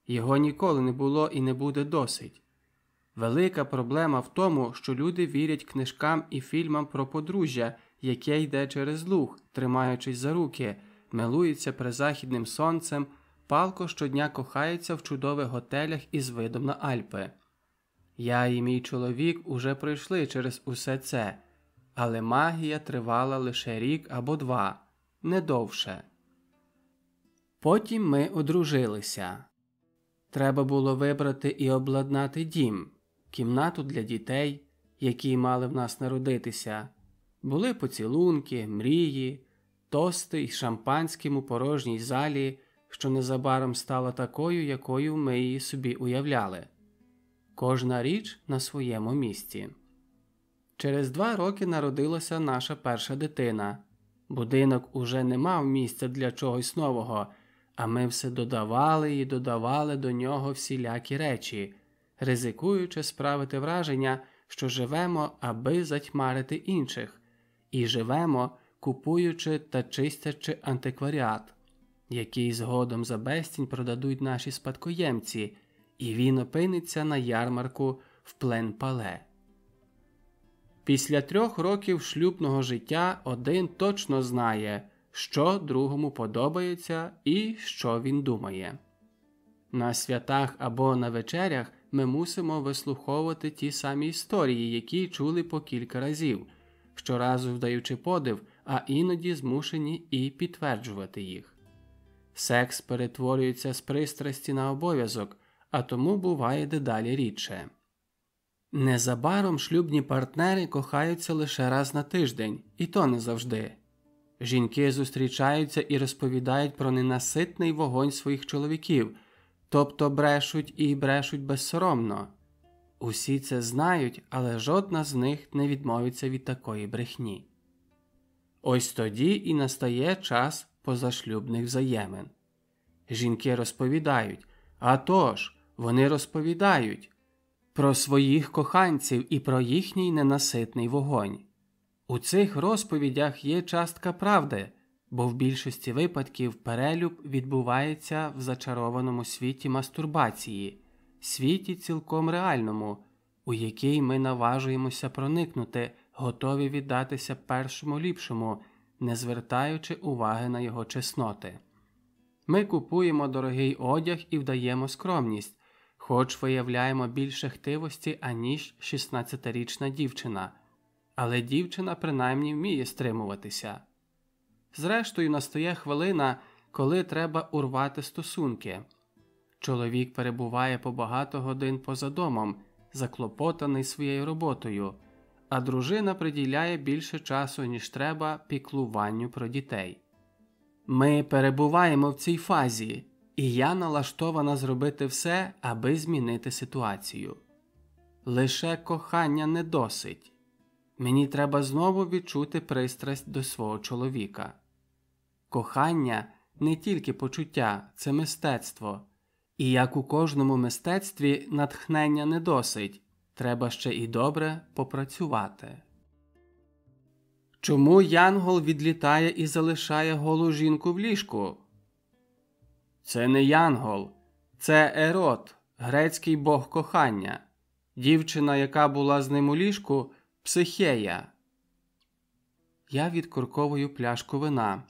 Його ніколи не було і не буде досить. Велика проблема в тому, що люди вірять книжкам і фільмам про подружжя, яке йде через луг, тримаючись за руки, милується призахідним сонцем, палко щодня кохається в чудових готелях із видом на Альпи. Я і мій чоловік уже пройшли через усе це, але магія тривала лише рік або два, не довше. Потім ми одружилися. Треба було вибрати і обладнати дім, кімнату для дітей, які мали в нас народитися. Були поцілунки, мрії, тости й шампанським у порожній залі, що незабаром стала такою, якою ми її собі уявляли. Кожна річ на своєму місці. Через 2 роки народилася наша перша дитина. Будинок уже не мав місця для чогось нового, а ми все додавали і додавали до нього всілякі речі, ризикуючи справити враження, що живемо, аби затьмарити інших, і живемо, купуючи та чистячи антикваріат, який згодом за безцінь продадуть наші спадкоємці, і він опиниться на ярмарку в Плен-Пале. Після 3 років шлюбного життя один точно знає, що другому подобається і що він думає. На святах або на вечерях ми мусимо вислуховувати ті самі історії, які чули по кілька разів, щоразу вдаючи подив, а іноді змушені і підтверджувати їх. Секс перетворюється з пристрасті на обов'язок, а тому буває дедалі рідше. Незабаром шлюбні партнери кохаються лише раз на тиждень, і то не завжди. Жінки зустрічаються і розповідають про ненаситний вогонь своїх чоловіків, тобто брешуть і брешуть безсоромно. Усі це знають, але жодна з них не відмовиться від такої брехні. Ось тоді і настає час позашлюбних взаємин. Жінки розповідають, а тож, вони розповідають про своїх коханців і про їхній ненаситний вогонь. У цих розповідях є частка правди, бо в більшості випадків перелюб відбувається в зачарованому світі мастурбації, світі цілком реальному, у який ми наважуємося проникнути, готові віддатися першому ліпшому, не звертаючи уваги на його чесноти. Ми купуємо дорогий одяг і вдаємо скромність, хоч виявляємо більше хтивості, аніж 16-річна дівчина. Але дівчина принаймні вміє стримуватися. Зрештою, настає хвилина, коли треба урвати стосунки. Чоловік перебуває по багато годин поза домом, заклопотаний своєю роботою, а дружина приділяє більше часу, ніж треба, піклуванню про дітей. Ми перебуваємо в цій фазі, і я налаштована зробити все, аби змінити ситуацію. Лише кохання не досить. Мені треба знову відчути пристрасть до свого чоловіка. Кохання – не тільки почуття, це мистецтво. І як у кожному мистецтві натхнення не досить, треба ще і добре попрацювати. Чому янгол відлітає і залишає голу жінку в ліжку? Це не янгол, це Ерот, грецький бог кохання. Дівчина, яка була з ним у ліжку – Психея. Я відкорковую пляшку вина,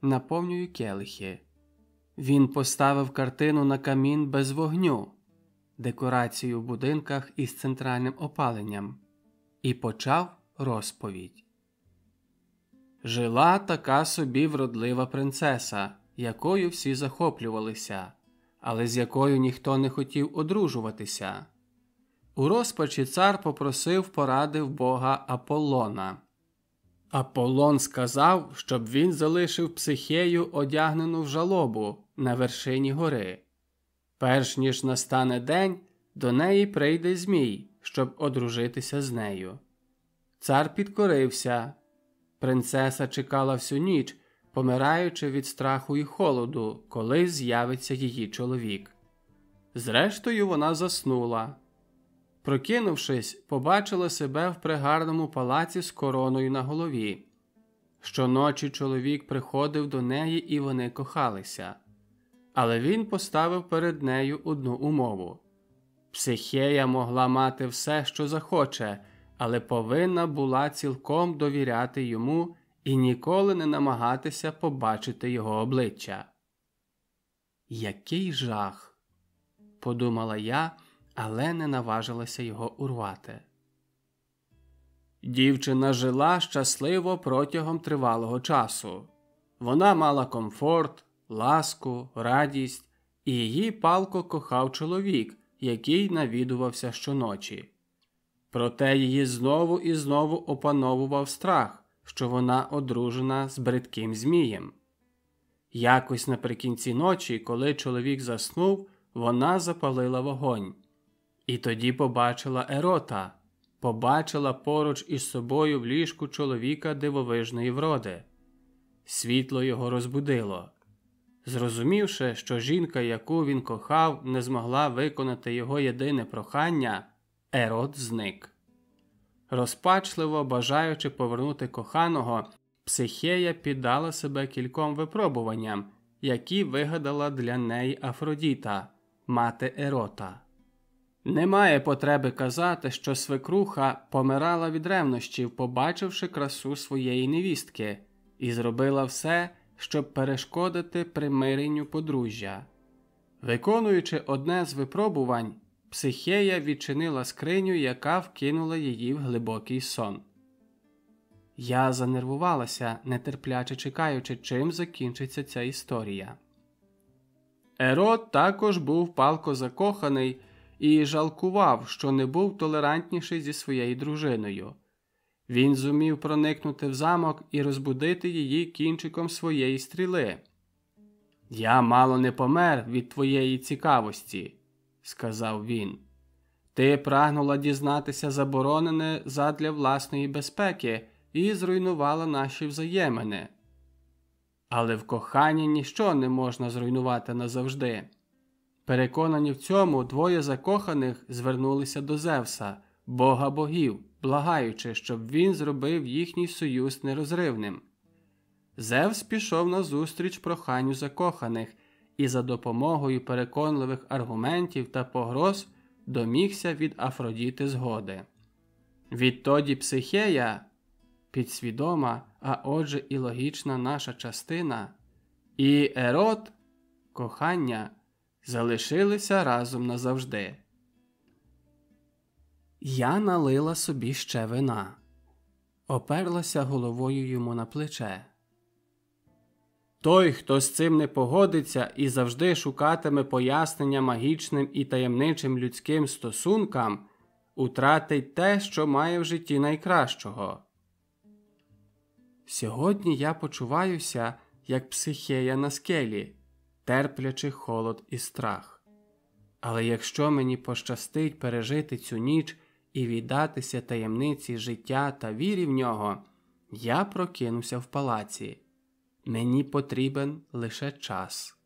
наповнюю келихи. Він поставив картину на камін без вогню, декорацію в будинках із центральним опаленням, і почав розповідь. Жила така собі вродлива принцеса, якою всі захоплювалися, але з якою ніхто не хотів одружуватися. У розпачі цар попросив поради в бога Аполлона. Аполлон сказав, щоб він залишив Психею одягнену в жалобу на вершині гори. Перш ніж настане день, до неї прийде змій, щоб одружитися з нею. Цар підкорився. Принцеса чекала всю ніч, помираючи від страху і холоду, коли з'явиться її чоловік. Зрештою, вона заснула. Прокинувшись, побачила себе в пригарному палаці з короною на голові. Щоночі чоловік приходив до неї, і вони кохалися. Але він поставив перед нею одну умову. Психея могла мати все, що захоче, але повинна була цілком довіряти йому і ніколи не намагатися побачити його обличчя. «Який жах!» – подумала я, але не наважилася його урвати. Дівчина жила щасливо протягом тривалого часу. Вона мала комфорт, ласку, радість, і її палко кохав чоловік, який навідувався щоночі. Проте її знову і знову опановував страх, що вона одружена з бридким змієм. Якось наприкінці ночі, коли чоловік заснув, вона запалила вогонь. І тоді побачила Ерота, побачила поруч із собою в ліжку чоловіка дивовижної вроди. Світло його розбудило. Зрозумівши, що жінка, яку він кохав, не змогла виконати його єдине прохання, Ерот зник. Розпачливо бажаючи повернути коханого, Психея піддала себе кільком випробуванням, які вигадала для неї Афродіта, мати Ерота. Немає потреби казати, що свекруха помирала від ревнощів, побачивши красу своєї невістки, і зробила все, щоб перешкодити примиренню подружжя. Виконуючи одне з випробувань, Психея відчинила скриню, яка вкинула її в глибокий сон. Я занервувалася, нетерпляче чекаючи, чим закінчиться ця історія. Ерод також був палко закоханий і жалкував, що не був толерантніший зі своєю дружиною. Він зумів проникнути в замок і розбудити її кінчиком своєї стріли. «Я мало не помер від твоєї цікавості», – сказав він. «Ти прагнула дізнатися заборонене задля власної безпеки і зруйнувала наші взаємини. Але в коханні ніщо не можна зруйнувати назавжди». Переконані в цьому, двоє закоханих звернулися до Зевса, бога богів, благаючи, щоб він зробив їхній союз нерозривним. Зевс пішов назустріч проханню закоханих і за допомогою переконливих аргументів та погроз домігся від Афродіти згоди. Відтоді Психея, підсвідома, а отже і логічна наша частина, і Ерод, кохання, залишилися разом назавжди. Я налила собі ще вина. Оперлася головою йому на плече. Той, хто з цим не погодиться і завжди шукатиме пояснення магічним і таємничим людським стосункам, утратить те, що має в житті найкращого. Сьогодні я почуваюся, як Психея на скелі, терплячи холод і страх. Але якщо мені пощастить пережити цю ніч і віддатися таємниці життя та вірі в нього, я прокинуся в палаці. Мені потрібен лише час.